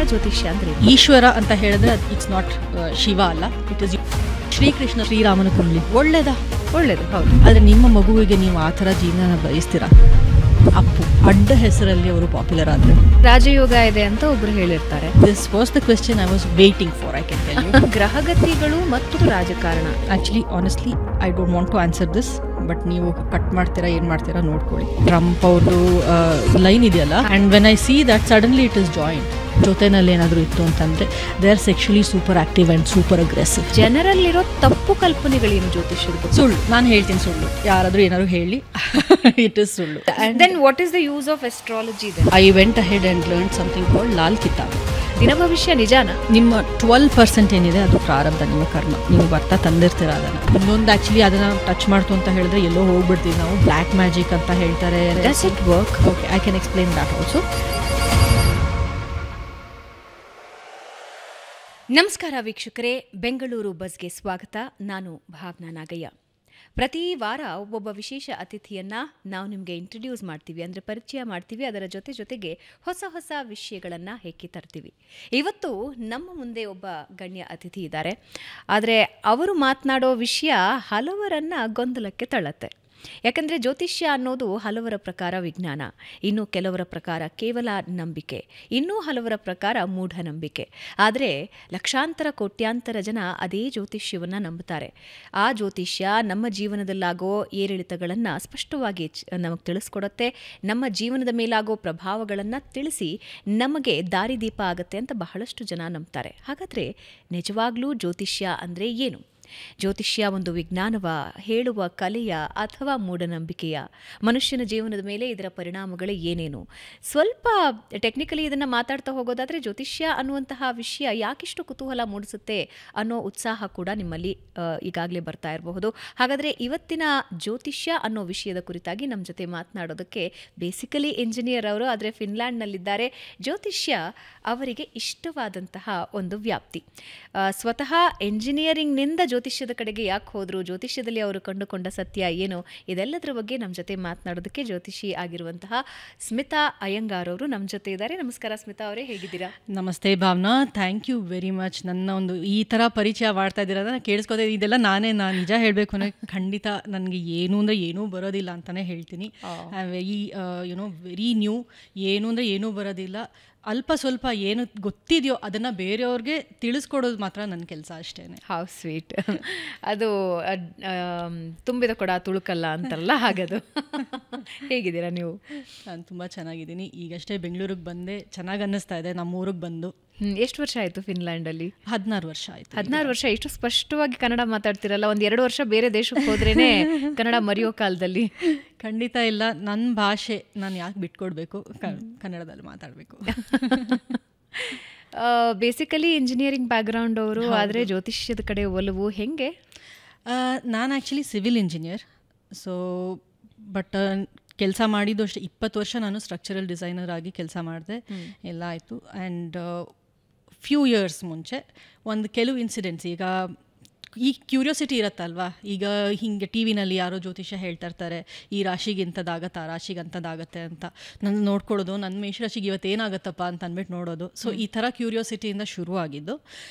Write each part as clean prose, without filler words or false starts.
ಜ್ಯೋತಿಷ್ಯ ಅಂದ್ರೆ ಈಶ್ವರ ಅಂತ ಹೇಳಿದ್ರೆ ಇಟ್ಸ್ ನಾಟ್ ಶಿವ ಅಲ್ಲ, ಇಟ್ ಇಸ್ ಶ್ರೀಕೃಷ್ಣ, ಶ್ರೀರಾಮನ ಕುಂಡ್ಲಿ. ಒಳ್ಳೇದು ಹೌದು. ಆದರೆ ನಿಮ್ಮ ಮಗುವಿಗೆ ನೀವು ಆ ಥರ ಜೀವನ ಬಯಸ್ತೀರಾ? ಅಪ್ಪು ಅಡ್ಡ ಹೆಸರಲ್ಲಿ ಅವರು ಪಾಪ್ಯುಲರ್ ಆದ್ರೆ ರಾಜಯೋಗ ಇದೆ ಅಂತ ಒಬ್ರು ಹೇಳಿರ್ತಾರೆ. This was the question I was waiting for. I can tell you. ಗ್ರಹಗತಿಗಳು ಮತ್ತು ರಾಜಕಾರಣ. Actually honestly I don't want to answer this, but ನೀವು ಕಟ್ ಮಾಡ್ತೀರಾ ಏನು ಮಾಡ್ತೀರಾ ನೋಡ್ಕೊಳ್ಳಿ. ಟ್ರಂಪ್ ಅವ್ರದ್ದು ಲೈನ್ ಇದೆಯಲ್ಲ, and when I see that suddenly it is joint ಜೊತೆನಲ್ಲಿ ಏನಾದರೂ ಇತ್ತು ಅಂತಂದರೆ they are sexually super active and super aggressive. ಜನರಲ್ಲಿರೋ ತಪ್ಪು ಕಲ್ಪನೆಗಳೇನು ಜ್ಯೋತಿಷ್ಯದ? ಸುಳ್ಳು. ನಾನು ಹೇಳ್ತೀನಿ ಸುಳ್ಳು. ಯಾರಾದರೂ ಏನಾದ್ರು ಹೇಳಿ ಇಟ್ ಇಸ್ ಸುಳ್ಳು. Then what is the use of astrology? I went ahead and learn something called Lal Kitab. ದಿನ ಭವಿಷ್ಯ ನಿಜಾನ? ನಿಮ್ಮ 12% ಏನಿದೆ ಅದು ಪ್ರಾರಬ್ಧ, ನಿಮ್ಮ ಕರ್ಮ. ನೀವು ಬರ್ತಾ ತಂದಿರ್ತೀರ ಅದನ್ನು. ಇನ್ನೊಂದು ಆ್ಯಕ್ಚುಲಿ ಅದನ್ನು ಟಚ್ ಮಾಡ್ತು ಅಂತ ಹೇಳಿದ್ರೆ ಎಲ್ಲೋ ಹೋಗ್ಬಿಡ್ತೀವಿ ನಾವು. ಬ್ಲ್ಯಾಕ್ ಮ್ಯಾಜಿಕ್ ಅಂತ ಹೇಳ್ತಾರೆ. Does it work? Okay, I can explain that also. ನಮಸ್ಕಾರ ವೀಕ್ಷಕರೇ, ಬೆಂಗಳೂರು ಬಸ್ಗೆ ಸ್ವಾಗತ. ನಾನು ಭಾವನಾ ನಾಗಯ್ಯ. ಪ್ರತಿ ವಾರ ಒಬ್ಬೊಬ್ಬ ವಿಶೇಷ ಅತಿಥಿಯನ್ನು ನಾವು ನಿಮಗೆ ಇಂಟ್ರಡ್ಯೂಸ್ ಮಾಡ್ತೀವಿ, ಅಂದರೆ ಪರಿಚಯ ಮಾಡ್ತೀವಿ. ಅದರ ಜೊತೆಗೆ ಹೊಸ ಹೊಸ ವಿಷಯಗಳನ್ನು ಹೆಕ್ಕಿ ತರ್ತೀವಿ. ಇವತ್ತು ನಮ್ಮ ಮುಂದೆ ಒಬ್ಬ ಗಣ್ಯ ಅತಿಥಿ ಇದ್ದಾರೆ. ಆದರೆ ಅವರು ಮಾತನಾಡೋ ವಿಷಯ ಹಲವರನ್ನು ಗೊಂದಲಕ್ಕೆ ತಳ್ಳತ್ತೆ. ಯಾಕಂದರೆ ಜ್ಯೋತಿಷ್ಯ ಅನ್ನೋದು ಹಲವರ ಪ್ರಕಾರ ವಿಜ್ಞಾನ, ಇನ್ನು ಕೆಲವರ ಪ್ರಕಾರ ಕೇವಲ ನಂಬಿಕೆ, ಇನ್ನೂ ಹಲವರ ಪ್ರಕಾರ ಮೂಢನಂಬಿಕೆ. ಆದರೆ ಲಕ್ಷಾಂತರ ಕೋಟ್ಯಾಂತರ ಜನ ಅದೇ ಜ್ಯೋತಿಷ್ಯವನ್ನು ನಂಬುತ್ತಾರೆ. ಆ ಜ್ಯೋತಿಷ್ಯ ನಮ್ಮ ಜೀವನದಲ್ಲಾಗೋ ಏರಿಳಿತಗಳನ್ನು ಸ್ಪಷ್ಟವಾಗಿ ನಮಗೆ ತಿಳಿಸ್ಕೊಡುತ್ತೆ. ನಮ್ಮ ಜೀವನದ ಮೇಲಾಗೋ ಪ್ರಭಾವಗಳನ್ನು ತಿಳಿಸಿ ನಮಗೆ ದಾರಿದೀಪ ಆಗುತ್ತೆ ಅಂತ ಬಹಳಷ್ಟು ಜನ ನಂಬ್ತಾರೆ. ಹಾಗಾದರೆ ನಿಜವಾಗ್ಲೂ ಜ್ಯೋತಿಷ್ಯ ಅಂದರೆ ಏನು? ಜ್ಯೋತಿಷ್ಯ ಒಂದು ವಿಜ್ಞಾನವ, ಹೇಳುವ ಕಲೆಯ, ಅಥವಾ ಮೂಢನಂಬಿಕೆಯ? ಮನುಷ್ಯನ ಜೀವನದ ಮೇಲೆ ಇದರ ಪರಿಣಾಮಗಳು ಏನೇನು? ಸ್ವಲ್ಪ ಟೆಕ್ನಿಕಲಿ ಇದನ್ನು ಮಾತಾಡ್ತಾ ಹೋಗೋದಾದರೆ ಜ್ಯೋತಿಷ್ಯ ಅನ್ನುವಂತಹ ವಿಷಯ ಯಾಕಿಷ್ಟು ಕುತೂಹಲ ಮೂಡಿಸುತ್ತೆ ಅನ್ನೋ ಉತ್ಸಾಹ ಕೂಡ ನಿಮ್ಮಲ್ಲಿ ಈಗಾಗಲೇ ಬರ್ತಾ ಇರಬಹುದು. ಹಾಗಾದರೆ ಇವತ್ತಿನ ಜ್ಯೋತಿಷ್ಯ ಅನ್ನೋ ವಿಷಯದ ಕುರಿತಾಗಿ ನಮ್ಮ ಜೊತೆ ಮಾತನಾಡೋದಕ್ಕೆ ಬೇಸಿಕಲಿ ಇಂಜಿನಿಯರ್ ಅವರು, ಆದರೆ ಫಿನ್ಲ್ಯಾಂಡ್ನಲ್ಲಿದ್ದಾರೆ. ಜ್ಯೋತಿಷ್ಯ ಅವರಿಗೆ ಇಷ್ಟವಾದಂತಹ ಒಂದು ವ್ಯಾಪ್ತಿ. ಸ್ವತಃ ಎಂಜಿನಿಯರಿಂಗ್ನಿಂದ ಜ್ಯೋತಿಷ್ಯದ ಕಡೆಗೆ ಯಾಕೆ ಹೋದರು, ಜ್ಯೋತಿಷ್ಯದಲ್ಲಿ ಅವರು ಕಂಡುಕೊಂಡ ಸತ್ಯ ಏನು, ಇದೆಲ್ಲದರ ಬಗ್ಗೆ ನಮ್ಮ ಜೊತೆ ಮಾತನಾಡೋದಕ್ಕೆ ಜ್ಯೋತಿಷಿ ಆಗಿರುವಂತಹ ಸ್ಮಿತಾ ಅಯ್ಯಂಗಾರ್ ಅವರು ನಮ್ಮ ಜೊತೆ ಇದ್ದಾರೆ. ನಮಸ್ಕಾರ ಸ್ಮಿತಾ ಅವರೇ, ಹೇಗಿದ್ದೀರಾ? ನಮಸ್ತೆ Bhavana, thank you very much. ನನ್ನ ಒಂದು ಈ ಥರ ಪರಿಚಯ ಮಾಡ್ತಾ ಇದ್ದೀರ ನಾನು ಕೇಳಿಸ್ಕೊತಾ. ಇದೆಲ್ಲ ನಾನು ನಿಜ ಹೇಳಬೇಕು ಅಂದರೆ ಖಂಡಿತ ನನಗೆ ಏನು ಅಂದರೆ ಏನೂ ಬರೋದಿಲ್ಲ ಅಂತಲೇ ಹೇಳ್ತೀನಿ. I am very new. ಏನು ಅಂದರೆ ಏನೂ ಬರೋದಿಲ್ಲ. ಅಲ್ಪ ಸ್ವಲ್ಪ ಏನು ಗೊತ್ತಿದೆಯೋ ಅದನ್ನು ಬೇರೆಯವ್ರಿಗೆ ತಿಳಿಸ್ಕೊಡೋದು ಮಾತ್ರ ನನ್ನ ಕೆಲಸ ಅಷ್ಟೇ. How sweet. ಅದು ತುಂಬಿದ ಕೊಡ ತುಳುಕಲ್ಲ ಅಂತಾರಲ್ಲ, ಹಾಗದು. ಹೇಗಿದ್ದೀರಾ ನೀವು? ನಾನು ತುಂಬ ಚೆನ್ನಾಗಿದ್ದೀನಿ. ಈಗಷ್ಟೇ ಬೆಂಗಳೂರಿಗೆ ಬಂದೆ, ಚೆನ್ನಾಗಿ ಅನ್ನಿಸ್ತಾ ಇದೆ ನಮ್ಮೂರಿಗೆ ಬಂದು. ಎಷ್ಟು ವರ್ಷ ಆಯಿತು ಫಿನ್ಲ್ಯಾಂಡಲ್ಲಿ? 16 ವರ್ಷ ಆಯಿತು. 16 ವರ್ಷ. ಎಷ್ಟು ಸ್ಪಷ್ಟವಾಗಿ ಕನ್ನಡ ಮಾತಾಡ್ತಿರಲ್ಲ. 1-2 ವರ್ಷ ಬೇರೆ ದೇಶಕ್ಕೆ ಹೋದ್ರೇ ಕನ್ನಡ ಮರೆಯೋ ಕಾಲದಲ್ಲಿ. ಖಂಡಿತ ಇಲ್ಲ, ನನ್ನ ಭಾಷೆ ನಾನು ಯಾಕೆ ಬಿಟ್ಕೊಡ್ಬೇಕು, ಕನ್ನಡದಲ್ಲಿ ಮಾತಾಡಬೇಕು. ಬೇಸಿಕಲಿ ಇಂಜಿನಿಯರಿಂಗ್ ಬ್ಯಾಕ್ಗ್ರೌಂಡ್ ಅವರು, ಆದರೆ ಜ್ಯೋತಿಷ್ಯದ ಕಡೆ ಒಲವು ಹೆಂಗೆ? ನಾನು actually civil engineer. So but ಕೆಲಸ ಮಾಡಿದ್ದು ಅಷ್ಟೇ 20 ವರ್ಷ ನಾನು ಸ್ಟ್ರಕ್ಚರಲ್ ಡಿಸೈನರ್ ಆಗಿ ಕೆಲಸ ಮಾಡಿದೆ. ಎಲ್ಲ ಆಯಿತು. ಆ್ಯಂಡ್ ಫ್ಯೂ ಇಯರ್ಸ್ ಮುಂಚೆ ಕೆಲವು ಇನ್ಸಿಡೆಂಟ್ಸ್, ಈಗ ಈ ಕ್ಯೂರಿಯಾಸಿಟಿ ಇರುತ್ತಲ್ವಾ, ಈಗ ಹೀಗೆ ಟಿ ವಿನಲ್ಲಿ ಯಾರೋ ಜ್ಯೋತಿಷ್ಯ ಹೇಳ್ತಾ ಇರ್ತಾರೆ, ಈ ರಾಶಿಗೆ ಇಂಥದ್ದಾಗತ್ತೆ, ಆ ರಾಶಿಗೆ ಅಂಥದ್ದಾಗತ್ತೆ ಅಂತ. ನನ್ನ ನೋಡ್ಕೊಳ್ಳೋದು, ನನ್ನ ಮೇಷರಾಶಿಗೆ ಇವತ್ತು ಏನಾಗುತ್ತಪ್ಪ ಅಂತ ಅಂದ್ಬಿಟ್ಟು ನೋಡೋದು. ಸೊ ಈ ಥರ ಕ್ಯೂರಿಯಾಸಿಟಿಯಿಂದ ಶುರುವಾಗಿದ್ದು.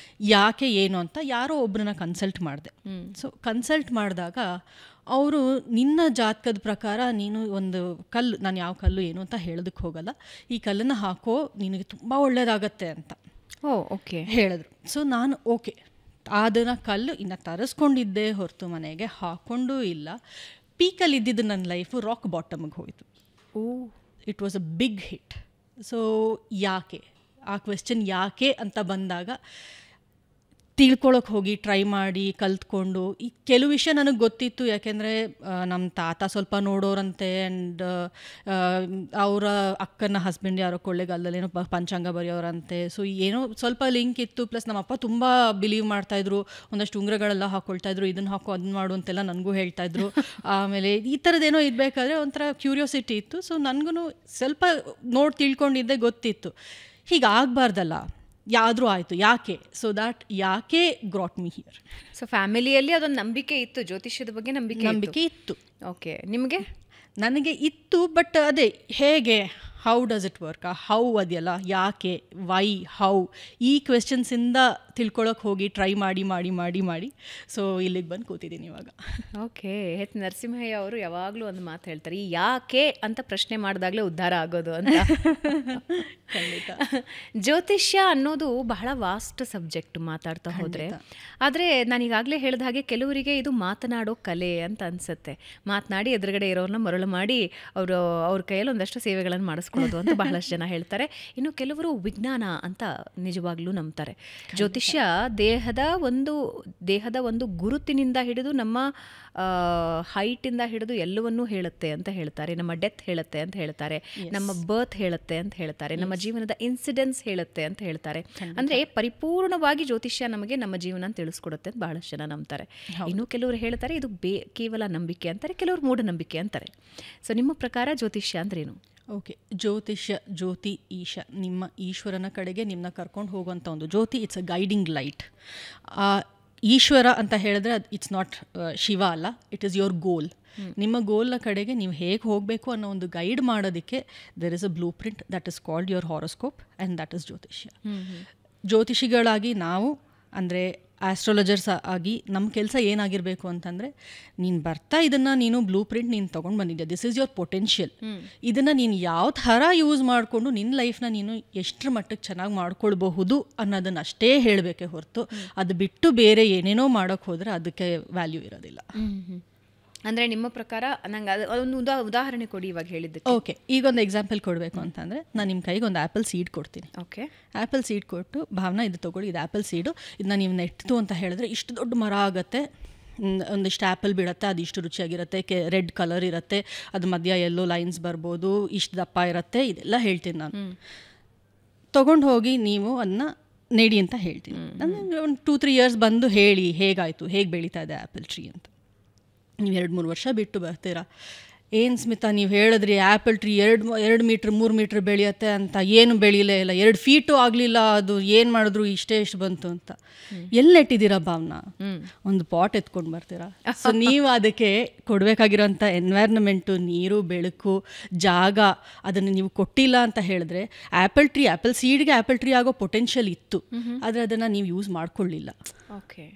ಯಾಕೆ ಏನು ಅಂತ ಯಾರೋ ಒಬ್ಬರನ್ನ ಕನ್ಸಲ್ಟ್ ಮಾಡಿದೆ. ಸೊ ಕನ್ಸಲ್ಟ್ ಮಾಡಿದಾಗ ಅವರು ನಿನ್ನ ಜಾತಕದ ಪ್ರಕಾರ ನೀನು ಒಂದು ಕಲ್ಲು, ನಾನು ಯಾವ ಕಲ್ಲು ಏನು ಅಂತ ಹೇಳೋದಕ್ಕೆ ಹೋಗಲ್ಲ, ಈ ಕಲ್ಲನ್ನು ಹಾಕೋ ನಿನಗೆ ತುಂಬ ಒಳ್ಳೆಯದಾಗತ್ತೆ ಅಂತ ಓಕೆ ಹೇಳಿದ್ರು. ಸೊ ನಾನು ಓಕೆ, ಅದನ್ನು ಕಲ್ಲು ಇನ್ನು ತರಿಸ್ಕೊಂಡಿದ್ದೆ ಹೊರತು ಮನೆಗೆ ಹಾಕ್ಕೊಂಡೂ ಇಲ್ಲ. ಪೀಕಲ್ಲಿ ಇದ್ದಿದ್ದು ನನ್ನ ಲೈಫು ರಾಕ್ ಬಾಟಮ್ಗೆ ಹೋಯಿತು. It was a big hit. So ಯಾಕೆ, ಆ ಕ್ವೆಶ್ಚನ್ ಯಾಕೆ ಅಂತ ಬಂದಾಗ ತಿಳ್ಕೊಳಕ್ಕೆ ಹೋಗಿ ಟ್ರೈ ಮಾಡಿ ಕಲ್ತ್ಕೊಂಡು, ಈ ಕೆಲವು ವಿಷಯ ನನಗೆ ಗೊತ್ತಿತ್ತು. ಯಾಕೆಂದರೆ ನಮ್ಮ ತಾತ ಸ್ವಲ್ಪ ನೋಡೋರಂತೆ, ಆ್ಯಂಡ್ ಅವರ ಅಕ್ಕನ ಹಸ್ಬೆಂಡ್ ಯಾರೋ ಕೊಳ್ಳೆಗಾಲದಲ್ಲೇನೋ ಪಂಚಾಂಗ ಬರೆಯೋರಂತೆ. ಸೊ ಏನೋ ಸ್ವಲ್ಪ ಲಿಂಕ್ ಇತ್ತು. ಪ್ಲಸ್ ನಮ್ಮಪ್ಪ ತುಂಬ ಬಿಲೀವ್ ಮಾಡ್ತಾಯಿದ್ರು. ಒಂದಷ್ಟು ಉಂಗುರಗಳೆಲ್ಲ ಹಾಕ್ಕೊಳ್ತಾಯಿದ್ರು, ಇದನ್ನು ಹಾಕೋ ಅದನ್ನು ಮಾಡು ಅಂತೆಲ್ಲ ನನಗೂ ಹೇಳ್ತಾಯಿದ್ರು. ಆಮೇಲೆ ಈ ಥರದ್ದೇನೋ ಇರಬೇಕಾದ್ರೆ ಒಂಥರ ಕ್ಯೂರಿಯಾಸಿಟಿ ಇತ್ತು. ಸೊ ನನಗೂ ಸ್ವಲ್ಪ ನೋಡಿ ತಿಳ್ಕೊಂಡಿದ್ದೆ, ಗೊತ್ತಿತ್ತು ಹೀಗಾಗಬಾರ್ದಲ್ಲ, ಯಾವ್ದ್ರೂ ಆಯಿತು. ಯಾಕೆ? ಸೊ ದ್ಯಾಟ್ ಯಾಕೆ ಗ್ರಾಟ್ ಮಿ ಹಿಯರ್. ಸೊ ಫ್ಯಾಮಿಲಿಯಲ್ಲಿ ಅದೊಂದು ನಂಬಿಕೆ ಇತ್ತು, ಜ್ಯೋತಿಷ್ಯದ ಬಗ್ಗೆ ನಂಬಿಕೆ ಇತ್ತು. ಓಕೆ, ನಿಮಗೆ? ನನಗೆ ಇತ್ತು, ಬಟ್ ಅದೇ ಹೇಗೆ how does it work, how ಅದೆಯಲ್ಲ, ಯಾಕೆ, ವೈ, ಹೌ, ಈ ಕ್ವೆಶನ್ಸಿಂದ ತಿಳ್ಕೊಳಕ್ಕೆ ಹೋಗಿ ಟ್ರೈ ಮಾಡಿ ಮಾಡಿ ಮಾಡಿ ಮಾಡಿ ಸೊ ಇಲ್ಲಿಗೆ ಬಂದು ಕೂತಿದ್ದೀನಿ ಇವಾಗ. ಓಕೆ, ಎಚ್ ನರಸಿಂಹಯ್ಯ ಅವರು ಯಾವಾಗಲೂ ಒಂದು ಮಾತು ಹೇಳ್ತಾರೆ, ಈ ಯಾಕೆ ಅಂತ ಪ್ರಶ್ನೆ ಮಾಡಿದಾಗಲೇ ಉದ್ಧಾರ ಆಗೋದು ಅಂತ. ಖಂಡಿತ. ಜ್ಯೋತಿಷ್ಯ ಅನ್ನೋದು ಬಹಳ ವಾಸ್ಟ್ ಸಬ್ಜೆಕ್ಟ್ ಮಾತಾಡ್ತಾ ಹೋದರೆ. ಆದರೆ ನಾನೀಗಾಗಲೇ ಹೇಳಿದ ಹಾಗೆ ಕೆಲವರಿಗೆ ಇದು ಮಾತನಾಡೋ ಕಲೆ ಅಂತ ಅನಿಸುತ್ತೆ. ಮಾತನಾಡಿ ಎದುರುಗಡೆ ಇರೋರನ್ನ ಮರಳು ಮಾಡಿ ಅವ್ರ ಕೈಯಲ್ಲಿ ಒಂದಷ್ಟು ಸೇವೆಗಳನ್ನು ಮಾಡಿಸ್ಕೊಳ್ಳೋದು ಅಂತ ಬಹಳಷ್ಟು ಜನ ಹೇಳ್ತಾರೆ. ಇನ್ನು ಕೆಲವರು ವಿಜ್ಞಾನ ಅಂತ ನಿಜವಾಗ್ಲೂ ನಂಬ್ತಾರೆ. ಜ್ಯೋತಿಷ್ಯ ದೇಹದ ಒಂದು ಗುರುತಿನಿಂದ ಹಿಡಿದು ನಮ್ಮ ಹೈಟಿಂದ ಹಿಡಿದು ಎಲ್ಲವನ್ನೂ ಹೇಳುತ್ತೆ ಅಂತ ಹೇಳ್ತಾರೆ. ನಮ್ಮ ಡೆತ್ ಹೇಳುತ್ತೆ ಅಂತ ಹೇಳ್ತಾರೆ, ನಮ್ಮ ಬರ್ತ್ ಹೇಳುತ್ತೆ ಅಂತ ಹೇಳ್ತಾರೆ, ನಮ್ಮ ಜೀವನದ ಇನ್ಸಿಡೆನ್ಸ್ ಹೇಳುತ್ತೆ ಅಂತ ಹೇಳ್ತಾರೆ. ಅಂದರೆ ಪರಿಪೂರ್ಣವಾಗಿ ಜ್ಯೋತಿಷ್ಯ ನಮಗೆ ನಮ್ಮ ಜೀವನ ತಿಳಿಸ್ಕೊಡುತ್ತೆ ಅಂತ ಬಹಳಷ್ಟು ಜನ ನಂಬ್ತಾರೆ. ಇನ್ನು ಕೆಲವರು ಹೇಳ್ತಾರೆ ಇದು ಕೇವಲ ನಂಬಿಕೆ ಅಂತಾರೆ, ಕೆಲವರು ಮೂಢನಂಬಿಕೆ ಅಂತಾರೆ. ಸೊ ನಿಮ್ಮ ಪ್ರಕಾರ ಜ್ಯೋತಿಷ್ಯ ಅಂದ್ರೇನು? ಓಕೆ, ಜ್ಯೋತಿಷ್ಯ, ಜ್ಯೋತಿ ಈಶ, ನಿಮ್ಮ ಈಶ್ವರನ ಕಡೆಗೆ ನಿಮ್ಮನ್ನ ಕರ್ಕೊಂಡು ಹೋಗುವಂಥ ಒಂದು ಜ್ಯೋತಿ. It's a guiding light. Ishwara ಅಂತ ಹೇಳಿದ್ರೆ ಇಟ್ಸ್ ನಾಟ್ ಶಿವ ಅಲ್ಲ, ಇಟ್ ಈಸ್ ಯೋರ್ ಗೋಲ್. ನಿಮ್ಮ ಗೋಲ್ನ ಕಡೆಗೆ ನೀವು ಹೇಗೆ ಹೋಗಬೇಕು ಅನ್ನೋ ಒಂದು ಗೈಡ್ ಮಾಡೋದಕ್ಕೆ there is a blue print that is called your horoscope and that is ಜ್ಯೋತಿಷ್ಯ. ಜ್ಯೋತಿಷಿಗಳಾಗಿ ನಾವು ಅಂದರೆ ಆಸ್ಟ್ರಾಲಜರ್ಸ್ ಆಗಿ ನಮ್ಮ ಕೆಲಸ ಏನಾಗಿರಬೇಕು ಅಂತಂದರೆ, ನೀನು ಬರ್ತಾ ಇದನ್ನು ನೀನು ಬ್ಲೂ ಪ್ರಿಂಟ್ ನೀನು ತೊಗೊಂಡು ಬಂದಿದ್ದೆ, ದಿಸ್ ಈಸ್ ಯೋರ್ ಪೊಟೆನ್ಷಿಯಲ್. ಇದನ್ನು ನೀನು ಯಾವ ಥರ ಯೂಸ್ ಮಾಡಿಕೊಂಡು ನಿನ್ನ ಲೈಫ್ನ ನೀನು ಎಷ್ಟರ ಮಟ್ಟಕ್ಕೆ ಚೆನ್ನಾಗಿ ಮಾಡ್ಕೊಳ್ಬಹುದು ಅನ್ನೋದನ್ನು ಅಷ್ಟೇ ಹೇಳಬೇಕೆ ಹೊರತು ಅದು ಬಿಟ್ಟು ಬೇರೆ ಏನೇನೋ ಮಾಡೋಕ್ಕೆ ಹೋದರೆ ಅದಕ್ಕೆ ವ್ಯಾಲ್ಯೂ ಇರೋದಿಲ್ಲ. ಅಂದರೆ ನಿಮ್ಮ ಪ್ರಕಾರ ನಂಗೆ ಒಂದು ಉದಾಹರಣೆ ಕೊಡಿ ಇವಾಗ ಹೇಳಿದ್ದಕ್ಕೆ. ಓಕೆ, ಈಗೊಂದು ಎಕ್ಸಾಂಪಲ್ ಕೊಡಬೇಕು ಅಂತಂದರೆ, ನಾನು ನಿಮ್ಮ ಕೈಗೆ ಒಂದು ಆ್ಯಪಲ್ ಸೀಡ್ ಕೊಡ್ತೀನಿ. ಓಕೆ, ಆ್ಯಪಲ್ ಸೀಡ್ ಕೊಟ್ಟು, ಭಾವನಾ ಇದು ತೊಗೊಳ್ಳಿ, ಇದು ಆ್ಯಪಲ್ ಸೀಡು, ಇದನ್ನ ನೀವು ನೆಟ್ಟು ಅಂತ ಹೇಳಿದ್ರೆ ಇಷ್ಟು ದೊಡ್ಡ ಮರ ಆಗುತ್ತೆ, ಒಂದಿಷ್ಟು ಆ್ಯಪಲ್ ಬಿಡುತ್ತೆ, ಅದು ಇಷ್ಟು ರುಚಿಯಾಗಿರುತ್ತೆ, ರೆಡ್ ಕಲರ್ ಇರುತ್ತೆ, ಅದು ಮಧ್ಯ ಎಲ್ಲೋ ಲೈನ್ಸ್ ಬರ್ಬೋದು, ಇಷ್ಟು ದಪ್ಪ ಇರುತ್ತೆ, ಇದೆಲ್ಲ ಹೇಳ್ತೀನಿ ನಾನು. ತೊಗೊಂಡು ಹೋಗಿ ನೀವು ಅದನ್ನ ನೆಡಿ ಅಂತ ಹೇಳ್ತೀನಿ. ನಾನು ಒಂದು 2-3 years ಬಂದು ಹೇಳಿ ಹೇಗಾಯಿತು, ಹೇಗೆ ಬೆಳೀತಾ ಇದೆ ಆ್ಯಪಲ್ ಟ್ರೀ ಅಂತ. ನೀವು 2-3 ವರ್ಷ ಬಿಟ್ಟು ಬರ್ತೀರಾ, ಏನು ಸ್ಮಿತಾ ನೀವು ಹೇಳಿದ್ರಿ ಆ್ಯಪಲ್ ಟ್ರೀ 2 ಮೀಟ್ರ್ 3 ಮೀಟ್ರ್ ಬೆಳೆಯುತ್ತೆ ಅಂತ, ಏನು ಬೆಳೀಲೇ ಇಲ್ಲ, 2 ಫೀಟು ಆಗಲಿಲ್ಲ, ಅದು ಏನು ಮಾಡಿದ್ರು ಇಷ್ಟೇ ಬಂತು ಅಂತ. ಎಲ್ಲಿ ನೆಟ್ಟಿದ್ದೀರಾ ಭಾವನಾ? ಒಂದು ಪಾಟ್ ಎತ್ಕೊಂಡು ಬರ್ತೀರಾ. ಸೊ ನೀವು ಅದಕ್ಕೆ ಕೊಡಬೇಕಾಗಿರೋಂಥ ಎನ್ವೈರ್ನಮೆಂಟು, ನೀರು, ಬೆಳಕು, ಜಾಗ ಅದನ್ನು ನೀವು ಕೊಟ್ಟಿಲ್ಲ ಅಂತ ಹೇಳಿದ್ರೆ, ಆ್ಯಪಲ್ ಸೀಡ್ಗೆ ಆ್ಯಪಲ್ ಟ್ರೀ ಆಗೋ ಪೊಟೆನ್ಷಿಯಲ್ ಇತ್ತು, ಆದರೆ ಅದನ್ನು ನೀವು ಯೂಸ್ ಮಾಡ್ಕೊಳ್ಳಿಲ್ಲ. ಓಕೆ,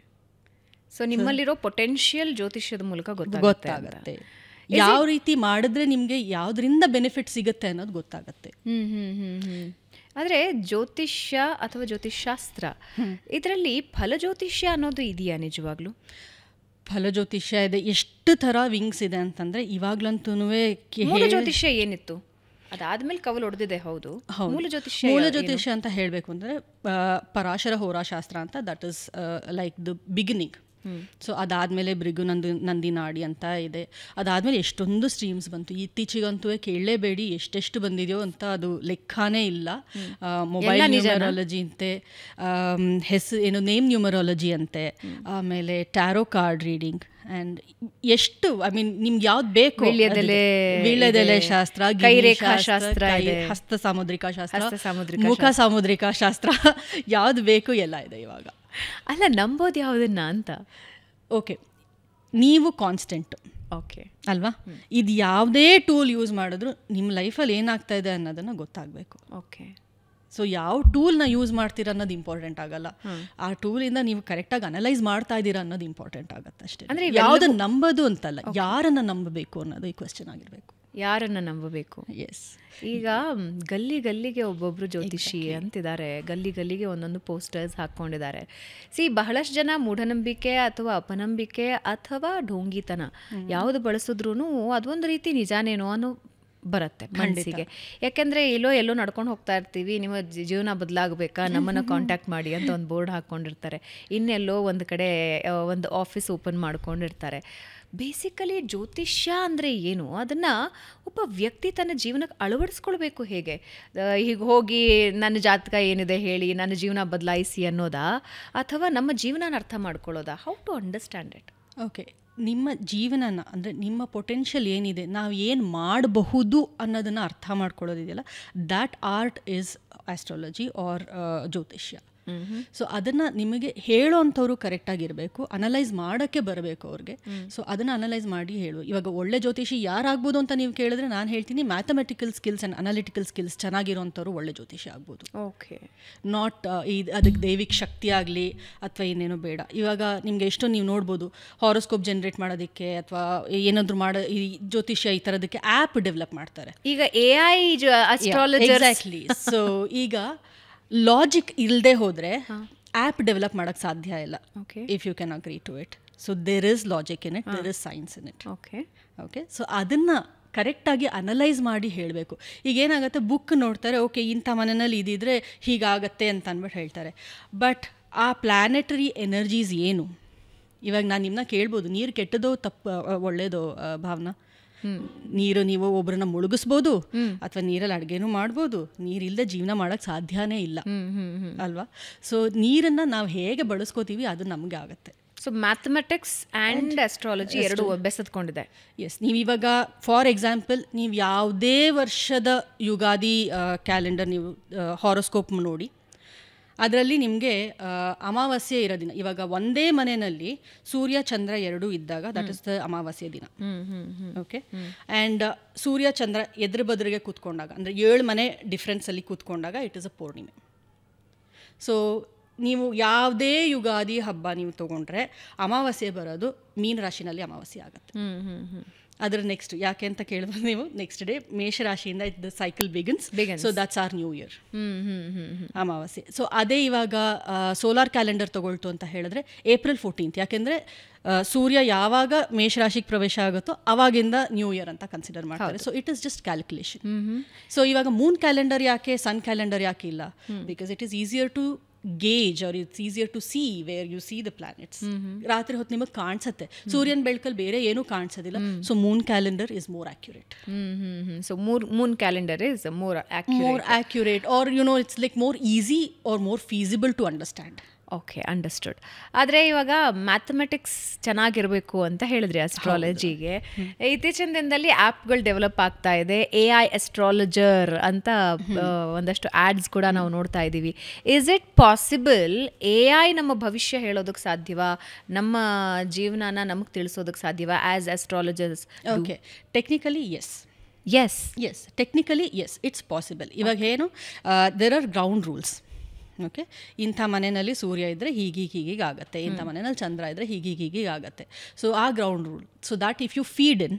ಸೊ ನಿಮ್ಮಲ್ಲಿರೋ ಪೊಟೆನ್ಷಿಯಲ್ ಜ್ಯೋತಿಷ್ಯದ ಮೂಲಕ ಗೊತ್ತಾಗುತ್ತೆ. ಯಾವ ರೀತಿ ಮಾಡಿದ್ರೆ ನಿಮಗೆ ಯಾವುದರಿಂದ ಬೆನಿಫಿಟ್ ಸಿಗುತ್ತೆ ಅನ್ನೋದು ಗೊತ್ತಾಗುತ್ತೆ. ಆದರೆ ಜ್ಯೋತಿಷ್ಯ ಅಥವಾ ಜ್ಯೋತಿಷಾಸ್ತ್ರ ಇದರಲ್ಲಿ ಫಲಜ್ಯೋತಿಷ್ಯ ಅನ್ನೋದು ಇದೆಯಾ ನಿಜವಾಗ್ಲೂ? ಫಲಜ್ಯೋತಿಷ್ಯ ಇದೆ, ಎಷ್ಟು ಥರ ವಿಂಗ್ಸ್ ಇದೆ ಅಂತಂದರೆ ಇವಾಗ್ಲಂತೂ. ಮೂಲ ಜ್ಯೋತಿಷ್ಯ ಏನಿತ್ತು, ಅದಾದ್ಮೇಲೆ ಕವಲು ಹೊಡೆದಿದೆ. ಹೌದು, ಮೂಲ ಜ್ಯೋತಿಷ್ಯ ಅಂತ ಹೇಳಬೇಕು ಅಂದರೆ ಪರಾಶರ ಹೋರಾಶಾಸ್ತ್ರ ಅಂತ, that is like the beginning. So ಅದಾದಮೇಲೆ ಭೃಗು ನಂದಿ ನಾಡಿ ಅಂತ ಇದೆ. ಅದಾದಮೇಲೆ ಎಷ್ಟೊಂದು ಸ್ಟ್ರೀಮ್ಸ್ ಬಂತು. ಇತ್ತೀಚೆಗಂತೂ ಕೇಳಲೇಬೇಡಿ ಎಷ್ಟೆಷ್ಟು ಬಂದಿದೆಯೋ ಅಂತ, ಅದು ಲೆಕ್ಕನೇ ಇಲ್ಲ. ಮೊಬೈಲ್ ನ್ಯೂಮರಾಲಜಿ ಅಂತೆ, ಏನು ನೇಮ್ ನ್ಯೂಮರಾಲಜಿ ಅಂತೆ, ಆಮೇಲೆ ಟ್ಯಾರೋ ಕಾರ್ಡ್ ರೀಡಿಂಗ್, ಆ್ಯಂಡ್ ಎಷ್ಟು ನಿಮ್ಗೆ ಯಾವ್ದು ಬೇಕು, ವೀಳ್ಯದೆಲೆ ಶಾಸ್ತ್ರ, ಶಾಸ್ತ್ರ, ಹಸ್ತ ಸಾಮುದ್ರಿಕ ಶಾಸ್ತ್ರ, ಮುಖ ಸಾಮುದ್ರಿಕ ಶಾಸ್ತ್ರ, ಯಾವ್ದು ಬೇಕು ಎಲ್ಲ ಇದೆ ಇವಾಗ. ಅಲ್ಲ, ನಂಬೋದು ಯಾವುದನ್ನ ಅಂತ. ಓಕೆ, ನೀವು ಕಾನ್ಸ್ಟೆಂಟ್. ಓಕೆ ಅಲ್ವಾ? ಇದು ಯಾವುದೇ ಟೂಲ್ ಯೂಸ್ ಮಾಡಿದ್ರು ನಿಮ್ಮ ಲೈಫಲ್ಲಿ ಏನಾಗ್ತಾ ಇದೆ ಅನ್ನೋದನ್ನು ಗೊತ್ತಾಗಬೇಕು. ಓಕೆ, ಸೊ ಯಾವ ಟೂಲ್ನ ಯೂಸ್ ಮಾಡ್ತೀರ ಅನ್ನೋದು ಇಂಪಾರ್ಟೆಂಟ್ ಆಗಲ್ಲ, ಆ ಟೂಲಿಂದ ನೀವು ಕರೆಕ್ಟಾಗಿ ಅನಲೈಸ್ ಮಾಡ್ತಾ ಇದ್ದೀರಾ ಅನ್ನೋದು ಇಂಪಾರ್ಟೆಂಟ್ ಆಗುತ್ತೆ ಅಷ್ಟೇ. ಅಂದರೆ ಯಾವುದನ್ನು ನಂಬೋದು ಅಂತಲ್ಲ, ಯಾರನ್ನು ನಂಬಬೇಕು ಅನ್ನೋದು ಈ ಕ್ವೆಶ್ಚನ್ ಆಗಿರಬೇಕು. ಯಾರನ್ನು ನಂಬಬೇಕು? ಎಸ್. ಈಗ ಗಲ್ಲಿಗೆ ಒಬ್ಬೊಬ್ರು ಜ್ಯೋತಿಷಿ ಅಂತಿದ್ದಾರೆ, ಗಲ್ಲಿಗೆ ಒಂದೊಂದು ಪೋಸ್ಟರ್ಸ್ ಹಾಕ್ಕೊಂಡಿದ್ದಾರೆ. ಬಹಳಷ್ಟು ಜನ ಮೂಢನಂಬಿಕೆ ಅಥವಾ ಅಪನಂಬಿಕೆ ಅಥವಾ ಢೋಂಗಿತನ ಯಾವುದು ಬಳಸಿದ್ರು ಅದೊಂದು ರೀತಿ ನಿಜಾನೇನೋ ಅನ್ನೋ ಬರುತ್ತೆ ಮನಸ್ಸಿಗೆ. ಯಾಕೆಂದರೆ ಎಲ್ಲೋ ನಡ್ಕೊಂಡು ಹೋಗ್ತಾ ಇರ್ತೀವಿ, ನಿಮ್ಮ ಜೀವನ ಬದಲಾಗಬೇಕಾ, ನಮ್ಮನ್ನು ಕಾಂಟ್ಯಾಕ್ಟ್ ಮಾಡಿ ಅಂತ ಒಂದು ಬೋರ್ಡ್ ಹಾಕ್ಕೊಂಡಿರ್ತಾರೆ. ಇನ್ನೆಲ್ಲೋ ಒಂದು ಕಡೆ ಒಂದು ಆಫೀಸ್ ಓಪನ್ ಮಾಡ್ಕೊಂಡಿರ್ತಾರೆ. ಬೇಸಿಕಲಿ ಜ್ಯೋತಿಷ್ಯ ಅಂದರೆ ಏನು, ಅದನ್ನು ಒಬ್ಬ ವ್ಯಕ್ತಿ ತನ್ನ ಜೀವನಕ್ಕೆ ಅಳವಡಿಸ್ಕೊಳ್ಬೇಕು ಹೇಗೆ? ಹೀಗೆ ಹೋಗಿ ನನ್ನ ಜಾತಕ ಏನಿದೆ ಹೇಳಿ ನನ್ನ ಜೀವನ ಬದಲಾಯಿಸಿ ಅನ್ನೋದಾ, ಅಥವಾ ನಮ್ಮ ಜೀವನನ ಅರ್ಥ ಮಾಡ್ಕೊಳ್ಳೋದಾ? How to understand it? Okay, ನಿಮ್ಮ ಜೀವನನ ಅಂದರೆ ನಿಮ್ಮ ಪೊಟೆನ್ಷಿಯಲ್ ಏನಿದೆ, ನಾವು ಏನು ಮಾಡಬಹುದು ಅನ್ನೋದನ್ನು ಅರ್ಥ ಮಾಡ್ಕೊಳ್ಳೋದಿದೆಯಲ್ಲ, that art is astrology or ಜ್ಯೋತಿಷ್ಯ. ಸೊ ಅದನ್ನು ನಿಮಗೆ ಹೇಳೋ ಅಂಥವ್ರು ಕರೆಕ್ಟಾಗಿರಬೇಕು, ಅನಲೈಸ್ ಮಾಡೋಕ್ಕೆ ಬರಬೇಕು ಅವ್ರಿಗೆ. ಸೊ ಅದನ್ನು ಅನಲೈಸ್ ಮಾಡಿ ಹೇಳು. ಇವಾಗ ಒಳ್ಳೆ ಜ್ಯೋತಿಷಿ ಯಾರಾಗ್ಬೋದು ಅಂತ ನೀವು ಕೇಳಿದ್ರೆ ನಾನು ಹೇಳ್ತೀನಿ mathematical skills and analytical skills ಚೆನ್ನಾಗಿರೋಂಥವ್ರು ಒಳ್ಳೆ ಜ್ಯೋತಿಷಿ ಆಗ್ಬೋದು. ಓಕೆ, ನಾಟ್ ಅದಕ್ಕೆ ದೈವಿಕ ಶಕ್ತಿ ಆಗಲಿ ಅಥವಾ ಇನ್ನೇನೋ ಬೇಡ. ಇವಾಗ ನಿಮಗೆ ಎಷ್ಟು ನೀವು ನೋಡ್ಬೋದು ಹಾರೋಸ್ಕೋಪ್ ಜನರೇಟ್ ಮಾಡೋದಕ್ಕೆ ಅಥವಾ ಏನಾದರೂ ಮಾಡೋ ಈ ಜ್ಯೋತಿಷ್ಯ ಈ ಥರದಕ್ಕೆ ಆ್ಯಪ್ ಡೆವಲಪ್ ಮಾಡ್ತಾರೆ ಈಗ AI ಅಸ್ಟ್ರಾಲಜರ್. ಎಕ್ಸಾಕ್ಟ್ಲಿ. ಸೊ ಈಗ ಲಾಜಿಕ್ ಇಲ್ಲದೆ ಹೋದರೆ ಆ್ಯಪ್ ಡೆವಲಪ್ ಮಾಡೋಕ್ಕೆ ಸಾಧ್ಯ ಇಲ್ಲ. If you can agree to it. So there is logic in it, there is science in it. Okay. So ಅದನ್ನು ಕರೆಕ್ಟಾಗಿ ಅನಲೈಸ್ ಮಾಡಿ ಹೇಳಬೇಕು. ಈಗ ಏನಾಗುತ್ತೆ, ಬುಕ್ ನೋಡ್ತಾರೆ, ಓಕೆ ಇಂಥ ಮನೆಯಲ್ಲಿ ಇದಿದ್ರೆ ಹೀಗಾಗತ್ತೆ ಅಂತ ಅಂದ್ಬಿಟ್ಟು ಹೇಳ್ತಾರೆ. ಬಟ್ ಆ ಪ್ಲ್ಯಾನೆಟರಿ ಎನರ್ಜೀಸ್ ಏನು? ಇವಾಗ ನಾನು ನಿಮ್ಮನ್ನ ಕೇಳ್ಬೋದು, ನೀರು ಕೆಟ್ಟದೋ ಒಳ್ಳೇದೋ ಭಾವನಾ? ನೀರು ನೀವು ಒಬ್ಬರನ್ನ ಮುಳುಗಿಸ್ಬೋದು ಅಥವಾ ನೀರಲ್ಲಿ ಅಡುಗೆನೂ ಮಾಡ್ಬೋದು, ನೀರಿಲ್ಲದೆ ಜೀವನ ಮಾಡೋಕ್ಕೆ ಸಾಧ್ಯನೇ ಇಲ್ಲ ಅಲ್ವಾ? ಸೊ ನೀರನ್ನು ನಾವು ಹೇಗೆ ಬಳಸ್ಕೋತೀವಿ ಅದು ನಮಗೆ ಆಗುತ್ತೆ. ಸೊ ಮ್ಯಾಥಮೆಟಿಕ್ಸ್ ಆ್ಯಂಡ್ ಅಸ್ಟ್ರಾಲಜಿ ಎರಡು ಬೆಸೆದುಕೊಂಡಿದೆ. ಎಸ್. ನೀವು ಇವಾಗ ಫಾರ್ ಎಕ್ಸಾಂಪಲ್ ನೀವು ಯಾವುದೇ ವರ್ಷದ ಯುಗಾದಿ ಕ್ಯಾಲೆಂಡರ್ ನೀವು ಹಾರೋಸ್ಕೋಪ್ ನೋಡಿ, ಅದರಲ್ಲಿ ನಿಮಗೆ ಅಮಾವಾಸ್ಯೆ ಇರೋ ದಿನ, ಇವಾಗ ಒಂದೇ ಮನೆಯಲ್ಲಿ ಸೂರ್ಯ ಚಂದ್ರ ಎರಡೂ ಇದ್ದಾಗ ದಟ್ ಇಸ್ ದ ಅಮಾವಾಸ್ಯೆ ದಿನ. ಓಕೆ. ಆ್ಯಂಡ್ ಸೂರ್ಯ ಚಂದ್ರ ಎದುರು ಬದುರಿಗೆ ಕೂತ್ಕೊಂಡಾಗ, ಅಂದರೆ 7 ಮನೆ ಡಿಫ್ರೆನ್ಸಲ್ಲಿ ಕೂತ್ಕೊಂಡಾಗ ಇಟ್ ಇಸ್ ಅ ಪೂರ್ಣಿಮೆ. ಸೊ ನೀವು ಯಾವುದೇ ಯುಗಾದಿ ಹಬ್ಬ ನೀವು ತೊಗೊಂಡ್ರೆ ಅಮಾವಾಸ್ಯೆ ಬರೋದು ಮೀನ ರಾಶಿನಲ್ಲಿ ಅಮಾವಾಸ್ಯೆ ಆಗುತ್ತೆ. ಅದರ ನೆಕ್ಸ್ಟ್ ಯಾಕೆ ಅಂತ ಕೇಳಿದ್ರೆ ನೀವು ನೆಕ್ಸ್ಟ್ ಡೇ ಮೇಷರಾಶಿಯಿಂದ the cycle begins. So that's our new year, ಅಮಾವಾಸ್ಯೆ. ಸೊ ಅದೇ ಇವಾಗ ಸೋಲಾರ್ ಕ್ಯಾಲೆಂಡರ್ ತಗೊಳ್ತು ಅಂತ ಹೇಳಿದ್ರೆ April 14th, ಯಾಕೆಂದರೆ ಸೂರ್ಯ ಯಾವಾಗ ಮೇಷರಾಶಿಗೆ ಪ್ರವೇಶ ಆಗುತ್ತೋ ಅವಾಗಿಂದ ನ್ಯೂ ಇಯರ್ ಅಂತ ಕನ್ಸಿಡರ್ ಮಾಡ್ತಾರೆ. So it is just calculation. So ಇವಾಗ ಮೂನ್ ಕ್ಯಾಲೆಂಡರ್ ಯಾಕೆ, ಸನ್ ಕ್ಯಾಲೆಂಡರ್ ಯಾಕೆ ಇಲ್ಲ? Because it is easier to gauge or it's easier to see where you see the planets. ರಾತ್ರಿ ಹೊತ್ತು ನಿಮಗೆ ಕಾಣಿಸುತ್ತೆ, ಸೂರ್ಯನ ಬೆಳಕಲ್ಲಿ ಬೇರೆ ಏನೂ ಕಾಣಿಸೋದಿಲ್ಲ. So moon calendar is more accurate. So moon calendar is more accurate or you know it's like more easy or more feasible to understand. Okay, understood. ಆದರೆ ಇವಾಗ ಮ್ಯಾಥಮೆಟಿಕ್ಸ್ ಚೆನ್ನಾಗಿರಬೇಕು ಅಂತ ಹೇಳಿದ್ರಿ ಅಸ್ಟ್ರಾಲಜಿಗೆ. ಇತ್ತೀಚಿನ ದಿನದಲ್ಲಿ ಆ್ಯಪ್ಗಳು ಡೆವಲಪ್ ಆಗ್ತಾ ಇದೆ. AI ಅಸ್ಟ್ರಾಲಜರ್ ಅಂತ ಒಂದಷ್ಟು ಆ್ಯಡ್ಸ್ ಕೂಡ ನಾವು ನೋಡ್ತಾ ಇದ್ದೀವಿ. ಈಸ್ ಇಟ್ ಪಾಸಿಬಲ್ AI ನಮ್ಮ ಭವಿಷ್ಯ ಹೇಳೋದಕ್ಕೆ ಸಾಧ್ಯವಾ? ನಮ್ಮ ಜೀವನನ ನಮಗೆ ತಿಳಿಸೋದಕ್ಕೆ ಸಾಧ್ಯವಾ as astrologers? Okay, technically yes. Technically yes, it's possible. ಇವಾಗ ಏನು, there are ground rules. Okay, ಇಂಥ ಮನೆಯಲ್ಲಿ ಸೂರ್ಯ ಇದ್ದರೆ ಹೀಗೀಗೆ ಆಗುತ್ತೆ, ಇಂಥ ಮನೆಯಲ್ಲಿ ಚಂದ್ರ ಇದ್ದರೆ ಹೀಗೀಗೆ ಆಗುತ್ತೆ. ಸೊ ಆ ground rule, so that if you feed in,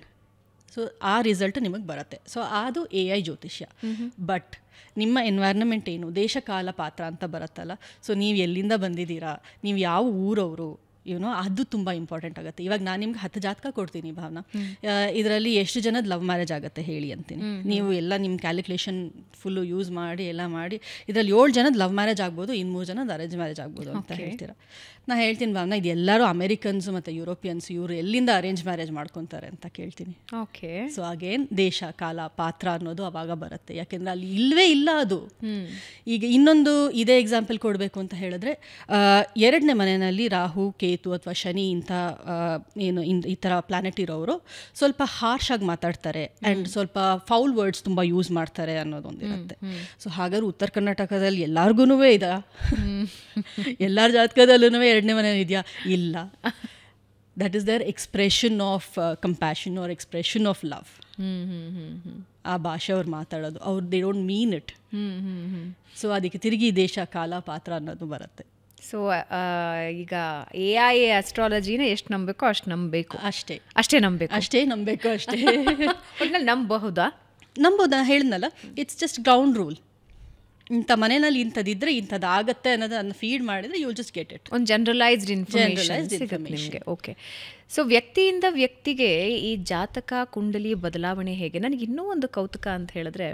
so ಆ ರಿಸಲ್ಟ್ ನಿಮಗೆ ಬರುತ್ತೆ. ಸೊ ಅದು AI ಜ್ಯೋತಿಷ್ಯ. ಬಟ್ ನಿಮ್ಮ ಎನ್ವೈರ್ನಮೆಂಟ್ ಏನು, ದೇಶ ಕಾಲ ಪಾತ್ರ ಅಂತ ಬರುತ್ತಲ್ಲ. ಸೊ ನೀವು ಎಲ್ಲಿಂದ ಬಂದಿದ್ದೀರಾ, ನೀವು ಯಾವ ಊರವರು, ಯುನೋ ಅದು ತುಂಬ ಇಂಪಾರ್ಟೆಂಟ್ ಆಗುತ್ತೆ. ಇವಾಗ ನಾನು ನಿಮ್ಗೆ 10 ಜಾತಕ ಕೊಡ್ತೀನಿ ಭಾವನಾ, ಇದರಲ್ಲಿ ಎಷ್ಟು ಜನದ ಲವ್ ಮ್ಯಾರೇಜ್ ಆಗುತ್ತೆ ಹೇಳಿ ಅಂತೀನಿ. ನೀವು ಎಲ್ಲ ನಿಮ್ಮ ಕ್ಯಾಲ್ಕುಲೇಷನ್ ಫುಲ್ಲು ಯೂಸ್ ಮಾಡಿ ಎಲ್ಲ ಮಾಡಿ ಇದರಲ್ಲಿ 7 ಜನದ ಲವ್ ಮ್ಯಾರೇಜ್ ಆಗ್ಬೋದು, 3 ಜನದ ಅರೇಂಜ್ ಮ್ಯಾರೇಜ್ ಆಗ್ಬೋದು ಅಂತ ಹೇಳ್ತೀರಾ. ನಾನು ಹೇಳ್ತೀನಿ ಭಾವನಾ, ಇದು ಎಲ್ಲರೂ ಅಮೆರಿಕನ್ಸು ಮತ್ತು ಯುರೋಪಿಯನ್ಸ್, ಇವರು ಎಲ್ಲಿಂದ ಅರೇಂಜ್ ಮ್ಯಾರೇಜ್ ಮಾಡ್ಕೊತಾರೆ ಅಂತ ಕೇಳ್ತೀನಿ. ಓಕೆ. ಸೊ ಅಗೇನ್ ದೇಶ ಕಾಲ ಪಾತ್ರ ಅನ್ನೋದು ಅವಾಗ ಬರುತ್ತೆ, ಯಾಕೆಂದರೆ ಅಲ್ಲಿ ಇಲ್ಲವೇ ಇಲ್ಲ ಅದು. ಈಗ ಇನ್ನೊಂದು ಇದೇ ಎಕ್ಸಾಂಪಲ್ ಕೊಡಬೇಕು ಅಂತ ಹೇಳಿದ್ರೆ, 2ನೇ ಮನೆಯಲ್ಲಿ ರಾಹು ಕೇತು ಅಥವಾ ಶನಿ ಇಂಥ ಏನು ಈ ಥರ ಪ್ಲಾನೆಟ್ ಇರೋರು ಸ್ವಲ್ಪ ಹಾರ್ಶ್ ಆಗಿ ಮಾತಾಡ್ತಾರೆ ಆ್ಯಂಡ್ ಸ್ವಲ್ಪ ಫೌಲ್ ವರ್ಡ್ಸ್ ತುಂಬ ಯೂಸ್ ಮಾಡ್ತಾರೆ ಅನ್ನೋದೊಂದಿರುತ್ತೆ. ಸೊ ಹಾಗಾದ್ರೆ ಉತ್ತರ ಕರ್ನಾಟಕದಲ್ಲಿ ಎಲ್ಲರಿಗೂ ಇದೆ, ಎಲ್ಲರ ಜಾತಕದಲ್ಲೂ 2ನೇ ಮನೇಲಿ ಇದೆಯಾ? ಇಲ್ಲ. That is their expression of compassion or expression of love. ಆ ಭಾಷೆ ಅವ್ರು ಮಾತಾಡೋದು, ಅವ್ರು they don't mean it. So ಅದಕ್ಕೆ ತಿರುಗಿ ದೇಶ ಕಾಲ ಪಾತ್ರ ಅನ್ನೋದು ಬರುತ್ತೆ. ಸೊ ಈಗ AI ಅಸ್ಟ್ರಾಲಜಿನ ಎಷ್ಟು ನಂಬಬೇಕು ಅಷ್ಟು ನಂಬಬೇಕು, ಅಷ್ಟೇ ನಂಬಬೇಕು ನಂಬೋದಾ ಹೇಳಿದ್ನಲ್ಲ, ಇಟ್ಸ್ ಜಸ್ಟ್ ಗ್ರೌಂಡ್ ರೂಲ್. ಇಂಥ ಮನೆಯಲ್ಲಿ ಇಂಥದ್ದಿದ್ರೆ ಇಂಥದ್ದಾಗತ್ತೆ ಅನ್ನೋದನ್ನು ಫೀಡ್ ಮಾಡಿದರೆ you will just get it. ಒಂದು ಜನರಲೈಸ್ಡ್ ಇನ್ಫಾರ್ಮೇಷನ್ ನಿಮಗೆ. ಓಕೆ. ಸೊ ವ್ಯಕ್ತಿಯಿಂದ ವ್ಯಕ್ತಿಗೆ ಈ ಜಾತಕ ಕುಂಡಲಿ ಬದಲಾವಣೆ ಹೇಗೆ? ನನಗೆ ಇನ್ನೂ ಒಂದು ಕೌತುಕ ಅಂತ ಹೇಳಿದ್ರೆ,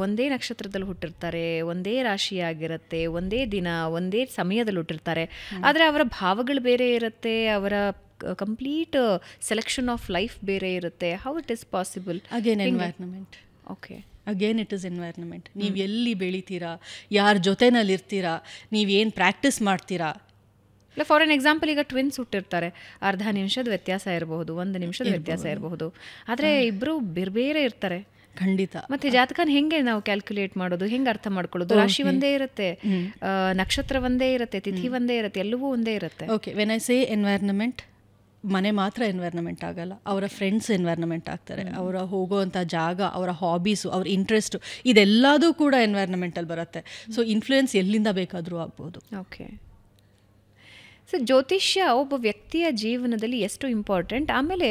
ಒಂದೇ ನಕ್ಷತ್ರದಲ್ಲಿ ಹುಟ್ಟಿರ್ತಾರೆ, ಒಂದೇ ರಾಶಿಯಾಗಿರುತ್ತೆ, ಒಂದೇ ದಿನ ಒಂದೇ ಸಮಯದಲ್ಲಿ ಹುಟ್ಟಿರ್ತಾರೆ, ಆದರೆ ಅವರ ಭಾವಗಳು ಬೇರೆ ಇರುತ್ತೆ, ಅವರ ಕಂಪ್ಲೀಟ್ ಸೆಲೆಕ್ಷನ್ ಆಫ್ ಲೈಫ್ ಬೇರೆ ಇರುತ್ತೆ. How it is possible? Again environment. Okay. Again it is environment. ನೀವು ಎಲ್ಲಿ ಬೆಳಿತೀರಾ, ಯಾರ ಜೊತೆನಲ್ಲಿರ್ತೀರಾ, ನೀವೇನು ಪ್ರಾಕ್ಟೀಸ್ ಮಾಡ್ತೀರಾ. ಫಾರ್ ಎನ್ ಎಕ್ಸಾಂಪಲ್, ಈಗ ಟ್ವಿನ್ಸ್ ಹುಟ್ಟಿರ್ತಾರೆ, ಅರ್ಧ ನಿಮಿಷದ ವ್ಯತ್ಯಾಸ ಇರಬಹುದು, 1 ನಿಮಿಷದ ವ್ಯತ್ಯಾಸ ಇರಬಹುದು, ಆದರೆ ಇಬ್ಬರು ಬೇರೆ ಬೇರೆ ಇರ್ತಾರೆ. ಖಂಡಿತ. ಮತ್ತೆ ಜಾತಕನ ಹೆಂಗೆ ನಾವು ಕ್ಯಾಲ್ಕುಲೇಟ್ ಮಾಡೋದು, ಹೆಂಗೆ ಅರ್ಥ ಮಾಡ್ಕೊಳ್ಳೋದು? ರಾಶಿ ಒಂದೇ ಇರುತ್ತೆ, ನಕ್ಷತ್ರ ಒಂದೇ ಇರುತ್ತೆ, ತಿಥಿ ಒಂದೇ ಇರುತ್ತೆ, ಎಲ್ಲವೂ ಒಂದೇ ಇರುತ್ತೆ. Okay, when I say environment, ಮನೆ ಮಾತ್ರ ಎನ್ವೈರ್ನಮೆಂಟ್ ಆಗಲ್ಲ, ಅವರ ಫ್ರೆಂಡ್ಸ್ ಎನ್ವೈರ್ನಮೆಂಟ್ ಆಗ್ತಾರೆ, ಅವರ ಹೋಗೋವಂಥ ಜಾಗ, ಅವರ ಹಾಬೀಸು, ಅವ್ರ ಇಂಟ್ರೆಸ್ಟು, ಇದೆಲ್ಲದೂ ಕೂಡ ಎನ್ವೈರ್ನಮೆಂಟಲ್ಲಿ ಬರುತ್ತೆ. ಸೊ ಇನ್ಫ್ಲೂಯೆನ್ಸ್ ಎಲ್ಲಿಂದ ಬೇಕಾದರೂ ಆಗ್ಬೋದು. ಓಕೆ, ಸೊ ಜ್ಯೋತಿಷ್ಯ ಒಬ್ಬ ವ್ಯಕ್ತಿಯ ಜೀವನದಲ್ಲಿ ಎಷ್ಟು ಇಂಪಾರ್ಟೆಂಟ್, ಆಮೇಲೆ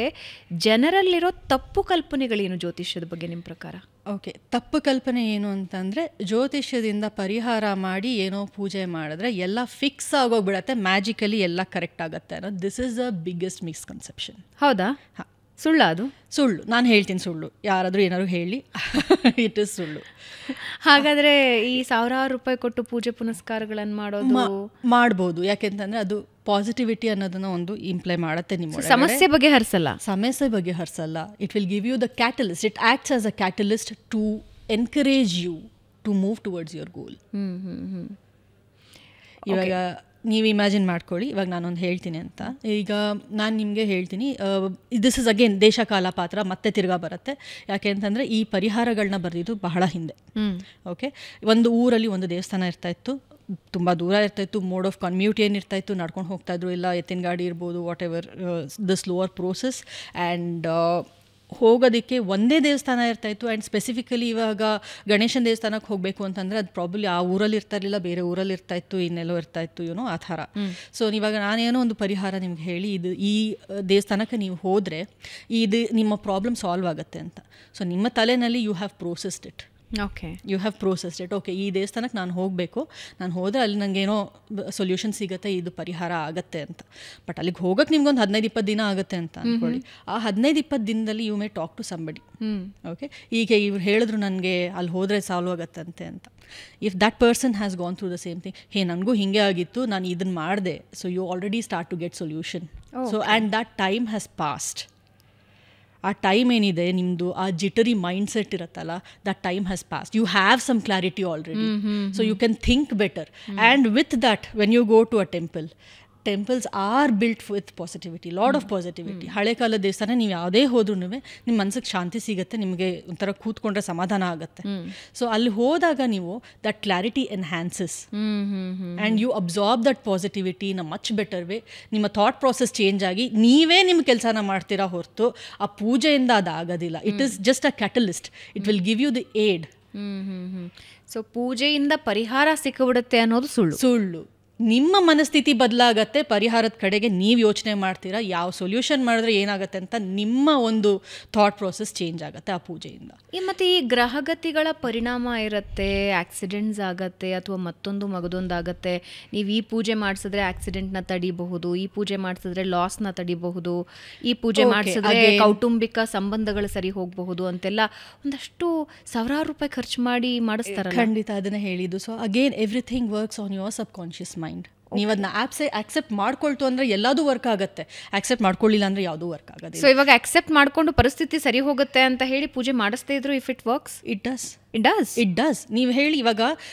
ಜನರಲ್ಲಿರೋ ತಪ್ಪು ಕಲ್ಪನೆಗಳೇನು ಜ್ಯೋತಿಷ್ಯದ ಬಗ್ಗೆ ನಿಮ್ಮ ಪ್ರಕಾರ? ಓಕೆ, ತಪ್ಪು ಕಲ್ಪನೆ ಏನು ಅಂತಂದರೆ, ಜ್ಯೋತಿಷ್ಯದಿಂದ ಪರಿಹಾರ ಮಾಡಿ ಏನೋ ಪೂಜೆ ಮಾಡಿದ್ರೆ ಎಲ್ಲ ಫಿಕ್ಸ್ ಆಗೋಗ್ಬಿಡತ್ತೆ, ಮ್ಯಾಜಿಕಲಿ ಎಲ್ಲ ಕರೆಕ್ಟ್ ಆಗುತ್ತೆ ಅನ್ನೋದು. This is the biggest misconception. ಹೌದಾ? ಹಾಂ, ಸುಳ್ಳು ಅದು? ಸುಳ್ಳು. ನಾನು ಹೇಳ್ತೀನಿ ಸುಳ್ಳು, ಯಾರಾದರೂ ಏನಾದ್ರು ಹೇಳಿ, ಇಟ್ ಇಸ್ ಸುಳ್ಳು. ಹಾಗಾದರೆ ಈ ಸಾವಿರಾರು ರೂಪಾಯಿ ಕೊಟ್ಟು ಪೂಜೆ ಪುನಸ್ಕಾರಗಳನ್ನು ಮಾಡ್ಬೋದು, ಯಾಕೆಂತಂದರೆ ಅದು ಪಾಸಿಟಿವಿಟಿ ಅನ್ನೋದನ್ನ ಒಂದು ಇಂಪ್ಲೈ ಮಾಡುತ್ತೆ. ನಿಮ್ಮ ಸಮಸ್ಯೆ ಬಗೆಹರಿಸಲ್ಲ, it will give you the catalyst, it acts as a catalyst to encourage you to move towards your goal. ಇವಾಗ ನೀವು ಇಮ್ಯಾಜಿನ್ ಮಾಡ್ಕೊಳ್ಳಿ, ಇವಾಗ ನಾನೊಂದು ಹೇಳ್ತೀನಿ ಅಂತ, ಈಗ ನಾನು ನಿಮಗೆ ಹೇಳ್ತೀನಿ, ದಿಸ್ ಇಸ್ ಅಗೇನ್ ದೇಶ ಕಾಲ ಪಾತ್ರ ಮತ್ತೆ ತಿರ್ಗಾ ಬರುತ್ತೆ. ಯಾಕೆ ಅಂತಂದರೆ ಈ ಪರಿಹಾರಗಳನ್ನ ಬರೆದಿದ್ದು ಬಹಳ ಹಿಂದೆ. ಓಕೆ, ಒಂದು ಊರಲ್ಲಿ ಒಂದು ದೇವಸ್ಥಾನ ಇರ್ತಾಯಿತ್ತು, ತುಂಬ ದೂರ ಇರ್ತಾಯಿತ್ತು, ಮೋಡ್ ಆಫ್ ಕಮ್ಯೂಟ್ ಏನಿರ್ತಾಯಿತ್ತು, ನಡ್ಕೊಂಡು ಹೋಗ್ತಾಯಿದ್ರು, ಇಲ್ಲ ಎತ್ತಿನ ಗಾಡಿ ಇರ್ಬೋದು, what ever the slower process. And ಹೋಗೋದಕ್ಕೆ ಒಂದೇ ದೇವಸ್ಥಾನ ಇರ್ತಾಯಿತ್ತು. ಆ್ಯಂಡ್ ಸ್ಪೆಸಿಫಿಕಲಿ ಇವಾಗ ಗಣೇಶನ ದೇವಸ್ಥಾನಕ್ಕೆ ಹೋಗಬೇಕು ಅಂತಂದರೆ ಅದು ಪ್ರಾಬಬ್ಲಿ ಆ ಊರಲ್ಲಿ ಇರ್ತಾ ಇರಲಿಲ್ಲ, ಬೇರೆ ಊರಲ್ಲಿ ಇರ್ತಾಯಿತ್ತು, ಇನ್ನೆಲ್ಲೋ ಇರ್ತಾಯಿತ್ತು, ಏನೋ ಆ ಥರ. ಸೊ ಇವಾಗ ನಾನೇನೋ ಒಂದು ಪರಿಹಾರ ನಿಮ್ಗೆ ಹೇಳಿ, ಇದು ಈ ದೇವಸ್ಥಾನಕ್ಕೆ ನೀವು ಹೋದರೆ ಇದು ನಿಮ್ಮ ಪ್ರಾಬ್ಲಮ್ ಸಾಲ್ವ್ ಆಗುತ್ತೆ ಅಂತ. ಸೊ ನಿಮ್ಮ ತಲೆಯಲ್ಲಿ you have processed it. Okay, you have processed it. Okay, ಈ ದೇವಸ್ಥಾನಕ್ಕೆ ನಾನು ಹೋಗಬೇಕು, ನಾನು ಹೋದರೆ ಅಲ್ಲಿ ನನಗೇನೋ ಸೊಲ್ಯೂಷನ್ ಸಿಗುತ್ತೆ, ಇದು ಪರಿಹಾರ ಆಗುತ್ತೆ ಅಂತ. ಬಟ್ ಅಲ್ಲಿಗೆ ಹೋಗೋಕ್ಕೆ ನಿಮ್ಗೊಂದು 15-20 ದಿನ ಆಗುತ್ತೆ ಅಂತ ಅಂದ್ಕೊಳ್ಳಿ. ಆ 15-20 ದಿನದಲ್ಲಿ you may talk to somebody. Okay, ಈಗ ಇವ್ರು ಹೇಳಿದ್ರು ನನಗೆ ಅಲ್ಲಿ ಹೋದರೆ ಸಾಲ್ವ್ ಆಗುತ್ತಂತೆ ಅಂತ. If that person has gone through the same thing, hey ನನಗೂ ಹೀಗೆ ಆಗಿತ್ತು, ನಾನು ಇದನ್ನು ಮಾಡಿದೆ, so you already start to get solution. So and that time has passed. ಆ ಟೈಮ್ ಏನಿದೆ ನಿಮ್ಮದು, ಆ ಜಿಟರಿ ಮೈಂಡ್ ಸೆಟ್ ಇರುತ್ತಲ್ಲ, that time has passed. You have some clarity already, so you can think better. And with that when you go to a temples are built with positivity, lot of positivity. ಹಳೆ ಕಾಲದ ದೇವಸ್ಥಾನ ನೀವು ಯಾವುದೇ ಹೋದ್ರೂ ನಿಮ್ಮ ಮನಸ್ಸಿಗೆ ಶಾಂತಿ ಸಿಗುತ್ತೆ, ನಿಮಗೆ ಒಂಥರ ಕೂತ್ಕೊಂಡ್ರೆ ಸಮಾಧಾನ ಆಗುತ್ತೆ. ಸೊ ಅಲ್ಲಿ ಹೋದಾಗ ನೀವು that clarity enhances and you absorb that positivity in a much better way. ನಿಮ್ಮ ಥಾಟ್ ಪ್ರಾಸೆಸ್ ಚೇಂಜ್ ಆಗಿ ನೀವೇ ನಿಮ್ಮ ಕೆಲಸನ ಮಾಡ್ತೀರಾ ಹೊರತು ಆ ಪೂಜೆಯಿಂದ ಅದಾಗೋದಿಲ್ಲ. It is just a catalyst, it will give you the aid. So ಪೂಜೆಯಿಂದ ಪರಿಹಾರ ಸಿಕ್ಕಿಬಿಡುತ್ತೆ ಅನ್ನೋದು ಸುಳ್ಳು. ನಿಮ್ಮ ಮನಸ್ಥಿತಿ ಬದಲಾಗತ್ತೆ, ಪರಿಹಾರದ ಕಡೆಗೆ ನೀವು ಯೋಚನೆ ಮಾಡ್ತೀರಾ, ಯಾವ ಸೊಲ್ಯೂಷನ್ ಮಾಡಿದ್ರೆ ಏನಾಗುತ್ತೆ ಅಂತ ನಿಮ್ಮ ಒಂದು ಥಾಟ್ ಪ್ರಾಸೆಸ್ ಚೇಂಜ್ ಆಗುತ್ತೆ ಆ ಪೂಜೆಯಿಂದ. ಮತ್ತು ಈ ಗ್ರಹಗತಿಗಳ ಪರಿಣಾಮ ಇರುತ್ತೆ, ಆಕ್ಸಿಡೆಂಟ್ಸ್ ಆಗತ್ತೆ ಅಥವಾ ಮಗದೊಂದಾಗತ್ತೆ. ನೀವು ಈ ಪೂಜೆ ಮಾಡಿಸಿದ್ರೆ ಆಕ್ಸಿಡೆಂಟ್ನ ತಡಿಬಹುದು, ಈ ಪೂಜೆ ಮಾಡಿಸಿದ್ರೆ ಲಾಸ್ನ ತಡಿಬಹುದು, ಈ ಪೂಜೆ ಮಾಡಿಸಿದ್ರೆ ಕೌಟುಂಬಿಕ ಸಂಬಂಧಗಳು ಸರಿ ಹೋಗಬಹುದು ಅಂತೆಲ್ಲ ಒಂದಷ್ಟು ಸಾವಿರಾರು ರೂಪಾಯಿ ಖರ್ಚು ಮಾಡಿ ಮಾಡಿಸ್ತಾರಲ್ಲ. ಖಂಡಿತ ಅದನ್ನ ಹೇಳಿದ್ದು. So again everything works on your subconscious mind. ನೀವು ಅದನ್ನ ಆಕ್ಸೆಪ್ಟ್ ಮಾಡ್ಕೊಳ್ತು ಅಂದ್ರೆ ಎಲ್ಲದೂ ವರ್ಕ್ ಆಗುತ್ತೆ, ಆಕ್ಸೆಪ್ಟ್ ಮಾಡ್ಕೊಳ್ಳಿಲ್ಲ ಅಂದ್ರೆ ಯಾವುದೂ ವರ್ಕ್ ಆಗೋದಿಲ್ಲ. ಸೊ ಇವಾಗ ಆಕ್ಸೆಪ್ಟ್ ಮಾಡ್ಕೊಂಡು ಪರಿಸ್ಥಿತಿ ಸರಿ ಹೋಗುತ್ತೆ ಅಂತ ಹೇಳಿ ಪೂಜೆ ಮಾಡಿಸ್ತಾ ಇದ್ರು, if it works, it does. ನೀವು ಹೇಳಿ,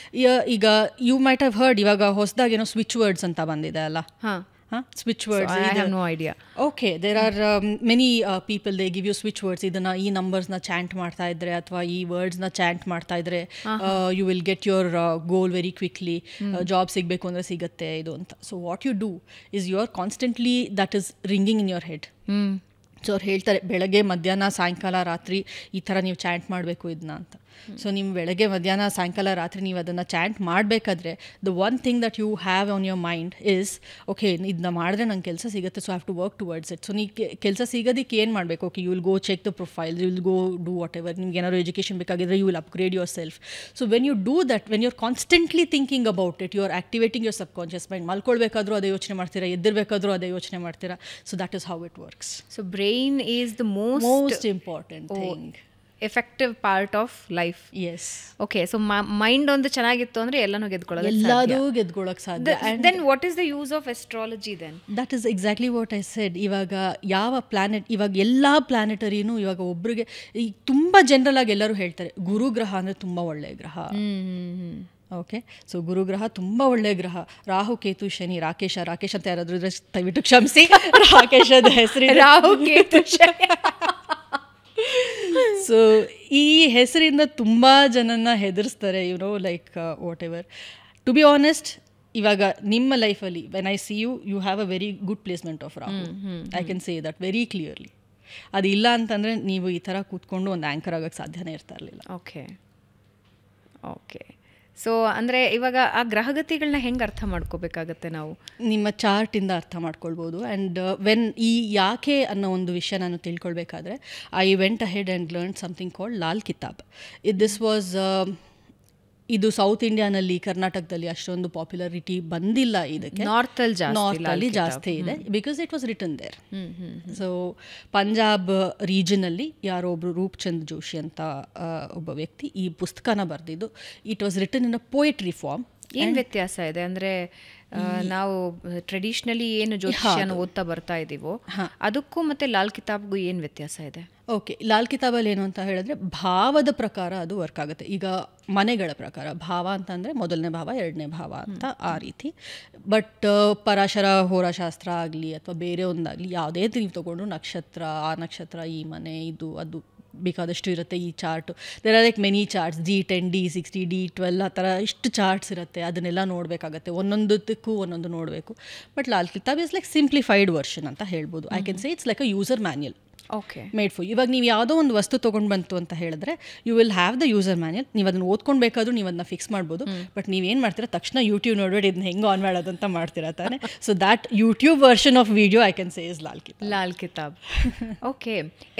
ಈಗ ಯು ಮೈಟ್ ಹ್ಯಾವ್ ಹರ್ಡ್, ಇವಾಗ ಹೊಸದಾಗಿ ಏನೋ ಸ್ವಿಚ್ ವರ್ಡ್ಸ್ ಅಂತ ಬಂದಿದೆ ಅಲ್ಲ. switch words. So I have no idea. Okay, there are many people, they give you switch words. ಇದನ್ನ ಈ ನಂಬರ್ಸ್ ನ ಚಾಂಟ್ ಮಾಡ್ತಾ ಇದ್ರೆ ಅಥವಾ ಈ ವರ್ಡ್ಸ್ ನ ಚಾಂಟ್ ಮಾಡ್ತಾ ಇದ್ರೆ you will get your goal very quickly. Job ಸಿಗಬೇಕು ಅಂದ್ರೆ ಸಿಗುತ್ತೆ ಇದು ಅಂತ. So what you do is you are constantly that is ringing in your head. So ಅವ್ರು ಹೇಳ್ತಾರೆ ಬೆಳಗ್ಗೆ ಮಧ್ಯಾಹ್ನ ಸಾಯಂಕಾಲ ರಾತ್ರಿ ಈ ಥರ ನೀವು ಚಾಂಟ್ ಮಾಡಬೇಕು ಇದನ್ನ ಅಂತ. ಸೊ ನೀವು ಬೆಳಗ್ಗೆ ಮಧ್ಯಾಹ್ನ ಸಾಯಂಕಾಲ ರಾತ್ರಿ ನೀವು ಅದನ್ನು ಚಾಂಟ್ ಮಾಡಬೇಕಾದ್ರೆ the one thing that you have on your mind is okay, ಇದನ್ನ ಮಾಡಿದ್ರೆ ನಂಗೆ ಕೆಲಸ ಸಿಗುತ್ತೆ, so have to work towards it. So ನೀವು ಕೆಲಸ ಸಿಗೋದಕ್ಕೆ ಏನು ಮಾಡಬೇಕು? Okay, you will go check the profiles, you will go do whatever. ನಿಮ್ಗೆ ಏನಾದ್ರು ಎಜುಕೇಷನ್ ಬೇಕಾಗಿದ್ರೆ you will upgrade yourself. So when you do that, when you are constantly thinking about it, you are activating your subconscious mind. ಮಲ್ಕೊಳ್ಬೇಕಾದ್ರೂ ಅದೇ ಯೋಚನೆ ಮಾಡ್ತೀರಾ, ಎದ್ದಿರಬೇಕಾದ್ರೂ ಅದೇ ಯೋಚನೆ ಮಾಡ್ತೀರಾ. So that is how it works. So brain is the most important thing, effective part of life. Yes. Okay, so mind ಒಂದು ಚೆನ್ನಾಗಿತ್ತು ಅಂದ್ರೆ ಎಲ್ಲನೂ ಗೆದ್ಕೊಳ್ಳೋಕೆ ಸಾಧ್ಯ. Then what is the use of astrology then? That is exactly what I said. ಇವಾಗ ಯಾವ planet, ಇವಾಗ ಎಲ್ಲ ಪ್ಲಾನೆಟರಿನೂ ಇವಾಗ ಒಬ್ರಿಗೆ ಈಗ ತುಂಬ ಜನರಲ್ ಆಗಿ ಎಲ್ಲರೂ ಹೇಳ್ತಾರೆ ಗುರುಗ್ರಹ ಅಂದರೆ ತುಂಬ ಒಳ್ಳೆಯ ಗ್ರಹ. ಓಕೆ, ಸೊ ಗುರುಗ್ರಹ ತುಂಬ ಒಳ್ಳೆಯ ಗ್ರಹ. ರಾಹು, ಕೇತು, ಶನಿ, ರಾಕೇಶ ಅಂತ ಯಾರಾದರೂ ಇದ್ರೆ ದಯವಿಟ್ಟು ಕ್ಷಮಿಸಿ, ರಾಕೇಶದ ಹೆಸರು ರಾಹು, ಕೇತು, ಶನಿ. ಸೊ ಈ ಹೆಸರಿಂದ ತುಂಬ ಜನನ ಹೆದರಿಸ್ತಾರೆ, like whatever. To be honest, ಇವಾಗ ನಿಮ್ಮ ಲೈಫಲ್ಲಿ when I see you have a very good placement of Rahu. I can say that very clearly. ಅದಿಲ್ಲ ಅಂತಂದರೆ ನೀವು ಈ ಥರ ಕೂತ್ಕೊಂಡು ಒಂದು ಆ್ಯಂಕರ್ ಆಗೋಕ್ಕೆ ಸಾಧ್ಯನೇ ಇರ್ತಾ ಇರಲಿಲ್ಲ. ಓಕೆ. ಸೊ ಅಂದರೆ ಇವಾಗ ಆ ಗ್ರಹಗತಿಗಳನ್ನ ಹೆಂಗೆ ಅರ್ಥ ಮಾಡ್ಕೋಬೇಕಾಗತ್ತೆ ನಾವು? ನಿಮ್ಮ ಚಾರ್ಟಿಂದ ಅರ್ಥ ಮಾಡ್ಕೊಳ್ಬೋದು. ಆ್ಯಂಡ್ ವೆನ್ ಈ ಯಾಕೆ ಅನ್ನೋ ಒಂದು ವಿಷಯ ನಾನು ತಿಳ್ಕೊಳ್ಬೇಕಾದ್ರೆ I went ahead and learn something called Lal Kitab. This was ಇದು ಸೌತ್ ಇಂಡಿಯಾನಲ್ಲಿ, ಕರ್ನಾಟಕದಲ್ಲಿ ಅಷ್ಟೊಂದು ಪಾಪ್ಯುಲಾರಿಟಿ ಬಂದಿಲ್ಲ ಇದಕ್ಕೆ. ನಾರ್ತಲ್ಲಿ ಜಾಸ್ತಿ ಇದೆ, because it was written there. So Punjab ರೀಜನಲ್ಲಿ ಯಾರೋ ಒಬ್ರು ರೂಪ್ಚಂದ್ ಜೋಶಿ ಅಂತ ಒಬ್ಬ ವ್ಯಕ್ತಿ ಈ ಪುಸ್ತಕನ ಬರೆದಿದ್ದು. It was written in a poetry form. ಏನು ವ್ಯತ್ಯಾಸ ಇದೆ ಅಂದರೆ ನಾವು ಟ್ರೆಡಿಷ್ನಲಿ ಏನು ಜ್ಯೋತಿಷ್ಯನ ಓದ್ತಾ ಬರ್ತಾ ಇದ್ದೀವೋ ಅದಕ್ಕೂ ಮತ್ತು ಲಾಲ್ ಕಿತಾಬ್ಗೂ ಏನು ವ್ಯತ್ಯಾಸ ಇದೆ? ಓಕೆ, ಲಾಲ್ ಕಿತಾಬಲ್ಲಿ ಏನು ಅಂತ ಹೇಳಿದ್ರೆ ಭಾವದ ಪ್ರಕಾರ ಅದು ವರ್ಕ್ ಆಗುತ್ತೆ. ಈಗ ಮನೆಗಳ ಪ್ರಕಾರ ಭಾವ ಅಂತಂದರೆ ಮೊದಲನೇ ಭಾವ, ಎರಡನೇ ಭಾವ ಅಂತ ಆ ರೀತಿ. ಬಟ್ ಪರಾಶರ ಹೋರಾಶಾಸ್ತ್ರ ಆಗಲಿ ಅಥವಾ ಬೇರೆ ಒಂದಾಗಲಿ ಯಾವುದೇ ನೀವು ತೊಗೊಂಡು ನಕ್ಷತ್ರ, ಆ ನಕ್ಷತ್ರ, ಈ ಮನೆ, ಇದು ಅದು ಬೇಕಾದಷ್ಟು ಇರುತ್ತೆ ಈ chart. There are like many charts, D10, D60, D12 ಆ ಥರ ಇಷ್ಟು ಚಾರ್ಟ್ಸ್ ಇರುತ್ತೆ. ಅದನ್ನೆಲ್ಲ ನೋಡಬೇಕಾಗತ್ತೆ, ಒಂದೊಂದಕ್ಕೂ ಒಂದೊಂದು ನೋಡಬೇಕು. But Lal Kitab is like simplified version ಅಂತ ಹೇಳ್ಬೋದು. I can say it's like a user manual. Made for. ಇವಾಗ ನೀವು ಯಾವುದೋ ಒಂದು ವಸ್ತು ತೊಗೊಂಡು ಬಂತು ಅಂತ ಹೇಳಿದ್ರೆ you will have the user manual. ನೀವು ಅದನ್ನು ಓದ್ಕೊಳ್ಬೇಕಾದ್ರೂ ನೀವು ಅದನ್ನ ಫಿಕ್ಸ್ ಮಾಡ್ಬೋದು. ಬಟ್ ನೀವೇನು ಮಾಡ್ತೀರಾ, ತಕ್ಷಣ ಯೂಟ್ಯೂಬ್ ನೋಡ್ಬಿಟ್ಟು ಇದನ್ನ ಹೆಂಗೆ ಆನ್ ಮಾಡೋದು ಅಂತ ಮಾಡ್ತೀರಾ ತಾನೆ. So that YouTube version of video I can say is Lal Kitab. Okay.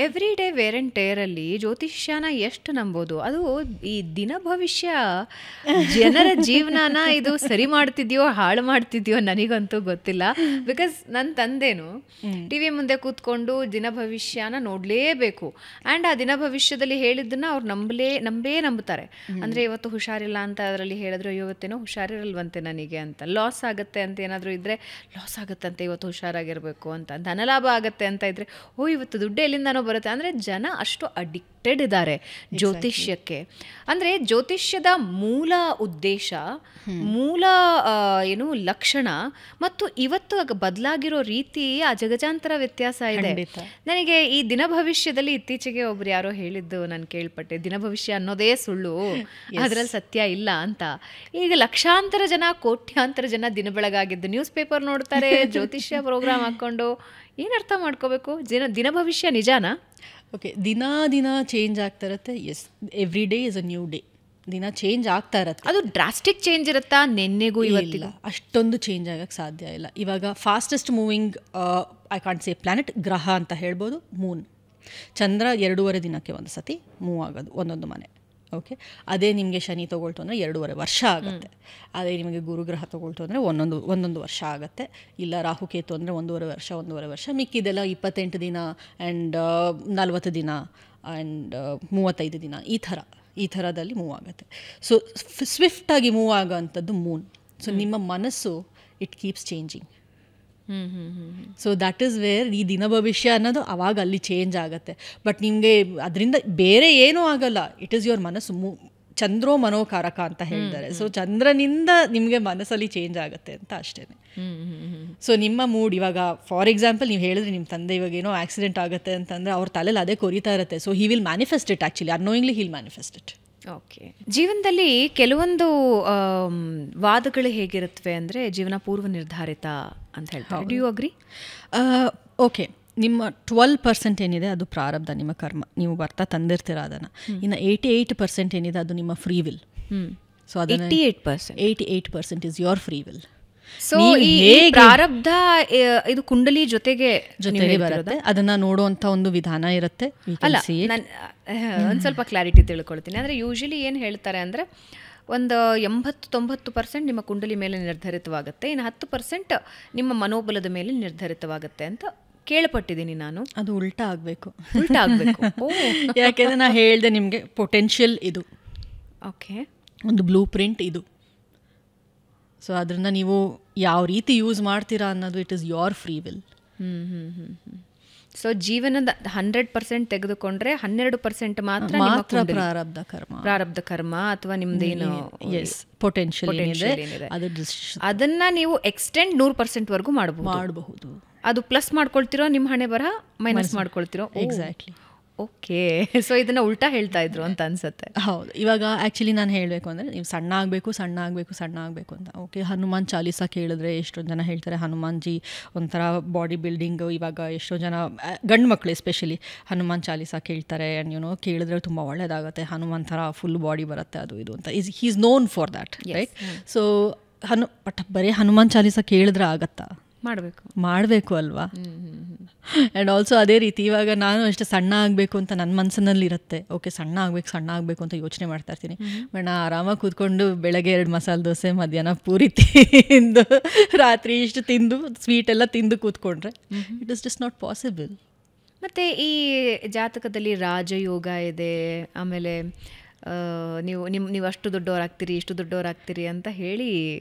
Every day wear and ಟೇರಲ್ಲಿ ಜ್ಯೋತಿಷ್ಯನ ಎಷ್ಟು ನಂಬೋದು? ಅದು ಈ ದಿನ ಭವಿಷ್ಯ ಜನರ ಜೀವನನ ಇದು ಸರಿ ಮಾಡ್ತಿದ್ಯೋ ಹಾಳು ಮಾಡ್ತಿದ್ಯೋ ನನಗಂತೂ ಗೊತ್ತಿಲ್ಲ. ಬಿಕಾಸ್ ನನ್ನ ತಂದೆನು ಟಿವಿ ಮುಂದೆ ಕೂತ್ಕೊಂಡು ದಿನ ಭವಿಷ್ಯ ನೋಡಲೇಬೇಕು. ಆ್ಯಂಡ್ ಆ ದಿನ ಭವಿಷ್ಯದಲ್ಲಿ ಹೇಳಿದ್ದನ್ನ ಅವ್ರು ನಂಬುತ್ತಾರೆ. ಅಂದರೆ ಇವತ್ತು ಹುಷಾರಿಲ್ಲ ಅಂತ ಅದರಲ್ಲಿ ಹೇಳಿದ್ರು, ಇವತ್ತೇನೋ ಹುಷಾರಿರಲ್ವಂತೆ ನನಗೆ ಅಂತ, ಲಾಸ್ ಆಗುತ್ತೆ ಅಂತ ಏನಾದರೂ ಇದ್ದರೆ ಲಾಸ್ ಆಗುತ್ತಂತೆ, ಇವತ್ತು ಹುಷಾರಾಗಿರಬೇಕು ಅಂತ, ಧನಲಾಭ ಆಗುತ್ತೆ ಅಂತ ಇದ್ದರೆ ಇವತ್ತು ದುಡ್ಡು ಎಲ್ಲಿಂದನೋ ಬರುತ್ತೆ. ಅಂದರೆ ಜನ ಅಷ್ಟು ಅಡಿಕ್ಟೆಡ್ ಇದ್ದಾರೆ ಜ್ಯೋತಿಷ್ಯಕ್ಕೆ. ಅಂದರೆ ಜ್ಯೋತಿಷ್ಯದ ಮೂಲ ಉದ್ದೇಶ, ಮೂಲ ಲಕ್ಷಣ ಮತ್ತು ಇವತ್ತು ಬದಲಾಗಿರೋ ರೀತಿ ಆ ಜಗಜಾಂತರ ವ್ಯತ್ಯಾಸ ಇದೆ. ನನಗೆ ಈ ದಿನ ಭವಿಷ್ಯದಲ್ಲಿ ಇತ್ತೀಚೆಗೆ ಒಬ್ರು ಯಾರೋ ಹೇಳಿದ್ದು ನಾನು ಕೇಳ್ಪಟ್ಟೆ, ದಿನ ಭವಿಷ್ಯ ಅನ್ನೋದೇ ಸುಳ್ಳು, ಅದರಲ್ಲಿ ಸತ್ಯ ಇಲ್ಲ ಅಂತ. ಈಗ ಲಕ್ಷಾಂತರ ಜನ, ಕೋಟ್ಯಾಂತರ ಜನ ದಿನ ಬೆಳಗಾಗಿದ್ದು ನ್ಯೂಸ್ ಪೇಪರ್ ನೋಡ್ತಾರೆ, ಜ್ಯೋತಿಷ್ಯ ಪ್ರೋಗ್ರಾಮ್ ಹಾಕ್ಕೊಂಡು. ಏನು ಅರ್ಥ ಮಾಡ್ಕೋಬೇಕು? ದಿನ ಭವಿಷ್ಯ ನಿಜಾನಾ? ಓಕೆ, ದಿನ ಚೇಂಜ್ ಆಗ್ತಾ ಇರುತ್ತೆ. Yes, every day is a new day. ದಿನ ಚೇಂಜ್ ಆಗ್ತಾ ಇರುತ್ತೆ. ಅದು ಡ್ರಾಸ್ಟಿಕ್ ಚೇಂಜ್ ಇರುತ್ತಾ? ನೆನ್ನೆಗೂ ಇವತ್ತಿಲ್ಲ ಅಷ್ಟೊಂದು ಚೇಂಜ್ ಆಗಕ್ಕೆ ಸಾಧ್ಯ ಇಲ್ಲ. ಇವಾಗ fastest moving I can't say planet, ಗ್ರಹ ಅಂತ ಹೇಳ್ಬೋದು ಮೂನ್. ಚಂದ್ರ 2.5 ದಿನಕ್ಕೆ ಒಂದು ಸತಿ ಮೂವ್ ಆಗೋದು ಒಂದೊಂದು ಮನೆ. ಓಕೆ, ಅದೇ ನಿಮಗೆ ಶನಿ ತೊಗೊಳ್ತು ಅಂದರೆ 2.5 ವರ್ಷ ಆಗುತ್ತೆ. ಅದೇ ನಿಮಗೆ ಗುರುಗ್ರಹ ತೊಗೊಳ್ತು ಅಂದರೆ ಒಂದೊಂದು ವರ್ಷ ಆಗುತ್ತೆ. ಇಲ್ಲ ರಾಹುಕೇತು ಅಂದರೆ 1.5 ವರ್ಷ. ಮಿಕ್ಕಿದೆಲ್ಲ 28 ದಿನ ಆ್ಯಂಡ್ 40 ದಿನ ಆ್ಯಂಡ್ 35 ದಿನ ಈ ಥರದಲ್ಲಿ ಮೂವ್ ಆಗುತ್ತೆ. ಸೊ ಸ್ವಿಫ್ಟಾಗಿ ಮೂವ್ ಆಗೋ ಅಂಥದ್ದು ಮೂನ್. ಸೊ ನಿಮ್ಮ ಮನಸ್ಸು it keeps changing. So that is where ಈ ದಿನ ಭವಿಷ್ಯ ಅನ್ನೋದು ಅವಾಗ ಅಲ್ಲಿ ಚೇಂಜ್ ಆಗುತ್ತೆ. ಬಟ್ ನಿಮಗೆ ಅದರಿಂದ ಬೇರೆ ಏನೂ ಆಗಲ್ಲ. ಇಟ್ ಈಸ್ ಯುವರ್ ಮನಸ್ಸು. ಚಂದ್ರೋ ಮನೋಕಾರಕ ಅಂತ ಹೇಳ್ತಾರೆ. ಸೊ ಚಂದ್ರನಿಂದ ನಿಮಗೆ ಮನಸ್ಸಲ್ಲಿ ಚೇಂಜ್ ಆಗುತ್ತೆ ಅಂತ ಅಷ್ಟೇ. ಸೊ ನಿಮ್ಮ ಮೂಡ್ ಇವಾಗ ಫಾರ್ ಎಕ್ಸಾಂಪಲ್ ನೀವು ಹೇಳಿದ್ರೆ ನಿಮ್ಮ ತಂದೆ ಇವಾಗ ಏನೋ ಆಕ್ಸಿಡೆಂಟ್ ಆಗುತ್ತೆ ಅಂತಂದರೆ ಅವ್ರ ತಲೆಯಲ್ಲಿ ಅದೇ ಕೊರಿತಾ ಇರುತ್ತೆ. So he will manifest it. Actually annoyingly hill manifest it. Okay. ಜೀವನದಲ್ಲಿ ಕೆಲವೊಂದು ವಾದಗಳು ಹೇಗಿರುತ್ತವೆ ಅಂದರೆ ಜೀವನ ಪೂರ್ವ ನಿರ್ಧಾರಿತ ಅಂತ ಹೇಳ್ತಾರೆ. Do you agree? ಓಕೆ, ನಿಮ್ಮ 12% ಏನಿದೆ ಅದು ಪ್ರಾರಬ್ಧ, ನಿಮ್ಮ ಕರ್ಮ, ನೀವು ಬರ್ತಾ ತಂದಿರ್ತೀರ ಅದನ್ನು. ಇನ್ನು 88% ಏನಿದೆ ಅದು ನಿಮ್ಮ ಫ್ರೀ ವಿಲ್. ಸೊ ಅದನ್ನು 88% is your free will. So ಈ ಪ್ರಾರಬ್ಧ ಇದು ಕುಂಡಲಿ ಜೊತೆಗೆ ಬರುತ್ತೆ. ಅದನ್ನ ನೋಡುವಂಥ ಒಂದು ವಿಧಾನ ಇರುತ್ತೆ. ಅಲ್ಲ, ಒಂದು ಸ್ವಲ್ಪ ಕ್ಲಾರಿಟಿ ತಿಳ್ಕೊಳ್ತೀನಿ. ಅಂದರೆ ಯೂಶಲಿ ಏನು ಹೇಳ್ತಾರೆ ಅಂದರೆ ಒಂದು 80-90% ನಿಮ್ಮ ಕುಂಡಲಿ ಮೇಲೆ ನಿರ್ಧರಿತವಾಗುತ್ತೆ, ಇನ್ನು 10% ನಿಮ್ಮ ಮನೋಬಲದ ಮೇಲೆ ನಿರ್ಧರಿತವಾಗುತ್ತೆ ಅಂತ ಕೇಳ್ಪಟ್ಟಿದ್ದೀನಿ ನಾನು. ಅದು ಉಲ್ಟಾ ಆಗಬೇಕು. ಯಾಕೆಂದರೆ ನಾನು ಹೇಳಿದೆ ನಿಮಗೆ ಪೊಟೆನ್ಷಿಯಲ್ ಇದು. ಓಕೆ, ಒಂದು ಬ್ಲೂ ಪ್ರಿಂಟ್ ಇದು. ಸೊ ಅದರಿಂದ ನೀವು ಯಾವ ರೀತಿ ಯೂಸ್ ಮಾಡ್ತೀರಾ ಅನ್ನೋದು it is your free will. So ಜೀವನದ 100% ತೆಗೆದುಕೊಂಡ್ರೆ 12% ಮಾತ್ರ ಪ್ರಾರಬ್ಧ ಕರ್ಮ ಅಥವಾ ನಿಮ್ದೇನು ಪೊಟೆನ್ಷಿಯಲ್ ಏನಿದೆ ಅದನ್ನ ನೀವು ಎಕ್ಸ್ಟೆಂಡ್ 100% ವರೆಗೂ ಮಾಡಬಹುದು. ಮಾಡಬಹುದು. ಅದು ಪ್ಲಸ್ ಮಾಡ್ಕೊಳ್ತಿರೋ ನಿಮ್ಮ ಹಣೆ ಬರಹ, ಮೈನಸ್ ಮಾಡ್ಕೊಳ್ತಿರೋ. ಎಕ್ಸಾಕ್ಟ್ಲಿ. ಓಕೆ, ಸೊ ಇದನ್ನ ಉಲ್ಟಾ ಹೇಳ್ತಾ ಇದ್ರು ಅಂತ ಅನ್ಸುತ್ತೆ. ಹೌದು. ಇವಾಗ ಆ್ಯಕ್ಚುಲಿ ನಾನು ಹೇಳಬೇಕು ಅಂದರೆ ನೀವು ಸಣ್ಣ ಆಗಬೇಕು ಅಂತ. ಓಕೆ, ಹನುಮಾನ್ ಚಾಲೀಸ ಕೇಳಿದ್ರೆ ಎಷ್ಟೊಂದು ಜನ ಹೇಳ್ತಾರೆ ಹನುಮಾನ್ ಜಿ ಒಂಥರ ಬಾಡಿ ಬಿಲ್ಡಿಂಗು. ಇವಾಗ ಎಷ್ಟೋ ಜನ ಗಂಡು ಮಕ್ಕಳು ಎಸ್ಪೆಷಲಿ ಹನುಮಾನ್ ಚಾಲೀಸ ಕೇಳ್ತಾರೆ ಆ್ಯಂಡ್ ಕೇಳಿದ್ರೆ ತುಂಬ ಒಳ್ಳೇದಾಗುತ್ತೆ, ಹನುಮಾನ್ ಥರ ಫುಲ್ ಬಾಡಿ ಬರುತ್ತೆ ಅದು ಇದು ಅಂತ. He is known for that, right? So but ಬರೀ ಹನುಮಾನ್ ಚಾಲೀಸ ಕೇಳಿದ್ರೆ ಆಗತ್ತಾ? ಮಾಡಬೇಕು ಅಲ್ವಾ? ಆ್ಯಂಡ್ ಆಲ್ಸೋ ಅದೇ ರೀತಿ ಇವಾಗ ನಾನು ಅಷ್ಟೇ ಸಣ್ಣ ಆಗಬೇಕು ಅಂತ ನನ್ನ ಮನಸ್ಸಿನಲ್ಲಿ ಇರುತ್ತೆ. ಓಕೆ, ಸಣ್ಣ ಆಗಬೇಕು ಅಂತ ಯೋಚನೆ ಮಾಡ್ತಾ ಇರ್ತೀನಿ. ಬಟ್ ನಾನು ಆರಾಮಾಗಿ ಕೂತ್ಕೊಂಡು ಬೆಳಗ್ಗೆ 2 ಮಸಾಲೆ ದೋಸೆ, ಮಧ್ಯಾಹ್ನ ಪೂರಿ ತಿಂದು ರಾತ್ರಿ ಇಷ್ಟು ತಿಂದು ಸ್ವೀಟ್ ಎಲ್ಲ ತಿಂದು ಕೂತ್ಕೊಂಡ್ರೆ it is just not possible. ಮತ್ತು ಈ ಜಾತಕದಲ್ಲಿ ರಾಜಯೋಗ ಇದೆ, ಆಮೇಲೆ ನೀವು ಅಷ್ಟು ದೊಡ್ಡವರಾಗ್ತೀರಿ, ಇಷ್ಟು ದೊಡ್ಡವರಾಗ್ತೀರಿ ಅಂತ ಹೇಳಿ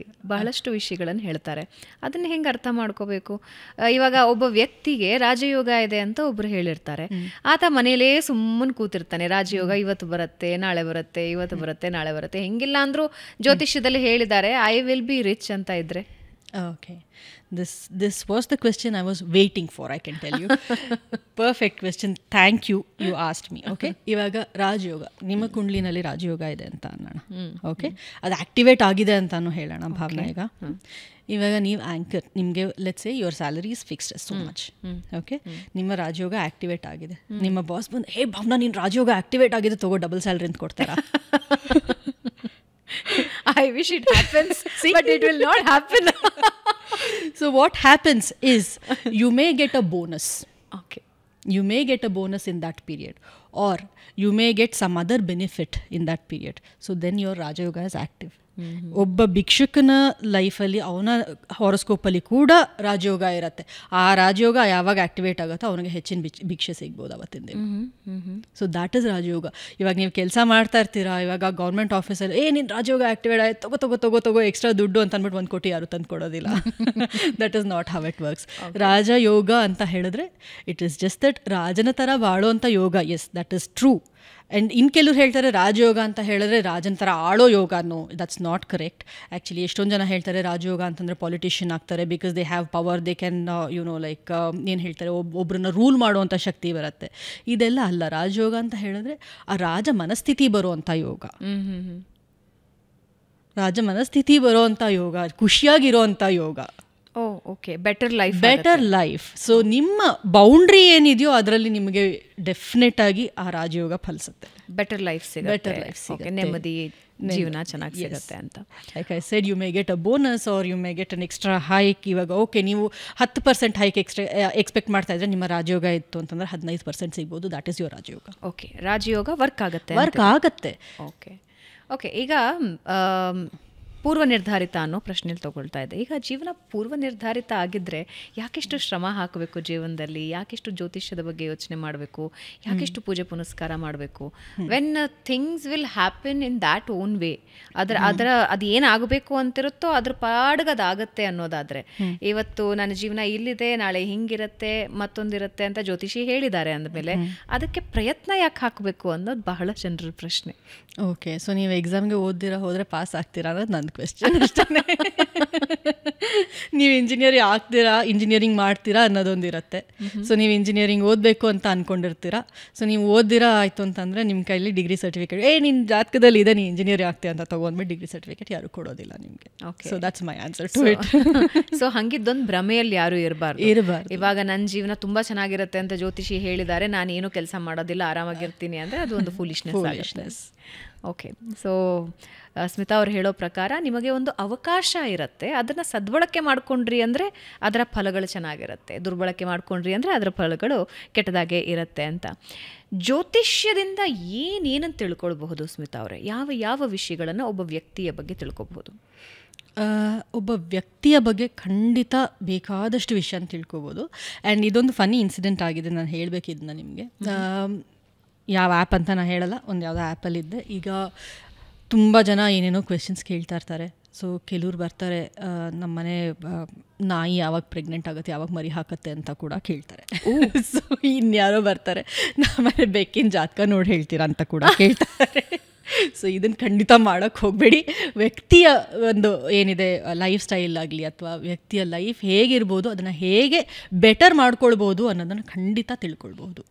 ಬಹಳಷ್ಟು ವಿಷಯಗಳನ್ನು ಹೇಳ್ತಾರೆ. ಅದನ್ನು ಹೆಂಗೆ ಅರ್ಥ ಮಾಡ್ಕೋಬೇಕು? ಇವಾಗ ಒಬ್ಬ ವ್ಯಕ್ತಿಗೆ ರಾಜಯೋಗ ಇದೆ ಅಂತ ಒಬ್ರು ಹೇಳಿರ್ತಾರೆ, ಆತ ಮನೇಲೇ ಸುಮ್ಮನೆ ಕೂತಿರ್ತಾನೆ. ರಾಜಯೋಗ ಇವತ್ತು ಬರುತ್ತೆ, ನಾಳೆ ಬರುತ್ತೆ, ಇವತ್ತು ಬರುತ್ತೆ, ನಾಳೆ ಬರುತ್ತೆ, ಹೆಂಗಿಲ್ಲ ಅಂದರೂ ಜ್ಯೋತಿಷ್ಯದಲ್ಲಿ ಹೇಳಿದ್ದಾರೆ ಐ ವಿಲ್ ಬಿ ರಿಚ್ ಅಂತ ಇದ್ರೆ. Okay, this was the question I was waiting for, I can tell you. Perfect question, thank you, you asked me. Okay, ಇವಾಗ ರಾಜಯೋಗ, ನಿಮ್ಮ ಕುಂಡ್ಲಿನಲ್ಲಿ ರಾಜಯೋಗ ಇದೆ ಅಂತ ಅನ್ನೋಣ. ಓಕೆ, ಅದು ಆಕ್ಟಿವೇಟ್ ಆಗಿದೆ ಅಂತಾನು ಹೇಳೋಣ ಭಾವನಾ. ಇವಾಗ ನೀವು ಆ್ಯಂಕರ್, ನಿಮಗೆ let's say your salary is fixed so much. Okay, ನಿಮ್ಮ ರಾಜಯೋಗ ಆಕ್ಟಿವೇಟ್ ಆಗಿದೆ. ನಿಮ್ಮ ಬಾಸ್ ಬಂದು ಹೇ ಭಾವನಾ ನಿನ್ನ ರಾಜಯೋಗ ಆಕ್ಟಿವೇಟ್ ಆಗಿದೆ, ತಗೋ ಡಬಲ್ ಸ್ಯಾಲರಿ ಅಂತ ಕೊಡ್ತಾರಾ? I wish it happens, but it will not happen. So what happens is you may get a bonus. Okay. You may get a bonus in that period, or you may get some other benefit in that period. So then your Raja Yoga is active. ಒಬ್ಬ ಭಿಕ್ಷುಕನ ಲೈಫಲ್ಲಿ ಅವನ ಹಾರೋಸ್ಕೋಪಲ್ಲಿ ಕೂಡ ರಾಜಯೋಗ ಇರುತ್ತೆ. ಆ ರಾಜಯೋಗ ಯಾವಾಗ activate ಆಗುತ್ತೋ ಅವನಿಗೆ ಹೆಚ್ಚಿನ ಭಿಕ್ಷೆ ಸಿಗ್ಬೋದು ಅವತ್ತಿನ ದಿನ. ಸೊ ದ್ಯಾಟ್ ಇಸ್ ರಾಜಯೋಗ. ಇವಾಗ ನೀವು ಕೆಲಸ ಮಾಡ್ತಾ ಇರ್ತೀರಾ, ಇವಾಗ ಗೌರ್ಮೆಂಟ್ ಆಫೀಸಲ್ಲಿ ನಿನ್ನ ರಾಜಯೋಗ ಆಕ್ಟಿವೇಟ್ ಆಯ್ತು, ತಗೋ ಎಕ್ಸ್ಟ್ರಾ ದುಡ್ಡು ಅಂತ ಅಂದ್ಬಿಟ್ಟು 1 ಕೋಟಿ ಯಾರು ತಂದು ಕೊಡೋದಿಲ್ಲ. That is not how it works. ರಾಜಯೋಗ ಅಂತ ಹೇಳಿದ್ರೆ ಇಟ್ ಈಸ್ ಜಸ್ಟ್ ದಟ್ ರಾಜನ ಥರ ಬಾಳೋ ಯೋಗ. Yes, that is true. And ಇನ್ನು ಕೆಲವ್ರು ಹೇಳ್ತಾರೆ ರಾಜಯೋಗ ಅಂತ ಹೇಳಿದ್ರೆ ರಾಜನ ಥರ ಆಳೋ ಯೋಗನೋ. That's not correct. ಆ್ಯಕ್ಚುಲಿ ಎಷ್ಟೊಂದು ಜನ ಹೇಳ್ತಾರೆ ರಾಜಯೋಗ ಅಂತಂದರೆ ಪಾಲಿಟಿಷಿಯನ್ ಆಗ್ತಾರೆ, because they have power, they can like ಏನು ಹೇಳ್ತಾರೆ, ಒಬ್ಬರನ್ನ ರೂಲ್ ಮಾಡುವಂಥ ಶಕ್ತಿ ಬರುತ್ತೆ. ಇದೆಲ್ಲ ಅಲ್ಲ. ರಾಜಯೋಗ ಅಂತ ಹೇಳಿದ್ರೆ ಆ ರಾಜ ಮನಸ್ಥಿತಿ ಬರುವಂಥ ಯೋಗ. ರಾಜ ಮನಸ್ಥಿತಿ ಬರುವಂಥ ಯೋಗ, ಖುಷಿಯಾಗಿರೋವಂಥ ಯೋಗ. Okay, better life. ಸೊ ನಿಮ್ಮ ಬೌಂಡ್ರಿ ಏನಿದೆಯೋ ಅದರಲ್ಲಿ ನಿಮಗೆ ಡೆಫಿನೆಟ್ ಆಗಿ ಆ ರಾಜಯೋಗ ಫಲಿಸುತ್ತೆ. ಬೆಟರ್ ಲೈಫ್ ಸಿಗುತ್ತೆ, ನೆಮ್ಮದಿ ಜೀವನ ಚೆನ್ನಾಗಿ ಸಿಗುತ್ತೆ ಅಂತ. Like I said, you may get a bonus or you may get an extra hike. ಇವಾಗ ಓಕೆ, ನೀವು 10% ಹೈಕ್ ಎಕ್ಸ್ಪೆಕ್ಟ್ ಮಾಡ್ತಾ ಇದ್ರೆ ನಿಮ್ಮ ರಾಜಯೋಗ ಇತ್ತು ಅಂತಂದ್ರೆ 15% ಸಿಗ್ಬೋದು. ದ್ಯಾಟ್ ಈಸ್ ಯುವರ್ ರಾಜಯೋಗ. ಓಕೆ, ರಾಜಯೋಗ ವರ್ಕ್ ಆಗುತ್ತೆ. ಓಕೆ, ಈಗ ಪೂರ್ವ ನಿರ್ಧಾರಿತ ಅನ್ನೋ ಪ್ರಶ್ನೆಯಲ್ಲಿ ತಗೊಳ್ತಾ ಇದೆ. ಈಗ ಜೀವನ ಪೂರ್ವ ನಿರ್ಧಾರಿತ ಆಗಿದ್ದರೆ ಯಾಕೆಷ್ಟು ಶ್ರಮ ಹಾಕಬೇಕು ಜೀವನದಲ್ಲಿ, ಯಾಕೆಷ್ಟು ಜ್ಯೋತಿಷ್ಯದ ಬಗ್ಗೆ ಯೋಚನೆ ಮಾಡಬೇಕು, ಯಾಕೆಷ್ಟು ಪೂಜೆ ಪುನಸ್ಕಾರ ಮಾಡಬೇಕು? When things will happen in that own way, ಅದು ಏನಾಗಬೇಕು ಅಂತಿರುತ್ತೋ ಅದ್ರ ಪಾಡ್ಗೆ ಅದಾಗತ್ತೆ ಅನ್ನೋದಾದರೆ, ಇವತ್ತು ನನ್ನ ಜೀವನ ಇಲ್ಲಿದೆ, ನಾಳೆ ಹಿಂಗಿರುತ್ತೆ, ಮತ್ತೊಂದಿರುತ್ತೆ ಅಂತ ಜ್ಯೋತಿಷಿ ಹೇಳಿದ್ದಾರೆ ಅಂದಮೇಲೆ ಅದಕ್ಕೆ ಪ್ರಯತ್ನ ಯಾಕೆ ಹಾಕಬೇಕು ಅನ್ನೋದು ಬಹಳ ಜನರ ಪ್ರಶ್ನೆ. ಓಕೆ, ಸೊ ನೀವು ಎಕ್ಸಾಮ್ಗೆ ಓದ್ದಿರಾ ಹೋದರೆ ಪಾಸ್ ಆಗ್ತೀರಾ ಅನ್ನೋದು ನನ್ನ ಕ್ವೆಶ್ಚನ್ ಅಷ್ಟೇ. ನೀವು ಇಂಜಿನಿಯರಿಂಗ್ ಮಾಡ್ತೀರಾ ಅನ್ನೋದೊಂದಿರುತ್ತೆ. ಸೊ ನೀವು ಇಂಜಿನಿಯರಿಂಗ್ ಓದಬೇಕು ಅಂತ ಅಂದ್ಕೊಂಡಿರ್ತೀರಾ. ಸೊ ನೀವು ಓದ್ದಿರಾ ಆಯಿತು ಅಂತಂದರೆ ನಿಮ್ಮ ಕೈಲಿ ಡಿಗ್ರಿ ಸರ್ಟಿಫಿಕೇಟ್, ನಿನ್ನ ಜಾತಕದಲ್ಲಿ ಇದೆ, ನೀನು ಇಂಜಿನಿಯರಿಂಗ್ ಆಗ್ತೀಯ ಅಂತ ತೊಗೊಂಡ್ಬಿಟ್ಟು ಡಿಗ್ರಿ ಸರ್ಟಿಫಿಕೇಟ್ ಯಾರು ಕೊಡೋದಿಲ್ಲ ನಿಮಗೆ. So that's my answer to it. So ಹಂಗಿದ್ದೊಂದು ಭ್ರಮೆಯಲ್ಲಿ ಯಾರು ಇರಬಾರ್ದು. ಇವಾಗ ನನ್ನ ಜೀವನ ತುಂಬ ಚೆನ್ನಾಗಿರುತ್ತೆ ಅಂತ ಜ್ಯೋತಿಷಿ ಹೇಳಿದ್ದಾರೆ, ನಾನು ಏನೂ ಕೆಲಸ ಮಾಡೋದಿಲ್ಲ, ಆರಾಮಾಗಿರ್ತೀನಿ ಅಂದರೆ ಅದು ಒಂದು ಫೂಲಿಶ್ನೆಸ್. ಓಕೆ, ಸೊ ಸ್ಮಿತಾ ಅವ್ರು ಹೇಳೋ ಪ್ರಕಾರ ನಿಮಗೆ ಒಂದು ಅವಕಾಶ ಇರುತ್ತೆ, ಅದನ್ನು ಸದ್ಬಳಕೆ ಮಾಡ್ಕೊಂಡ್ರಿ ಅಂದರೆ ಅದರ ಫಲಗಳು ಚೆನ್ನಾಗಿರುತ್ತೆ, ದುರ್ಬಳಕೆ ಮಾಡ್ಕೊಂಡ್ರಿ ಅಂದರೆ ಅದರ ಫಲಗಳು ಕೆಟ್ಟದಾಗೆ ಇರುತ್ತೆ ಅಂತ. ಜ್ಯೋತಿಷ್ಯದಿಂದ ಏನೇನಂತ ತಿಳ್ಕೊಳ್ಬಹುದು ಸ್ಮಿತಾ ಅವರೇ? ಯಾವ ವಿಷಯಗಳನ್ನು ಒಬ್ಬ ವ್ಯಕ್ತಿಯ ಬಗ್ಗೆ ತಿಳ್ಕೊಬಹುದು? ಒಬ್ಬ ವ್ಯಕ್ತಿಯ ಬಗ್ಗೆ ಖಂಡಿತ ಬೇಕಾದಷ್ಟು ವಿಷಯ ಅಂತ ತಿಳ್ಕೊಬೋದು. ಆ್ಯಂಡ್ ಇದೊಂದು ಫನಿ ಇನ್ಸಿಡೆಂಟ್ ಆಗಿದೆ, ನಾನು ಹೇಳಬೇಕಿದ್ನ ನಿಮಗೆ. ಯಾವ ಆ್ಯಪ್ ಅಂತ ನಾನು ಹೇಳಲ್ಲ, ಒಂದು ಯಾವುದೋ ಆ್ಯಪಲ್ಲಿದ್ದೆ. ಈಗ ತುಂಬ ಜನ ಏನೇನೋ ಕ್ವೆಶನ್ಸ್ ಕೇಳ್ತಾ ಇರ್ತಾರೆ. ಸೊ ಕೆಲವ್ರು ಬರ್ತಾರೆ, ನಮ್ಮನೆ ನಾಯಿ ಯಾವಾಗ ಪ್ರೆಗ್ನೆಂಟ್ ಆಗುತ್ತೆ, ಯಾವಾಗ ಮರಿ ಹಾಕತ್ತೆ ಅಂತ ಕೂಡ ಕೇಳ್ತಾರೆ. ಸೊ ಇನ್ಯಾರೋ ಬರ್ತಾರೆ, ನಮ್ಮನೆ ಬೆಕ್ಕಿನ ಜಾತಕ ನೋಡಿ ಹೇಳ್ತೀರಾ ಅಂತ ಕೂಡ ಕೇಳ್ತಾರೆ. ಸೊ ಇದನ್ನು ಖಂಡಿತ ಮಾಡೋಕ್ಕೆ ಹೋಗಬೇಡಿ. ವ್ಯಕ್ತಿಯ ಒಂದು ಏನಿದೆ ಲೈಫ್ ಸ್ಟೈಲ್ ಆಗಲಿ ಅಥವಾ ವ್ಯಕ್ತಿಯ ಲೈಫ್ ಹೇಗಿರ್ಬೋದು, ಅದನ್ನು ಹೇಗೆ ಬೆಟರ್ ಮಾಡ್ಕೊಳ್ಬೋದು ಅನ್ನೋದನ್ನು ಖಂಡಿತ ತಿಳ್ಕೊಳ್ಬೋದು.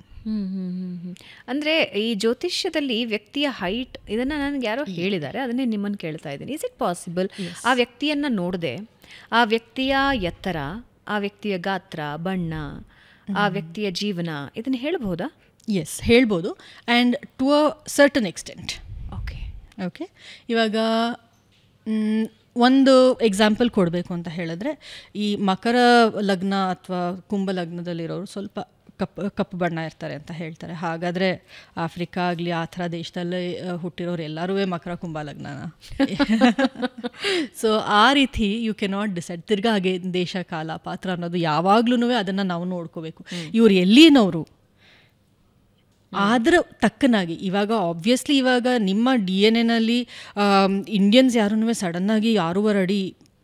ಅಂದರೆ ಈ ಜ್ಯೋತಿಷ್ಯದಲ್ಲಿ ವ್ಯಕ್ತಿಯ ಹೈಟ್ ಇದನ್ನು ನನಗೆ ಯಾರೋ ಹೇಳಿದ್ದಾರೆ, ಅದನ್ನೇ ನಿಮ್ಮನ್ನು ಕೇಳ್ತಾ ಇದ್ದೀನಿ. ಇಸ್ ಇಟ್ ಪಾಸಿಬಲ್ ಆ ವ್ಯಕ್ತಿಯನ್ನು ನೋಡದೆ ಆ ವ್ಯಕ್ತಿಯ ಎತ್ತರ, ಆ ವ್ಯಕ್ತಿಯ ಗಾತ್ರ, ಬಣ್ಣ, ಆ ವ್ಯಕ್ತಿಯ ಜೀವನ ಇದನ್ನು ಹೇಳ್ಬೋದಾ? ಎಸ್, ಹೇಳ್ಬೋದು. And to a certain extent. Okay, ಇವಾಗ ಒಂದು ಎಕ್ಸಾಂಪಲ್ ಕೊಡಬೇಕು ಅಂತ ಹೇಳಿದ್ರೆ, ಈ ಮಕರ ಲಗ್ನ ಅಥವಾ ಕುಂಭ ಲಗ್ನದಲ್ಲಿರೋರು ಸ್ವಲ್ಪ ಕಪ್ಪು ಬಣ್ಣ ಇರ್ತಾರೆ ಅಂತ ಹೇಳ್ತಾರೆ. ಹಾಗಾದರೆ ಆಫ್ರಿಕಾ ಆಗಲಿ ಆ ಥರ ದೇಶದಲ್ಲಿ ಹುಟ್ಟಿರೋರು ಎಲ್ಲರೂ ಮಕರ ಕುಂಭ ಲಗ್ನನ? ಸೊ ಆ ರೀತಿ ಯು ಕೆನಾಟ್ ಡಿಸೈಡ್. ತಿರ್ಗಾ ಹಾಗೆ ದೇಶ, ಕಾಲ, ಪಾತ್ರ ಅನ್ನೋದು ಯಾವಾಗ್ಲೂ ಅದನ್ನು ನಾವು ನೋಡ್ಕೋಬೇಕು. ಇವ್ರು ಎಲ್ಲಿನವರು ಆದ್ರ ತಕ್ಕನಾಗಿ. ಇವಾಗ ಆಬ್ವಿಯಸ್ಲಿ ಇವಾಗ ನಿಮ್ಮ DNA ಇಂಡಿಯನ್ಸ್ ಯಾರೂ ಸಡನ್ನಾಗಿ 6 ಅಡಿ,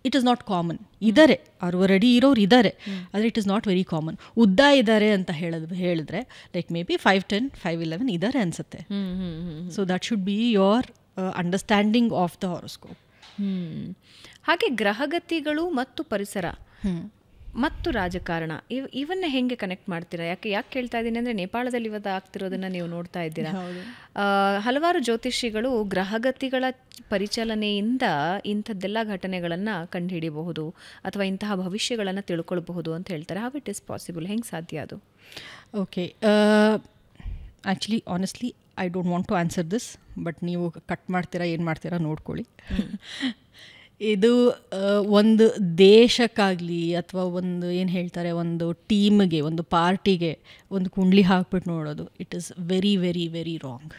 ಇಟ್ ಇಸ್ ನಾಟ್ ಕಾಮನ್. ಇದ್ದಾರೆ 6 ಅಡಿ ಇರೋರು ಇದ್ದಾರೆ, ಆದರೆ it is not very common. ಉದ್ದ ಇದ್ದಾರೆ ಅಂತ ಹೇಳಿದ್ರೆ ಲೈಕ್ ಮೇ ಬಿ 5'10", 5'11 ಇದ್ದಾರೆ ಅನ್ಸುತ್ತೆ. So that should be your understanding of the horoscope. ಹಾಗೆ ಗ್ರಹಗತಿಗಳು ಮತ್ತು ಪರಿಸರ ಮತ್ತು ರಾಜಕಾರಣ ಇವನ್ನ ಹೆಂಗೆ ಕನೆಕ್ಟ್ ಮಾಡ್ತೀರಾ? ಯಾಕೆ ಕೇಳ್ತಾ ಇದ್ದೀನಿ ಅಂದರೆ, ನೇಪಾಳದಲ್ಲಿ ಇವತ್ತು ಆಗ್ತಿರೋದನ್ನ ನೀವು ನೋಡ್ತಾ ಇದ್ದೀರಾ. ಹಲವಾರು ಜ್ಯೋತಿಷಿಗಳು ಗ್ರಹಗತಿಗಳ ಪರಿಚಲನೆಯಿಂದ ಇಂಥದ್ದೆಲ್ಲ ಘಟನೆಗಳನ್ನು ಕಂಡುಹಿಡಿಯಬಹುದು ಅಥವಾ ಇಂತಹ ಭವಿಷ್ಯಗಳನ್ನು ತಿಳ್ಕೊಳ್ಬಹುದು ಅಂತ ಹೇಳ್ತಾರೆ. How it is possible? ಹೆಂಗೆ ಸಾಧ್ಯ ಅದು? Okay, actually honestly I don't want to answer this, but ನೀವು ಕಟ್ ಮಾಡ್ತೀರಾ ಏನು ಮಾಡ್ತೀರಾ ನೋಡ್ಕೊಳ್ಳಿ. ಇದು ಒಂದು ದೇಶಕ್ಕಾಗಲಿ ಅಥವಾ ಒಂದು ಏನು ಹೇಳ್ತಾರೆ, ಒಂದು ಟೀಮ್ಗೆ, ಒಂದು ಪಾರ್ಟಿಗೆ ಒಂದು ಕುಂಡ್ಲಿ ಹಾಕ್ಬಿಟ್ಟು ನೋಡೋದು, it is very very very wrong.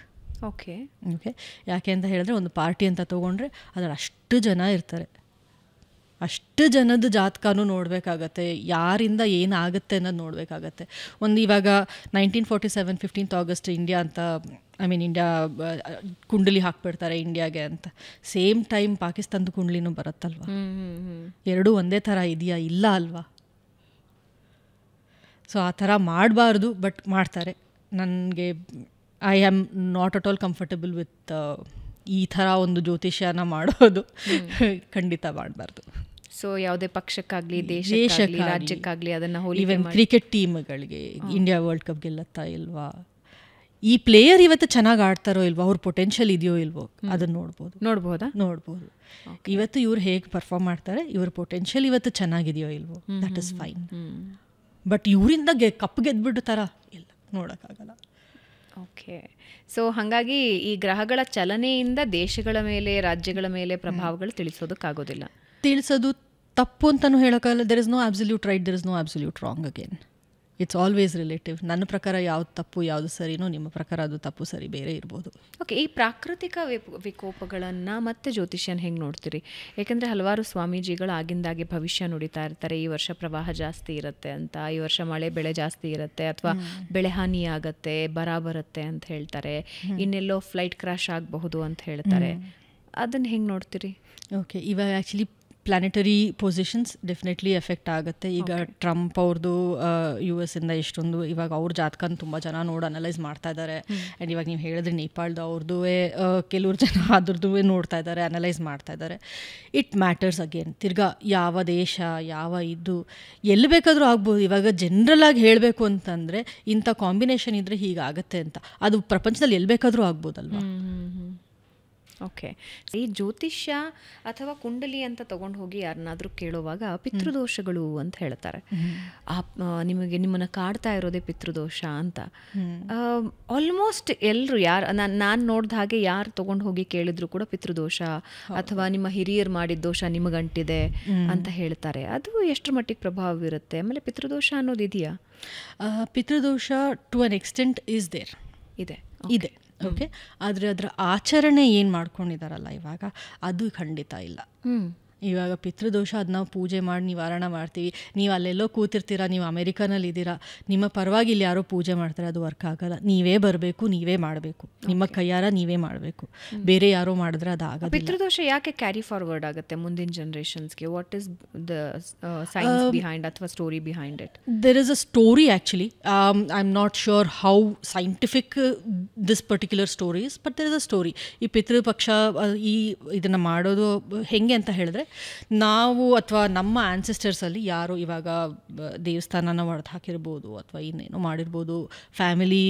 Okay, ಯಾಕೆ ಅಂತ ಹೇಳಿದ್ರೆ, ಒಂದು ಪಾರ್ಟಿ ಅಂತ ತೊಗೊಂಡ್ರೆ ಅದರಲ್ಲಿ ಅಷ್ಟು ಜನ ಇರ್ತಾರೆ, ಅಷ್ಟು ಜನದ ಜಾತಕನೂ ನೋಡಬೇಕಾಗತ್ತೆ, ಯಾರಿಂದ ಏನಾಗುತ್ತೆ ಅನ್ನೋದು ನೋಡಬೇಕಾಗತ್ತೆ. ಒಂದು ಇವಾಗ 1947 15th August ಇಂಡಿಯಾ ಅಂತ, ಇಂಡಿಯಾ ಕುಂಡಲಿ ಹಾಕ್ಬಿಡ್ತಾರೆ ಇಂಡಿಯಾಗೆ ಅಂತ. ಸೇಮ್ ಟೈಮ್ ಪಾಕಿಸ್ತಾನದ ಕುಂಡ್ಲಿನೂ ಬರುತ್ತಲ್ವ. ಎರಡೂ ಒಂದೇ ಥರ ಇದೆಯಾ? ಇಲ್ಲ ಅಲ್ವಾ? ಸೊ ಆ ಥರ ಮಾಡಬಾರ್ದು, ಬಟ್ ಮಾಡ್ತಾರೆ. ನನಗೆ I am not at all comfortable with ಈ ಥರ ಒಂದು ಜ್ಯೋತಿಷ್ಯನ ಮಾಡೋದು. ಖಂಡಿತ ಮಾಡಬಾರ್ದು. ಸೊ ಯಾವುದೇ ಪಕ್ಷಕ್ಕಾಗಲಿ, ದೇಶಕ್ಕಾಗಲಿ, ರಾಜ್ಯಕ್ಕಾಗಲಿ ಅದನ್ನು ಈವನ್ ಕ್ರಿಕೆಟ್ ಟೀಮ್ಗಳಿಗೆ ಇಂಡಿಯಾ ವರ್ಲ್ಡ್ ಕಪ್ ಗೆಲ್ಲತ್ತಾ ಇಲ್ವಾ, ಈ ಪ್ಲೇಯರ್ ಇವತ್ತು ಚೆನ್ನಾಗಿ ಆಡ್ತಾರೋ ಇಲ್ವೋ, ಅವ್ರ ಪೊಟೆನ್ಷಿಯಲ್ ಇದೆಯೋ ಇಲ್ವೋ, ಅದನ್ನು ನೋಡ್ಬೋದು. ಇವತ್ತು ಇವ್ರು ಹೇಗೆ ಪರ್ಫಾರ್ಮ್ ಮಾಡ್ತಾರೆ, ಇವ್ರ ಪೊಟೆನ್ಷಿಯಲ್ ಇವತ್ತು ಚೆನ್ನಾಗಿದೆಯೋ ಇಲ್ವೋ, ದಟ್ ಇಸ್ ಫೈನ್. ಬಟ್ ಇವರಿಂದ ಕಪ್ ಗೆದ್ಬಿಟ್ಟು ಥರ ಇಲ್ಲ, ನೋಡೋಕ್ಕಾಗಲ್ಲ. ಓಕೆ, ಸೊ ಹಾಗಾಗಿ ಈ ಗ್ರಹಗಳ ಚಲನೆಯಿಂದ ದೇಶಗಳ ಮೇಲೆ, ರಾಜ್ಯಗಳ ಮೇಲೆ ಪ್ರಭಾವಗಳು ತಿಳಿಸೋದಕ್ಕಾಗೋದಿಲ್ಲ. ತಿಳಿಸೋದು ತಪ್ಪು ಅಂತಲೂ ಹೇಳೋಕ್ಕಾಗಲ್ಲ. There is no absolute right, there is no absolute wrong. Again it's always relative. ನನ್ನ ಪ್ರಕಾರ ಯಾವ್ದು ತಪ್ಪು ಯಾವುದು ಸರಿನೋ, ನಿಮ್ಮ ಪ್ರಕಾರ ಅದು ತಪ್ಪು ಸರಿ ಬೇರೆ ಇರ್ಬೋದು. ಓಕೆ, ಈ ಪ್ರಾಕೃತಿಕ ವಿಕೋಪಗಳನ್ನು ಮತ್ತೆ ಜ್ಯೋತಿಷ್ಯನ ಹೆಂಗೆ ನೋಡ್ತೀರಿ? ಯಾಕೆಂದರೆ ಹಲವಾರು ಸ್ವಾಮೀಜಿಗಳು ಆಗಿಂದಾಗೆ ಭವಿಷ್ಯ ನುಡಿತಾ ಇರ್ತಾರೆ. ಈ ವರ್ಷ ಪ್ರವಾಹ ಜಾಸ್ತಿ ಇರುತ್ತೆ ಅಂತ, ಈ ವರ್ಷ ಮಳೆ ಬೆಳೆ ಜಾಸ್ತಿ ಇರುತ್ತೆ, ಅಥವಾ ಬೆಳೆ ಹಾನಿ ಆಗತ್ತೆ, ಬರ ಬರುತ್ತೆ ಅಂತ ಹೇಳ್ತಾರೆ, ಇನ್ನೆಲ್ಲೋ ಫ್ಲೈಟ್ ಕ್ರಾಶ್ ಆಗಬಹುದು ಅಂತ ಹೇಳ್ತಾರೆ. ಅದನ್ನು ಹೆಂಗೆ ನೋಡ್ತೀರಿ? ಓಕೆ, ಇವಾಗ actually planetary positions definitely effect ಆಗುತ್ತೆ. ಈಗ ಟ್ರಂಪ್ ಅವ್ರದ್ದು US ಇಂದ ಎಷ್ಟೊಂದು ಇವಾಗ ಅವ್ರ ಜಾತಕನ ತುಂಬ ಜನ ನೋಡಿ ಅನಲೈಸ್ ಮಾಡ್ತಾ ಇದ್ದಾರೆ. ಆ್ಯಂಡ್ ಇವಾಗ ನೀವು ಹೇಳಿದ್ರೆ ನೇಪಾಳದ ಅವ್ರದ್ದು ಕೆಲವ್ರು ಜನ ಅದ್ರದ್ದು ನೋಡ್ತಾ ಇದ್ದಾರೆ, ಅನಲೈಸ್ ಮಾಡ್ತಾ ಇದ್ದಾರೆ. It matters again. ತಿರ್ಗಾ ಯಾವ ದೇಶ, ಯಾವ ಇದು ಎಲ್ಲಿ ಬೇಕಾದರೂ ಆಗ್ಬೋದು. ಇವಾಗ ಜನರಲ್ ಆಗಿ ಹೇಳಬೇಕು ಅಂತಂದರೆ ಇಂಥ ಕಾಂಬಿನೇಷನ್ ಇದ್ದರೆ ಹೀಗಾಗತ್ತೆ ಅಂತ, ಅದು ಪ್ರಪಂಚದಲ್ಲಿ ಎಲ್ಲಿ ಬೇಕಾದರೂ ಆಗ್ಬೋದಲ್ವಾ. ಓಕೆ, ಈ ಜ್ಯೋತಿಷ್ಯ ಅಥವಾ ಕುಂಡಲಿ ಅಂತ ತೊಗೊಂಡು ಹೋಗಿ ಯಾರನ್ನಾದರೂ ಕೇಳುವಾಗ ಪಿತೃದೋಷಗಳು ಅಂತ ಹೇಳ್ತಾರೆ. ನಿಮ್ಮನ್ನು ಕಾಡ್ತಾ ಇರೋದೇ ಪಿತೃದೋಷ ಅಂತ. ಆಲ್ಮೋಸ್ಟ್ ಎಲ್ಲರೂ ನಾನು ನೋಡಿದ ಹಾಗೆ ಯಾರು ತೊಗೊಂಡು ಹೋಗಿ ಕೇಳಿದ್ರು ಕೂಡ ಪಿತೃದೋಷ ಅಥವಾ ನಿಮ್ಮ ಹಿರಿಯರು ಮಾಡಿದ ದೋಷ ನಿಮಗಂಟಿದೆ ಅಂತ ಹೇಳ್ತಾರೆ. ಅದು ಎಷ್ಟರ ಮಟ್ಟಿಗೆ ಪ್ರಭಾವ ಬೀರುತ್ತೆ? ಆಮೇಲೆ ಪಿತೃದೋಷ ಅನ್ನೋದು ಇದೆಯಾ? ಪಿತೃದೋಷ to an extent is there, ಇದೆ. ಓಕೆ, ಆದರೆ ಅದರ ಆಚರಣೆ ಏನು ಮಾಡ್ಕೊಂಡಿದ್ದಾರಲ್ಲ ಇವಾಗ, ಅದು ಖಂಡಿತ ಇಲ್ಲ. ಇವಾಗ ಪಿತೃದೋಷ ಅದು ನಾವು ಪೂಜೆ ಮಾಡಿ ನಿವಾರಣೆ ಮಾಡ್ತೀವಿ. ನೀವು ಅಲ್ಲೆಲ್ಲೋ ಕೂತಿರ್ತೀರಾ, ನೀವು ಅಮೆರಿಕಾನಲ್ಲಿ ಇದ್ದೀರಾ, ನಿಮ್ಮ ಪರವಾಗಿ ಇಲ್ಲಿ ಯಾರೋ ಪೂಜೆ ಮಾಡ್ತಾರೆ, ಅದು ವರ್ಕ್ ಆಗಲ್ಲ. ನೀವೇ ಬರಬೇಕು, ನೀವೇ ಮಾಡಬೇಕು, ನಿಮ್ಮ ಕೈಯಾರ ನೀವೇ ಮಾಡಬೇಕು. ಬೇರೆ ಯಾರೋ ಮಾಡಿದ್ರೆ ಅದು ಆಗೋದಿಲ್ಲ. ಪಿತೃದೋಷ ಯಾಕೆ ಕ್ಯಾರಿ ಫಾರ್ವರ್ಡ್ ಆಗುತ್ತೆ ಮುಂದಿನ ಜನರೇಷನ್ಸ್ಗೆ? What is the science behind ಅಥವಾ story behind it? There is a story actually. I am not sure how scientific this particular story is, but there is a story. ಈ ಪಿತೃಪಕ್ಷ ಈ ಇದನ್ನು ಮಾಡೋದು ಹೆಂಗೆ ಅಂತ ಹೇಳಿದ್ರೆ, ನಾವು ಅಥವಾ ನಮ್ಮ ಆ್ಯನ್ಸಿಸ್ಟರ್ಸಲ್ಲಿ ಯಾರು ಇವಾಗ ದೇವಸ್ಥಾನನ ಒಡೆದು ಹಾಕಿರ್ಬೋದು ಅಥವಾ ಇನ್ನೇನೋ ಮಾಡಿರ್ಬೋದು, ಫ್ಯಾಮಿಲಿ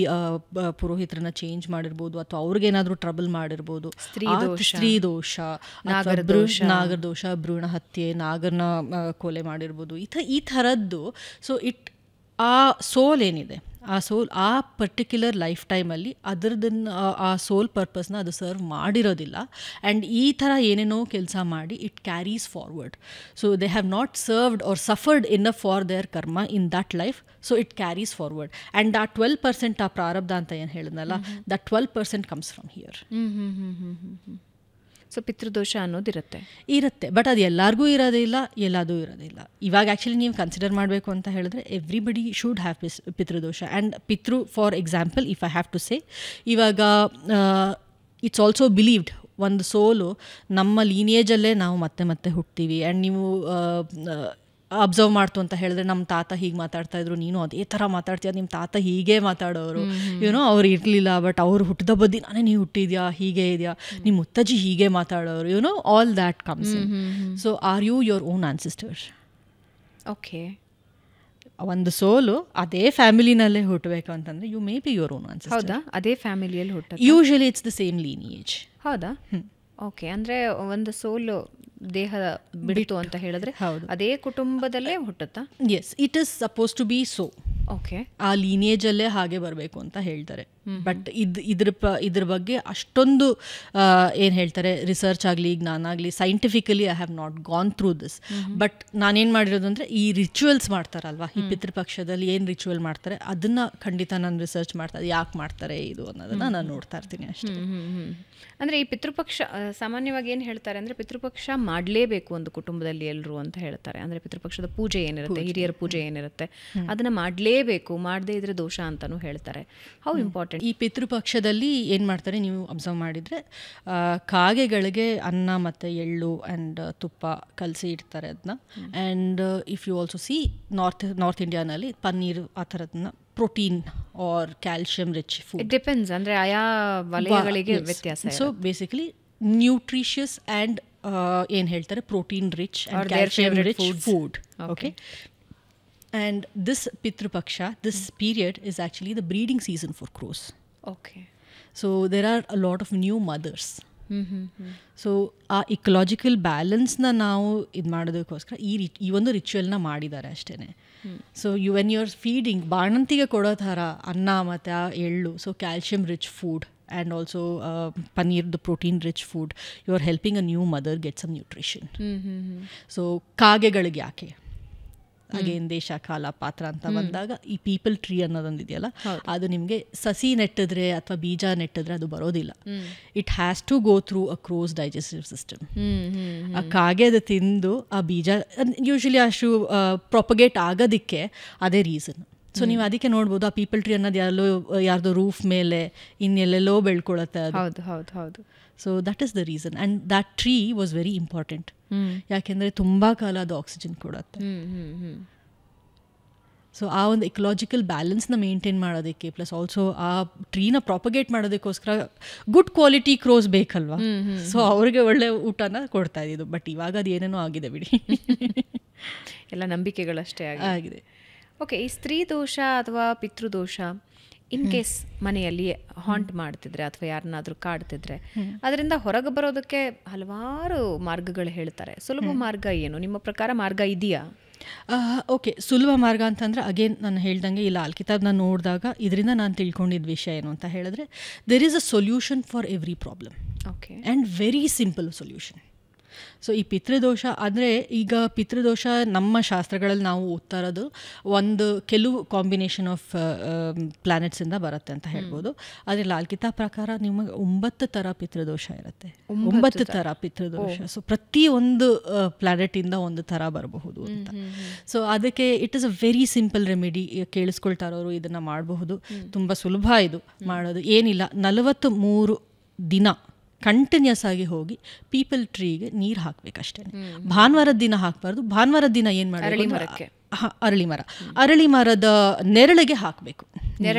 ಪುರೋಹಿತರನ್ನ ಚೇಂಜ್ ಮಾಡಿರ್ಬೋದು, ಅಥವಾ ಅವ್ರಿಗೇನಾದರೂ ಟ್ರಬಲ್ ಮಾಡಿರ್ಬೋದು, ಸ್ತ್ರೀ ದೋಷ, ನಾಗರದೋಷ, ಭ್ರೂಣ ಹತ್ಯೆ, ನಾಗರನ್ನ ಕೊಲೆ ಮಾಡಿರ್ಬೋದು, ಈ ಥರದ್ದು. ಸೊ ಆ ಸೋಲ್ ಏನಿದೆ, ಆ ಸೋಲ್ ಆ ಪರ್ಟಿಕ್ಯುಲರ್ ಲೈಫ್ ಟೈಮಲ್ಲಿ ಅದರದನ್ನು ಆ ಸೋಲ್ ಪರ್ಪಸ್ನ ಅದು ಸರ್ವ್ ಮಾಡಿರೋದಿಲ್ಲ. ಆ್ಯಂಡ್ ಈ ಥರ ಏನೇನೋ ಕೆಲಸ ಮಾಡಿ it carries forward. So they have not served or suffered enough for their karma in that life. So it carries forward. And ಆ 12% ಆ ಪ್ರಾರಬ್ಧ ಅಂತ ಏನು ಹೇಳಿದ್ನಲ್ಲ, that 12% comes from here. So ಪಿತೃದೋಷ ಅನ್ನೋದಿರುತ್ತೆ, ಬಟ್ ಅದು ಎಲ್ಲರಿಗೂ ಇರೋದಿಲ್ಲ, ಎಲ್ಲದೂ ಇರೋದಿಲ್ಲ. ಇವಾಗ ಆ್ಯಕ್ಚುಲಿ ನೀವು ಕನ್ಸಿಡರ್ ಮಾಡಬೇಕು ಅಂತ ಹೇಳಿದ್ರೆ ಎವ್ರಿಬಡಿ ಶುಡ್ ಹ್ಯಾವ್ ಪಿತೃದೋಷ. ಆ್ಯಂಡ್ ಪಿತೃ, for example, if I have to say, ಇವಾಗ ಇಟ್ಸ್ ಆಲ್ಸೋ ಬಿಲೀವ್ಡ್ ಒಂದು ಸೋಲು ನಮ್ಮ ಲೀನಿಯೇಜಲ್ಲೇ ನಾವು ಮತ್ತೆ ಮತ್ತೆ ಹುಟ್ತೀವಿ. ಆ್ಯಂಡ್ ನೀವು ಅಬ್ಸರ್ವ್ ಮಾಡ್ತು ಅಂತ ಹೇಳಿದ್ರೆ, ನಮ್ಮ ತಾತ ಹೀಗೆ ಮಾತಾಡ್ತಾಯಿದ್ರು, ನೀನು ಅದೇ ಥರ ಮಾತಾಡ್ತೀಯ, ನಿಮ್ಮ ತಾತ ಹೀಗೆ ಮಾತಾಡೋರು, ಏನೋ ಅವ್ರು ಇರಲಿಲ್ಲ, ಬಟ್ ಅವ್ರು ಹುಟ್ಟಿದ ಬದ್ದಿ ನಾನೇ ನೀವು ಹುಟ್ಟಿದ್ಯಾ, ಹೀಗೆ ಇದೆಯಾ, ನಿಮ್ಮ ಮುತ್ತಜ್ಜಿ ಹೀಗೆ ಮಾತಾಡೋರು, you know all that comes in. So are you your own ancestors? Okay, ಒಂದು ಸೋಲು ಅದೇ ಫ್ಯಾಮಿಲಿನಲ್ಲೇ ಹುಟ್ಟಬೇಕು ಅಂತಂದರೆ you may be your own ancestor. ಹೌದಾ? ಅದೇ ಫ್ಯಾಮಿಲಿಯಲ್ಲಿ ಹುಟ್ಟ, usually it's the same lineage. ಹೌದಾ? ಓಕೆ, ಅಂದರೆ ಒಂದು ಸೋಲು ದೇಹ ಬಿಡಿತು ಅಂತ ಹೇಳಿದ್ರೆ ಅದೇ ಕುಟುಂಬದಲ್ಲೇ ಹುಟ್ಟುತ್ತಾ? Yes, it is suppose to be so. Okay, ಆ ಲೀನಿಯೇಜಲ್ಲೇ ಹಾಗೆ ಬರಬೇಕು ಅಂತ ಹೇಳ್ತಾರೆ. ಬಟ್ ಇದ್ರ ಬಗ್ಗೆ ಅಷ್ಟೊಂದು ಏನು ಹೇಳ್ತಾರೆ, ರಿಸರ್ಚ್ ಆಗಲಿ, ಜ್ಞಾನ ಆಗಲಿ, scientifically I have not gone through this. But ನಾನೇನು ಮಾಡಿರೋದು ಅಂದರೆ, ಈ ರಿಚುವಲ್ಸ್ ಮಾಡ್ತಾರಲ್ವಾ, ಈ ಪಿತೃಪಕ್ಷದಲ್ಲಿ ಏನು ರಿಚುವಲ್ ಮಾಡ್ತಾರೆ ಅದನ್ನು ಖಂಡಿತ ನಾನು ರಿಸರ್ಚ್ ಮಾಡ್ತಾ, ಯಾಕೆ ಮಾಡ್ತಾರೆ ಇದು ಅನ್ನೋದನ್ನು ನಾನು ನೋಡ್ತಾ ಇರ್ತೀನಿ ಅಷ್ಟೇ. ಅಂದರೆ ಈ ಪಿತೃಪಕ್ಷ ಸಾಮಾನ್ಯವಾಗಿ ಏನು ಹೇಳ್ತಾರೆ ಅಂದರೆ, ಪಿತೃಪಕ್ಷ ಮಾಡಲೇಬೇಕು ಒಂದು ಕುಟುಂಬದಲ್ಲಿ ಎಲ್ಲರೂ ಅಂತ ಹೇಳ್ತಾರೆ. ಅಂದರೆ ಪಿತೃಪಕ್ಷದ ಪೂಜೆ ಏನಿರುತ್ತೆ, ಹಿರಿಯರ ಪೂಜೆ ಏನಿರುತ್ತೆ, ಅದನ್ನು ಮಾಡಲೇಬೇಕು, ಮಾಡದೇ ಇದ್ರೆ ದೋಷ ಅಂತಲೂ ಹೇಳ್ತಾರೆ. How important? ಈ ಪಿತೃಪಕ್ಷದಲ್ಲಿ ಏನು ಮಾಡ್ತಾರೆ, ನೀವು ಅಬ್ಸರ್ವ್ ಮಾಡಿದರೆ ಕಾಗೆಗಳಿಗೆ ಅನ್ನ ಮತ್ತು ಎಳ್ಳು ಆ್ಯಂಡ್ ತುಪ್ಪ ಕಲಸಿ ಇಡ್ತಾರೆ ಅದನ್ನ. And if you also see north ಇಂಡಿಯಾನಲ್ಲಿ ಪನ್ನೀರ್ ಆ ಥರದನ್ನ protein or calcium rich food. It depends, ಅಂದರೆ ಆಯಾ ವಲಯಗಳಿಗೆ ವ್ಯತ್ಯಾಸ. ಸೊ ಬೇಸಿಕಲಿ ನ್ಯೂಟ್ರಿಷಿಯಸ್ ಆ್ಯಂಡ್ ಏನು ಹೇಳ್ತಾರೆ, protein rich and calcium rich food. Okay, and this Pitru Paksha, this period is actually the breeding season for crows. Okay. So there are a lot of new mothers. So ಆ ecological ಬ್ಯಾಲೆನ್ಸ್ನ ನಾವು ಇದು ಮಾಡೋದಕ್ಕೋಸ್ಕರ ಈ ಒಂದು ರಿಚುವಲ್ನ ಮಾಡಿದ್ದಾರೆ ಅಷ್ಟೇ. So when you are feeding, ಬಾಣಂತಿಗೆ ಕೊಡೋ ಥರ ಅನ್ನ ಮತ್ತು ಆ ಎಳ್ಳು, so calcium rich food and also paneer, the protein rich food, you are helping a new mother get some nutrition. So ಕಾಗೆಗಳಿಗೆ ಯಾಕೆ ಅಗೇನ್ ದೇಶ ಕಾಲ ಪಾತ್ರ ಅಂತ ಬಂದಾಗ ಈ ಪೀಪಲ್ ಟ್ರೀ ಅನ್ನೋದೊಂದಿದೆಯಲ್ಲ, ಅದು ನಿಮಗೆ ಸಸಿ ನೆಟ್ಟಿದ್ರೆ ಅಥವಾ ಬೀಜ ನೆಟ್ಟಿದ್ರೆ ಅದು ಬರೋದಿಲ್ಲ. It has to go through a cross digestive system. ಆ ಕಾಗೆ ಅದು ತಿಂದು ಆ ಬೀಜ ಯೂಶಲಿ ಅಷ್ಟು ಪ್ರೊಪಗೇಟ್ ಆಗೋದಕ್ಕೆ ಅದೇ ರೀಸನ್. ಸೊ ನೀವು ಅದಕ್ಕೆ ನೋಡ್ಬೋದು, ಆ ಪೀಪಲ್ ಟ್ರೀ ಅನ್ನೋದು ಯಾರ್ದೋ ರೂಫ್ ಮೇಲೆ ಇನ್ನೆಲ್ಲೆಲ್ಲೋ ಬೆಳ್ಕೊಳತ್ತೆ ಅದು. ಹೌದು ಹೌದು ಹೌದು. So that is the reason. And that tree was very important. ಯಾಕೆಂದರೆ ತುಂಬ ಕಾಲ ಅದು ಆಕ್ಸಿಜನ್ ಕೊಡುತ್ತೆ. ಸೊ ಆ ಒಂದು ಇಕಲಾಜಿಕಲ್ ಬ್ಯಾಲೆನ್ಸ್ನ ಮೇಂಟೈನ್ ಮಾಡೋದಕ್ಕೆ, ಪ್ಲಸ್ ಆಲ್ಸೋ ಆ ಟ್ರೀನ ಪ್ರಾಪಗೇಟ್ ಮಾಡೋದಕ್ಕೋಸ್ಕರ ಗುಡ್ ಕ್ವಾಲಿಟಿ ಕ್ರೋಸ್ ಬೇಕಲ್ವಾ. ಸೊ ಅವ್ರಿಗೆ ಒಳ್ಳೆ ಊಟನ ಕೊಡ್ತಾ ಇದ್ದಿದ್ದು. ಬಟ್ ಇವಾಗ ಅದು ಏನೇನೋ ಆಗಿದೆ ಬಿಡಿ, ಎಲ್ಲ ನಂಬಿಕೆಗಳಷ್ಟೇ ಆಗಿದೆ. ಓಕೆ, ಈ ಸ್ತ್ರೀ ದೋಷ ಅಥವಾ ಪಿತೃದೋಷ ಇನ್ ಕೇಸ್ ಮನೆಯಲ್ಲಿ ಹಾಂಟ್ ಮಾಡ್ತಿದ್ರೆ ಅಥವಾ ಯಾರನ್ನಾದರೂ ಕಾಡ್ತಿದ್ರೆ ಅದರಿಂದ ಹೊರಗೆ ಬರೋದಕ್ಕೆ ಹಲವಾರು ಮಾರ್ಗಗಳು ಹೇಳ್ತಾರೆ. ಸುಲಭ ಮಾರ್ಗ ಏನು ನಿಮ್ಮ ಪ್ರಕಾರ? ಮಾರ್ಗ ಇದೆಯಾ? ಓಕೆ, ಸುಲಭ ಮಾರ್ಗ ಅಂತಂದರೆ ಅಗೇನ್ ನಾನು ಹೇಳ್ದಂಗೆ ಇಲ್ಲ, ಲಾಲ್ ಕಿತಾಬ್ನ ನೋಡಿದಾಗ ಇದರಿಂದ ನಾನು ತಿಳ್ಕೊಂಡಿದ್ದ ವಿಷಯ ಏನು ಅಂತ ಹೇಳಿದ್ರೆ, there is a solution for every problem. Okay, and very simple solution. So ಈ ಪಿತೃದೋಷ ಅಂದರೆ, ಈಗ ಪಿತೃದೋಷ ನಮ್ಮ ಶಾಸ್ತ್ರಗಳಲ್ಲಿ ನಾವು ಓದ್ತಾ ಇರೋದು ಒಂದು ಕೆಲವು ಕಾಂಬಿನೇಷನ್ ಆಫ್ ಪ್ಲಾನೆಟ್ಸಿಂದ ಬರುತ್ತೆ ಅಂತ ಹೇಳ್ಬೋದು. ಆದರೆ ಲಾಲ್ ಕಿತಾಬ್ ಪ್ರಕಾರ ನಿಮಗೆ 9 ಥರ ಪಿತೃದೋಷ ಇರುತ್ತೆ. 9 ಥರ ಪಿತೃದೋಷ. ಸೊ ಪ್ರತಿಯೊಂದು ಪ್ಲಾನೆಟಿಂದ ಒಂದು ಥರ ಬರಬಹುದು ಅಂತ. ಸೊ ಅದಕ್ಕೆ it is a very simple remedy. ಕೇಳಿಸ್ಕೊಳ್ತಾ ಇರೋರು ಇದನ್ನು ಮಾಡಬಹುದು. ತುಂಬ ಸುಲಭ ಇದು ಮಾಡೋದು. ಏನಿಲ್ಲ, 43 ದಿನ ಕಂಟಿನ್ಯೂಸ್ ಆಗಿ ಹೋಗಿ ಪೀಪಲ್ ಟ್ರೀಗೆ ನೀರು ಹಾಕಬೇಕಷ್ಟೇ. ಭಾನುವಾರದ ದಿನ ಹಾಕಬಾರ್ದು. ಭಾನುವಾರದ ದಿನ ಏನು ಮಾಡಬೇಕು, ಅರಳಿ ಮರದ ನೆರಳಿಗೆ ಹಾಕಬೇಕು.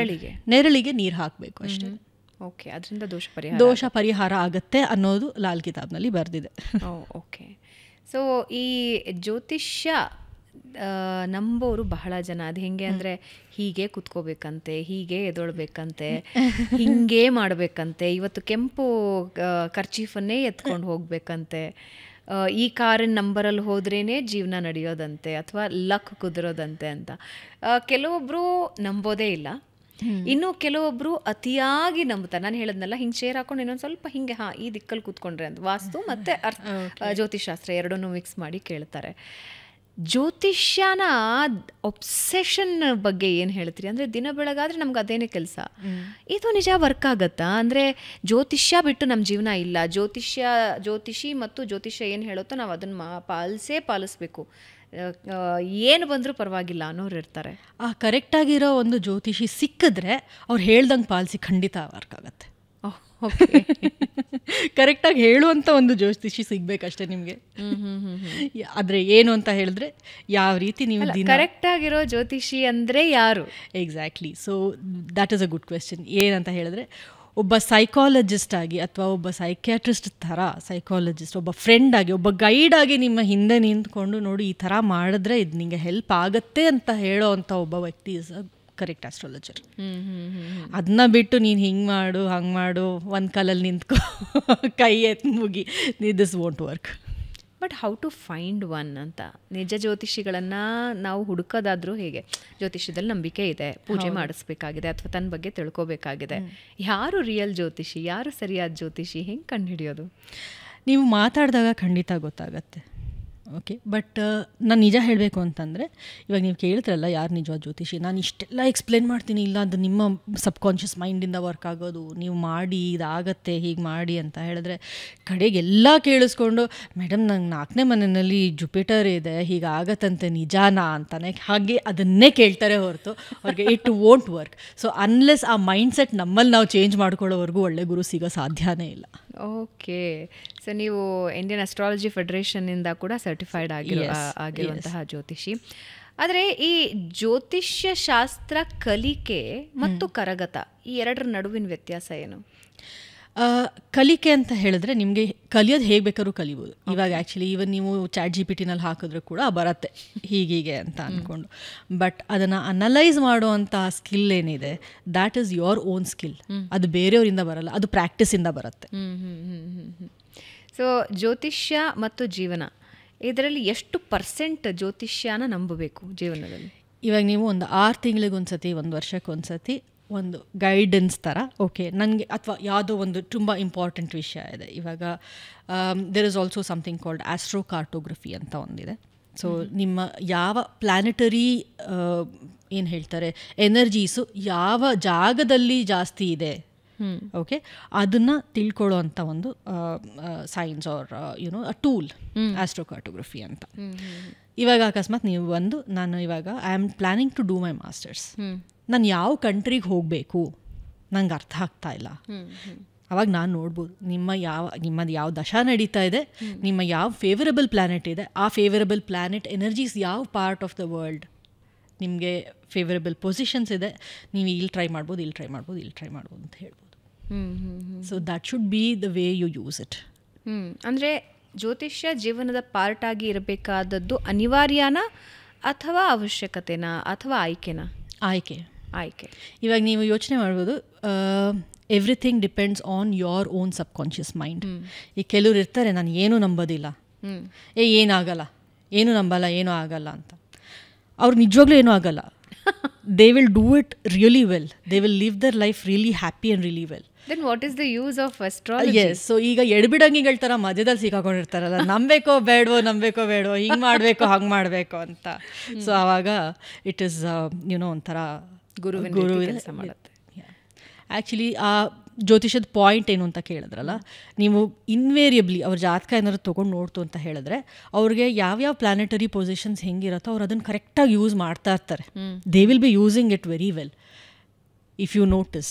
ನೆರಳಿಗೆ ನೀರು ಹಾಕಬೇಕು ಅಷ್ಟೇ. ಓಕೆ, ಅದರಿಂದ ದೋಷ ಪರಿಹಾರ ಆಗುತ್ತೆ ಅನ್ನೋದು ಲಾಲ್ ಕಿತಾಬ್ನಲ್ಲಿ ಬರೆದಿದೆ. ಓಕೆ, ಸೊ ಈ ಜ್ಯೋತಿಷ್ಯ ನಂಬೋರು ಬಹಳ ಜನ. ಅದು ಹೆಂಗೆ ಅಂದರೆ ಹೀಗೆ ಕುತ್ಕೋಬೇಕಂತೆ, ಹೀಗೆ ಎದೊಳ್ಬೇಕಂತೆ, ಹಿಂಗೆ ಮಾಡಬೇಕಂತೆ, ಇವತ್ತು ಕೆಂಪು ಕರ್ಚೀಫನ್ನೇ ಎತ್ಕೊಂಡು ಹೋಗ್ಬೇಕಂತೆ, ಈ ಕಾರಿನ ನಂಬರಲ್ಲಿ ಹೋದ್ರೇ ಜೀವನ ನಡೆಯೋದಂತೆ ಅಥವಾ ಲಕ್ ಕುದುರೋದಂತೆ ಅಂತ ಕೆಲವೊಬ್ಬರು ನಂಬೋದೇ ಇಲ್ಲ. ಇನ್ನು ಕೆಲವೊಬ್ರು ಅತಿಯಾಗಿ ನಂಬುತ್ತಾರೆ. ನಾನು ಹೇಳದ್ನಲ್ಲ, ಹಿಂಗೆ ಚೇರ್ ಹಾಕೊಂಡು ಇನ್ನೊಂದು ಸ್ವಲ್ಪ ಹಿಂಗೆ ಈ ದಿಕ್ಕಲ್ಲಿ ಕೂತ್ಕೊಂಡ್ರೆ ಅಂತ ವಾಸ್ತು ಮತ್ತು ಜ್ಯೋತಿಷಾಸ್ತ್ರ ಎರಡನ್ನೂ ಮಿಕ್ಸ್ ಮಾಡಿ ಕೇಳ್ತಾರೆ. ಜ್ಯೋತಿಷ್ಯನ ಒಬ್ಸೆಷನ್ ಬಗ್ಗೆ ಏನು ಹೇಳ್ತೀರಿ? ಅಂದರೆ ದಿನ ಬೆಳಗಾದ್ರೆ ನಮ್ಗೆ ಅದೇನೇ ಕೆಲಸ. ಇದು ನಿಜ ವರ್ಕ್ ಆಗತ್ತಾ? ಅಂದರೆ ಜ್ಯೋತಿಷ್ಯ ಬಿಟ್ಟು ನಮ್ಮ ಜೀವನ ಇಲ್ಲ, ಜ್ಯೋತಿಷಿ ಮತ್ತು ಜ್ಯೋತಿಷ್ಯ ಏನು ಹೇಳುತ್ತೋ ನಾವು ಅದನ್ನು ಪಾಲಿಸ್ಬೇಕು, ಏನು ಬಂದರೂ ಪರವಾಗಿಲ್ಲ ಅನ್ನೋರು ಇರ್ತಾರೆ. ಆ ಕರೆಕ್ಟಾಗಿರೋ ಒಂದು ಜ್ಯೋತಿಷಿ ಸಿಕ್ಕಿದ್ರೆ ಅವ್ರು ಹೇಳ್ದಂಗೆ ಪಾಲಿಸಿ ಖಂಡಿತ ವರ್ಕ್ ಆಗುತ್ತೆ. ಓಕೆ, ಕರೆಕ್ಟಾಗಿ ಹೇಳುವಂಥ ಒಂದು ಜ್ಯೋತಿಷಿ ಸಿಗ್ಬೇಕಷ್ಟೇ ನಿಮಗೆ. ಆದರೆ ಏನು ಅಂತ ಹೇಳಿದ್ರೆ ಯಾವ ರೀತಿ ನೀವು ಕರೆಕ್ಟಾಗಿರೋ ಜ್ಯೋತಿಷಿ ಅಂದರೆ ಯಾರು exactly? So that is a good question. ಏನಂತ ಹೇಳಿದ್ರೆ, ಒಬ್ಬ ಸೈಕಾಲಜಿಸ್ಟ್ ಆಗಿ ಅಥವಾ ಒಬ್ಬ ಸೈಕ್ಯಾಟ್ರಿಸ್ಟ್ ಥರ ಸೈಕಾಲಜಿಸ್ಟ್, ಒಬ್ಬ ಫ್ರೆಂಡ್ ಆಗಿ, ಒಬ್ಬ ಗೈಡ್ ಆಗಿ ನಿಮ್ಮ ಹಿಂದೆ ನಿಂತ್ಕೊಂಡು ನೋಡಿ ಈ ಥರ ಮಾಡಿದ್ರೆ ಇದು ನಿಮಗೆ ಹೆಲ್ಪ್ ಆಗುತ್ತೆ ಅಂತ ಹೇಳೋ ಅಂಥ ಒಬ್ಬ ವ್ಯಕ್ತಿ ಇಸ್ ಅ ಕರೆಕ್ಟ್ ಆಸ್ಟ್ರಾಲಜರ್. ಅದನ್ನ ಬಿಟ್ಟು ನೀನು ಹಿಂಗೆ ಮಾಡು ಹಂಗೆ ಮಾಡು ಒಂದು ಕಾಲಲ್ಲಿ ನಿಂತ್ಕೊ ಕೈ ಎತ್ತು ಮುಗಿ, this won't work. But how to find one ಅಂತ ನಿಜ ಜ್ಯೋತಿಷಿಗಳನ್ನು ನಾವು ಹುಡುಕೋದಾದ್ರೂ ಹೇಗೆ? ಜ್ಯೋತಿಷ್ಯದಲ್ಲಿ ನಂಬಿಕೆ ಇದೆ, ಪೂಜೆ ಮಾಡಿಸ್ಬೇಕಾಗಿದೆ ಅಥವಾ ತನ್ನ ಬಗ್ಗೆ ತಿಳ್ಕೊಬೇಕಾಗಿದೆ. ಯಾರು ರಿಯಲ್ ಜ್ಯೋತಿಷಿ, ಯಾರು ಸರಿಯಾದ ಜ್ಯೋತಿಷಿ, ಹೆಂಗೆ ಕಂಡುಹಿಡಿಯೋದು? ನೀವು ಮಾತಾಡಿದಾಗ ಖಂಡಿತ ಗೊತ್ತಾಗತ್ತೆ. ಓಕೆ, ಬಟ್ ನಾನು ನಿಜ ಹೇಳಬೇಕು ಅಂತಂದರೆ, ಇವಾಗ ನೀವು ಕೇಳ್ತಿರಲ್ಲ ಯಾರು ನಿಜವಾದ ಜ್ಯೋತಿಷಿ, ನಾನು ಇಷ್ಟೆಲ್ಲ ಎಕ್ಸ್ಪ್ಲೇನ್ ಮಾಡ್ತೀನಿ, ಇಲ್ಲ ಅದು ನಿಮ್ಮ ಸಬ್ಕಾನ್ಷಿಯಸ್ ಮೈಂಡಿಂದ ವರ್ಕ್ ಆಗೋದು, ನೀವು ಮಾಡಿ ಇದಾಗತ್ತೆ ಹೀಗೆ ಮಾಡಿ ಅಂತ ಹೇಳಿದ್ರೆ ಕಡೆಗೆಲ್ಲ ಕೇಳಿಸ್ಕೊಂಡು ಮೇಡಮ್ ನಂಗೆ 4ನೇ ಮನೆಯಲ್ಲಿ ಜುಪಿಟರ್ ಇದೆ ಹೀಗಾಗತ್ತಂತೆ ನಿಜಾನಾ ಅಂತಾನೆ ಹಾಗೆ ಅದನ್ನೇ ಕೇಳ್ತಾರೆ ಹೊರತು ಅವ್ರಿಗೆ it won't work. So unless ಆ ಮೈಂಡ್ಸೆಟ್ ನಮ್ಮಲ್ಲಿ ನಾವು ಚೇಂಜ್ ಮಾಡ್ಕೊಳ್ಳೋವರೆಗೂ ಒಳ್ಳೆ ಗುರು ಸಿಗೋ ಸಾಧ್ಯನೇ ಇಲ್ಲ. ಓಕೆ, ಸೊ ನೀವು ಇಂಡಿಯನ್ ಅಸ್ಟ್ರಾಲಜಿ ಫೆಡರೇಷನ್ನಿಂದ ಕೂಡ ಸರ್ಟಿಫೈಡ್ ಆಗಿರುವಂತಹ ಜ್ಯೋತಿಷಿ. ಆದರೆ ಈ ಜ್ಯೋತಿಷ್ಯ ಶಾಸ್ತ್ರ ಕಲಿಕೆ ಮತ್ತು ಕರಗತ ಈ ಎರಡರ ನಡುವಿನ ವ್ಯತ್ಯಾಸ ಏನು? ಕಲಿಕೆ ಅಂತ ಹೇಳಿದ್ರೆ ನಿಮಗೆ ಕಲಿಯೋದು ಹೇಗೆ ಬೇಕಾದ್ರೂ ಕಲಿಬೋದು. ಇವಾಗ ಆ್ಯಕ್ಚುಲಿ ಇವನ್ ನೀವು ಚಾಟ್ GPT ಹಾಕಿದ್ರೆ ಕೂಡ ಬರುತ್ತೆ ಹೀಗೀಗೆ ಅಂತ ಅಂದ್ಕೊಂಡು. ಬಟ್ ಅದನ್ನು ಅನಲೈಸ್ ಮಾಡುವಂಥ ಸ್ಕಿಲ್ ಏನಿದೆ, that is your own skill. ಅದು ಬೇರೆಯವರಿಂದ ಬರಲ್ಲ, ಅದು ಪ್ರಾಕ್ಟೀಸಿಂದ ಬರುತ್ತೆ. ಸೊ ಜ್ಯೋತಿಷ್ಯ ಮತ್ತು ಜೀವನ ಇದರಲ್ಲಿ ಎಷ್ಟು % ಜ್ಯೋತಿಷ್ಯನ ನಂಬಬೇಕು ಜೀವನದಲ್ಲಿ? ಇವಾಗ ನೀವು ಒಂದು 6 ತಿಂಗಳಿಗೊಂದ್ಸತಿ, 1 ವರ್ಷಕ್ಕೊಂದ್ಸತಿ ಒಂದು ಗೈಡೆನ್ಸ್ ಥರ, ಓಕೆ ನನಗೆ ಅಥವಾ ಯಾವುದೋ ಒಂದು ತುಂಬ ಇಂಪಾರ್ಟೆಂಟ್ ವಿಷಯ ಇದೆ. ಇವಾಗ there is also something called astro cartography ಅಂತ ಒಂದಿದೆ. ಸೊ ನಿಮ್ಮ ಯಾವ ಪ್ಲ್ಯಾನೆಟರಿ ಏನು ಹೇಳ್ತಾರೆ ಎನರ್ಜೀಸು ಯಾವ ಜಾಗದಲ್ಲಿ ಜಾಸ್ತಿ ಇದೆ, ಓಕೆ, ಅದನ್ನು ತಿಳ್ಕೊಳ್ಳೋ ಅಂಥ ಒಂದು science or a tool astro cartography ಅಂತ. ಇವಾಗ ಅಕಸ್ಮಾತ್ ನೀವು ಬಂದು ನಾನು ಇವಾಗ I am planning to do my masters, ನಾನು ಯಾವ ಕಂಟ್ರಿಗೆ ಹೋಗಬೇಕು ನಂಗೆ ಅರ್ಥ ಆಗ್ತಾ ಇಲ್ಲ. ಅವಾಗ ನಾನು ನೋಡ್ಬೋದು ನಿಮ್ಮದು ಯಾವ ದಶಾ ನಡೀತಾ ಇದೆ, ನಿಮ್ಮ ಯಾವ ಫೇವರಬಲ್ ಪ್ಲ್ಯಾನೆಟ್ ಇದೆ, ಆ ಫೇವರಬಲ್ ಪ್ಲ್ಯಾನೆಟ್ ಎನರ್ಜೀಸ್ ಯಾವ ಪಾರ್ಟ್ ಆಫ್ ದ ವರ್ಲ್ಡ್ ನಿಮಗೆ ಫೇವರಬಲ್ ಪೊಸಿಷನ್ಸ್ ಇದೆ, ನೀವು ಇಲ್ಲಿ ಟ್ರೈ ಮಾಡ್ಬೋದು, ಇಲ್ಲಿ ಟ್ರೈ ಮಾಡ್ಬೋದು, ಇಲ್ಲಿ ಟ್ರೈ ಮಾಡ್ಬೋದು ಅಂತ ಹೇಳ್ಬೋದು. So that should be the way you use it. ಅಂದರೆ ಜ್ಯೋತಿಷ್ಯ ಜೀವನದ ಪಾರ್ಟ್ ಆಗಿ ಇರಬೇಕಾದದ್ದು ಅನಿವಾರ್ಯನಾ ಅಥವಾ ಅವಶ್ಯಕತೆನಾ ಅಥವಾ ಆಯ್ಕೆನಾ? ಆಯ್ಕೆ. ಇವಾಗ ನೀವು ಯೋಚನೆ ಮಾಡ್ಬೋದು, everything depends on your own subconscious mind. ಈಗ ಕೆಲವ್ರು ಇರ್ತಾರೆ ನಾನು ಏನೂ ನಂಬೋದಿಲ್ಲ, ಏನಾಗಲ್ಲ, ಏನು ನಂಬಲ್ಲ, ಏನೂ ಆಗಲ್ಲ ಅಂತ. ಅವ್ರು ನಿಜವಾಗ್ಲೂ ಏನೂ ಆಗಲ್ಲ. They will do it really well, they will live their life really happy and really well. Then what is the use of astrology? Yes, so ಈಗ ಎಡಬಿಡಂಗಿಗಳ ಥರ ಮಧ್ಯದಲ್ಲಿ ಸಿಕ್ಕಾಕೊಂಡಿರ್ತಾರಲ್ಲ, ನಂಬೇಕೋ ಬೇಡವೋ ಹಿಂಗೆ ಮಾಡಬೇಕು ಹಂಗೆ ಮಾಡಬೇಕು ಅಂತ. ಸೊ ಆವಾಗ ಇಟ್ ಈಸ್ ಒಂಥರ ಗುರುವಿನ ಕೆಲಸ ಮಾಡುತ್ತೆ. ಆ್ಯಕ್ಚುಲಿ ಆ ಜ್ಯೋತಿಷದ ಪಾಯಿಂಟ್ ಏನು ಅಂತ ಕೇಳಿದ್ರಲ್ಲ, ನೀವು ಇನ್ವೇರಿಯಬ್ಲಿ ಅವ್ರ ಜಾತಕ ಏನಾದ್ರು ತೊಗೊಂಡು ನೋಡ್ತು ಅಂತ ಹೇಳಿದ್ರೆ ಅವ್ರಿಗೆ ಯಾವ್ಯಾವ ಪ್ಲಾನೆಟರಿ ಪೊಸಿಷನ್ಸ್ ಹೆಂಗಿರುತ್ತೋ ಅವ್ರು ಅದನ್ನು ಕರೆಕ್ಟಾಗಿ ಯೂಸ್ ಮಾಡ್ತಾ ಇರ್ತಾರೆ. They will be using it very well if you notice.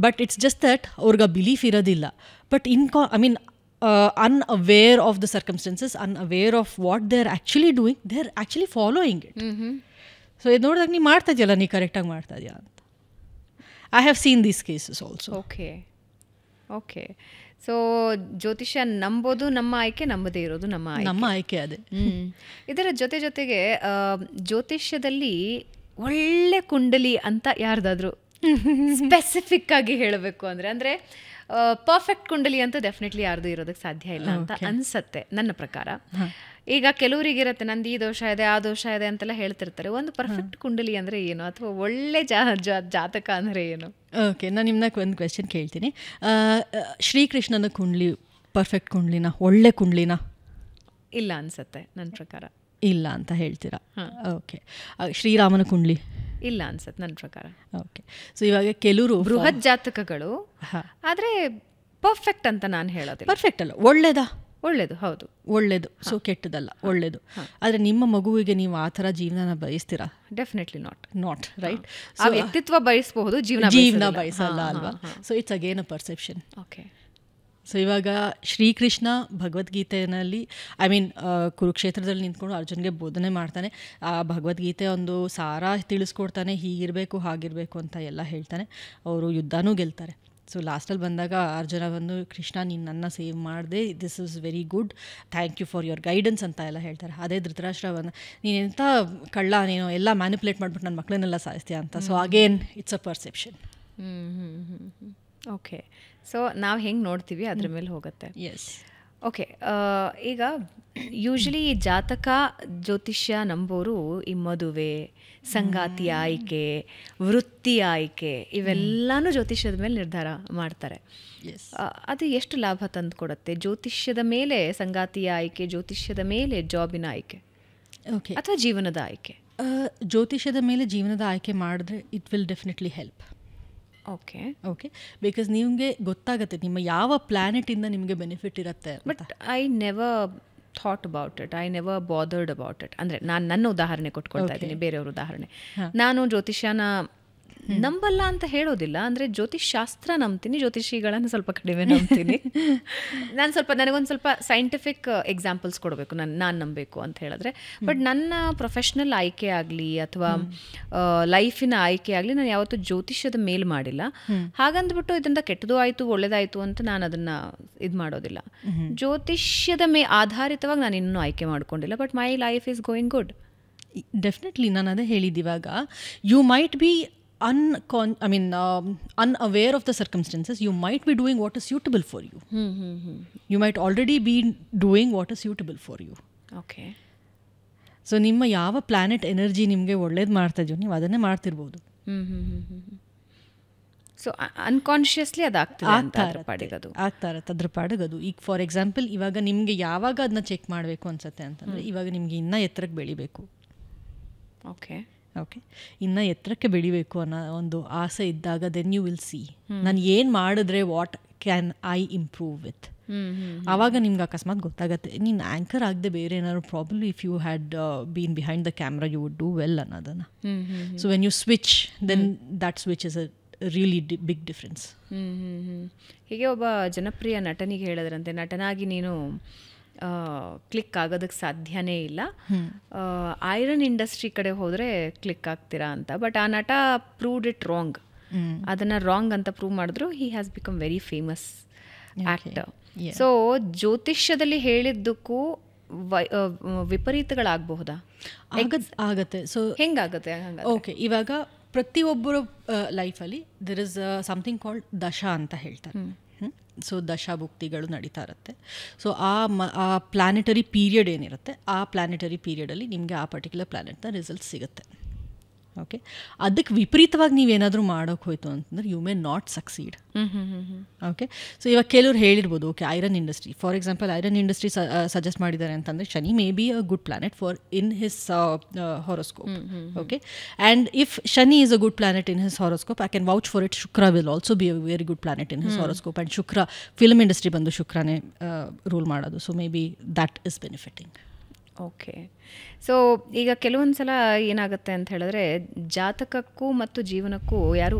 But it's just that ಅವ್ರಿಗೆ ಬಿಲೀಫ್ ಇರೋದಿಲ್ಲ. But unaware of the circumstances, unaware of what they're actually doing, they're actually following it. So ಇದು ನೋಡಿದಾಗ ನೀ ಮಾಡ್ತಾ ಇದೆಯಲ್ಲ, ನೀ ಕರೆಕ್ಟಾಗಿ ಮಾಡ್ತಾ ಇದೆಯಾ ಅಂತ. I have seen these cases also. Okay. So ಜ್ಯೋತಿಷ್ಯ ನಂಬೋದು ನಮ್ಮ ಆಯ್ಕೆ, ನಂಬದೇ ಇರೋದು ನಮ್ಮ ಆಯ್ಕೆ ಅದೇ. ಇದರ ಜೊತೆಗೆ ಜ್ಯೋತಿಷ್ಯದಲ್ಲಿ ಒಳ್ಳೆ ಕುಂಡಲಿ ಅಂತ ಯಾರ್ದಾದ್ರೂ ಸ್ಪೆಸಿಫಿಕ್ ಆಗಿ ಹೇಳಬೇಕು ಅಂದರೆ ಪರ್ಫೆಕ್ಟ್ ಕುಂಡಲಿ ಅಂತ ಡೆಫಿನೆಟ್ಲಿ ಯಾರ್ದು ಇರೋದಕ್ಕೆ ಸಾಧ್ಯ ಇಲ್ಲ ಅಂತ ಅನ್ಸತ್ತೆ ನನ್ನ ಪ್ರಕಾರ. ಈಗ ಕೆಲವರಿಗಿರತ್ತೆ ನಂದು ಈ ದೋಷ ಇದೆ ಆ ದೋಷ ಇದೆ ಅಂತೆಲ್ಲ ಹೇಳ್ತಿರ್ತಾರೆ. ಒಂದು ಪರ್ಫೆಕ್ಟ್ ಕುಂಡಲಿ ಅಂದರೆ ಏನು, ಅಥವಾ ಒಳ್ಳೆ ಜಾತಕ ಅಂದರೆ ಏನು? ಓಕೆ, ನಾನು ನಿಮ್ಮನ್ನ ಒಂದು ಕ್ವೆಶ್ಚನ್ ಕೇಳ್ತೀನಿ. ಶ್ರೀಕೃಷ್ಣನ ಕುಂಡ್ಲಿ ಪರ್ಫೆಕ್ಟ್ ಕುಂಡ್ಲಿನ, ಒಳ್ಳೆ ಕುಂಡ್ಲಿನ? ಇಲ್ಲ ಅನ್ಸತ್ತೆ ನನ್ನ ಪ್ರಕಾರ. ಇಲ್ಲ ಅಂತ ಹೇಳ್ತೀರಾ? ಓಕೆ. ಶ್ರೀರಾಮನ ಕುಂಡ್ಲಿ? ಇಲ್ಲ ಅನ್ಸತ್ತೆ ನನ್ನ ಪ್ರಕಾರ. ಓಕೆ. ಸೊ ಇವಾಗ ಕೆಲವರು ಬೃಹತ್ ಜಾತಕಗಳು ಆದರೆ ಪರ್ಫೆಕ್ಟ್ ಅಂತ ನಾನು ಹೇಳೋದಿಲ್ಲ. ಪರ್ಫೆಕ್ಟ್ ಅಲ್ಲ, ಒಳ್ಳೇದಾ? ಒಳ್ಳೇದು, ಹೌದು ಒಳ್ಳೇದು. ಸೊ ಕೆಟ್ಟದಲ್ಲ, ಒಳ್ಳೇದು. ಆದರೆ ನಿಮ್ಮ ಮಗುವಿಗೆ ನೀವು ಆ ಥರ ಜೀವನ ಬಯಸ್ತೀರಾ? Definitely not right. ಆ ವ್ಯಕ್ತಿತ್ವ ಬಯಸಬಹುದು, ಜೀವನ ಬಯಸಲ್ಲ ಅಲ್ವಾ? So it's again a perception. Okay. So ಇವಾಗ ಶ್ರೀಕೃಷ್ಣ ಭಗವದ್ಗೀತೆಯಲ್ಲಿ ಕುರುಕ್ಷೇತ್ರದಲ್ಲಿ ನಿಂತ್ಕೊಂಡು ಅರ್ಜುನ್ಗೆ ಬೋಧನೆ ಮಾಡ್ತಾನೆ. ಆ ಭಗವದ್ಗೀತೆ ಒಂದು ಸಾರ ತಿಳಿಸ್ಕೊಡ್ತಾನೆ, ಹೀಗಿರಬೇಕು ಹಾಗಿರಬೇಕು ಅಂತ ಎಲ್ಲ ಹೇಳ್ತಾನೆ. ಅವರು ಯುದ್ಧನೂ ಗೆಲ್ತಾರೆ. ಸೊ ಲಾಸ್ಟಲ್ಲಿ ಬಂದಾಗ ಅರ್ಜುನ ಬಂದು, ಕೃಷ್ಣ ನೀನು ನನ್ನ ಸೇವ್ ಮಾಡಿದೆ, this is very good, thank you for your guidance ಅಂತ ಎಲ್ಲ ಹೇಳ್ತಾರೆ. ಅದೇ ಧೃತರಾಷ್ಟ್ರ ಬಂದು, ನೀನೆಂಥ ಕಳ್ಳ, ನೀನು ಎಲ್ಲ ಮ್ಯಾನಿಪುಲೇಟ್ ಮಾಡಿಬಿಟ್ಟು ನನ್ನ ಮಕ್ಕಳನ್ನೆಲ್ಲ ಸಾಯಿಸ್ತೀಯ ಅಂತ. So again it's a perception. Okay. So ನಾವು ಹೆಂಗೆ ನೋಡ್ತೀವಿ ಅದ್ರ ಮೇಲೆ ಹೋಗುತ್ತೆ. ಎಸ್. ಓಕೆ. ಈಗ ಯೂಶ್ವಲಿ ಜಾತಕ ಜ್ಯೋತಿಷ್ಯ ನಂಬೋರು ಈ ಮದುವೆ, ಸಂಗಾತಿ ಆಯ್ಕೆ, ವೃತ್ತಿ ಆಯ್ಕೆ ಇವೆಲ್ಲನೂ ಜ್ಯೋತಿಷ್ಯದ ಮೇಲೆ ನಿರ್ಧಾರ ಮಾಡ್ತಾರೆ. ಅದು ಎಷ್ಟು ಲಾಭ ತಂದು ಕೊಡುತ್ತೆ? ಜ್ಯೋತಿಷ್ಯದ ಮೇಲೆ ಸಂಗಾತಿಯ ಆಯ್ಕೆ, ಜ್ಯೋತಿಷ್ಯದ ಮೇಲೆ ಜಾಬಿನ ಆಯ್ಕೆ, ಓಕೆ, ಅಥವಾ ಜೀವನದ ಆಯ್ಕೆ? ಜ್ಯೋತಿಷ್ಯದ ಮೇಲೆ ಜೀವನದ ಆಯ್ಕೆ ಮಾಡಿದ್ರೆ it will definitely help. Okay. Because ನಿಮಗೆ ಗೊತ್ತಾಗುತ್ತೆ ನಿಮ್ಮ ಯಾವ ಪ್ಲಾನೆಟಿಂದ ನಿಮಗೆ ಬೆನಿಫಿಟ್ ಇರುತ್ತೆ. But I never thought about it, I never bothered about it. ಅಂದರೆ ನಾನು ನನ್ನ ಉದಾಹರಣೆ ಕೊಟ್ಕೊಳ್ತಾ ಇದ್ದೀನಿ, ಬೇರೆಯವ್ರ ಉದಾಹರಣೆ. ನಾನು ಜ್ಯೋತಿಷ್ಯನ ನಂಬಲ್ಲ ಅಂತ ಹೇಳೋದಿಲ್ಲ. ಅಂದರೆ ಜ್ಯೋತಿಷ್ಶಾಸ್ತ್ರ ನಂಬ್ತೀನಿ, ಜ್ಯೋತಿಷಿಗಳನ್ನು ಸ್ವಲ್ಪ ಕಡಿಮೆ ನಂಬ್ತೀನಿ. ನನಗೊಂದು ಸ್ವಲ್ಪ ಸೈಂಟಿಫಿಕ್ ಎಕ್ಸಾಂಪಲ್ಸ್ ಕೊಡಬೇಕು ನಾನು ನಂಬಬೇಕು ಅಂತ ಹೇಳಿದ್ರೆ. ಬಟ್ ನನ್ನ ಪ್ರೊಫೆಷ್ನಲ್ ಆಯ್ಕೆ ಆಗಲಿ ಅಥವಾ ಲೈಫಿನ ಆಯ್ಕೆ ಆಗಲಿ ನಾನು ಯಾವತ್ತೂ ಜ್ಯೋತಿಷ್ಯದ ಮೇಲೆ ಮಾಡಿಲ್ಲ. ಹಾಗಂದ್ಬಿಟ್ಟು ಇದರಿಂದ ಕೆಟ್ಟದು ಆಯಿತು ಒಳ್ಳೇದಾಯಿತು ಅಂತ ನಾನು ಅದನ್ನು ಇದು ಮಾಡೋದಿಲ್ಲ. ಜ್ಯೋತಿಷ್ಯದ ಆಧಾರಿತವಾಗಿ ನಾನು ಇನ್ನೂ ಆಯ್ಕೆ ಮಾಡ್ಕೊಂಡಿಲ್ಲ. But my life is going good. Definitely ನಾನು ಅದೇ ಹೇಳಿದ್ದಿವಾಗ, you might be unaware of the circumstances. You might be doing what is suitable for you. You might already be doing what is suitable for you. Okay. So ನಿಮ್ಮ ಯಾವ planet energy ನಿಮಗೆ ಒಳ್ಳೇದು ಮಾಡ್ತಾ ಇದೆಯೋ ನೀವು ಅದನ್ನೇ ಮಾಡ್ತಿರ್ಬೋದು. ಸೊ ಅನ್ಕಾನ್ಷಿಯಸ್ಲಿ ಅದು ಆಗ್ತಾ ಇರತ್ತೆ ಅದ್ರ ಪಾಡಿಗದು. ಈಗ ಫಾರ್ ಎಕ್ಸಾಂಪಲ್ ಇವಾಗ ನಿಮಗೆ ಯಾವಾಗ ಅದನ್ನ ಚೆಕ್ ಮಾಡಬೇಕು ಅನ್ಸುತ್ತೆ ಅಂತಂದರೆ, ಇವಾಗ ನಿಮಗೆ ಇನ್ನೂ ಎತ್ತರಕ್ಕೆ ಬೆಳಿಬೇಕು. ಓಕೆ. ಇನ್ನು ಎತ್ತರಕ್ಕೆ ಬೆಳಿಬೇಕು ಅನ್ನೋ ಒಂದು ಆಸೆ ಇದ್ದಾಗ ದೆನ್ ಯು ವಿಲ್ ಸಿ ನಾನು ಏನು ಮಾಡಿದ್ರೆ what can I improve with. ಆವಾಗ ನಿಮ್ಗೆ ಅಕಸ್ಮಾತ್ ಗೊತ್ತಾಗತ್ತೆ ನೀನು ಆ್ಯಂಕರ್ ಆಗದೆ ಬೇರೆ ಏನಾದ್ರು problem, if you had been behind the camera you would do well ಅನ್ನೋದನ್ನು. So when you switch then that switch is a really big difference. ಹೀಗೆ ಒಬ್ಬ ಜನಪ್ರಿಯ ನಟನಿಗೆ ಹೇಳಿದ್ರಂತೆ, ನಟನಾಗಿ ನೀನು ಕ್ಲಿಕ್ ಆಗೋದಕ್ಕೆ ಸಾಧ್ಯನೇ ಇಲ್ಲ, ಐರನ್ ಇಂಡಸ್ಟ್ರಿ ಕಡೆ ಹೋದರೆ ಕ್ಲಿಕ್ ಆಗ್ತೀರಾ ಅಂತ. ಬಟ್ ಆ ನಟ ಪ್ರೂವ್ಡ್ ಇಟ್ ರಾಂಗ್. ಅದನ್ನು ರಾಂಗ್ ಅಂತ ಪ್ರೂವ್ ಮಾಡಿದ್ರು. He has become very famous actor. So ಜ್ಯೋತಿಷ್ಯದಲ್ಲಿ ಹೇಳಿದ್ದಕ್ಕೂ ವಿಪರೀತಗಳಾಗಬಹುದಾ? ಆಗತ್ತೆ. ಸೊ ಹೆಂಗಾಗುತ್ತೆ? ಓಕೆ, ಇವಾಗ ಪ್ರತಿಯೊಬ್ಬರ ಲೈಫಲ್ಲಿ there is something called dasha ಅಂತ ಹೇಳ್ತಾರೆ. ಸೊ ದಶಾಭುಕ್ತಿಗಳು ನಡೀತಾ ಇರುತ್ತೆ. ಸೊ ಆ ಪ್ಲಾನೆಟರಿ ಪೀರಿಯಡ್ ಏನಿರುತ್ತೆ, ಆ ಪ್ಲಾನೆಟರಿ ಪೀರಿಯಡಲ್ಲಿ ನಿಮಗೆ ಆ ಪರ್ಟಿಕ್ಯುಲರ್ ಪ್ಲಾನೆಟ್ನ ರಿಸಲ್ಟ್ ಸಿಗುತ್ತೆ. ಓಕೆ, ಅದಕ್ಕೆ ವಿಪರೀತವಾಗಿ ನೀವೇನಾದರೂ ಮಾಡೋಕ್ಕೆ ಹೋಯ್ತು ಅಂತಂದ್ರೆ you may not succeed. Okay, so ಇವಾಗ ಕೆಲವ್ರು ಹೇಳಿರ್ಬೋದು, okay iron industry for example, iron industry suggest ಮಾಡಿದ್ದಾರೆ ಅಂತಂದರೆ Shani may be a good planet for in his horoscope. Okay, and if Shani is a good planet in his horoscope, I can vouch for it, Shukra will also be a very good planet in his horoscope, and Shukra film industry bandu Shukrane rule ಮಾಡೋದು. So may be that is benefiting. Okay, so ಈಗ ಕೆಲವೊಂದು ಸಲ ಏನಾಗುತ್ತೆ ಅಂತ ಹೇಳಿದ್ರೆ, ಜಾತಕಕ್ಕೂ ಮತ್ತು ಜೀವನಕ್ಕೂ ಯಾರು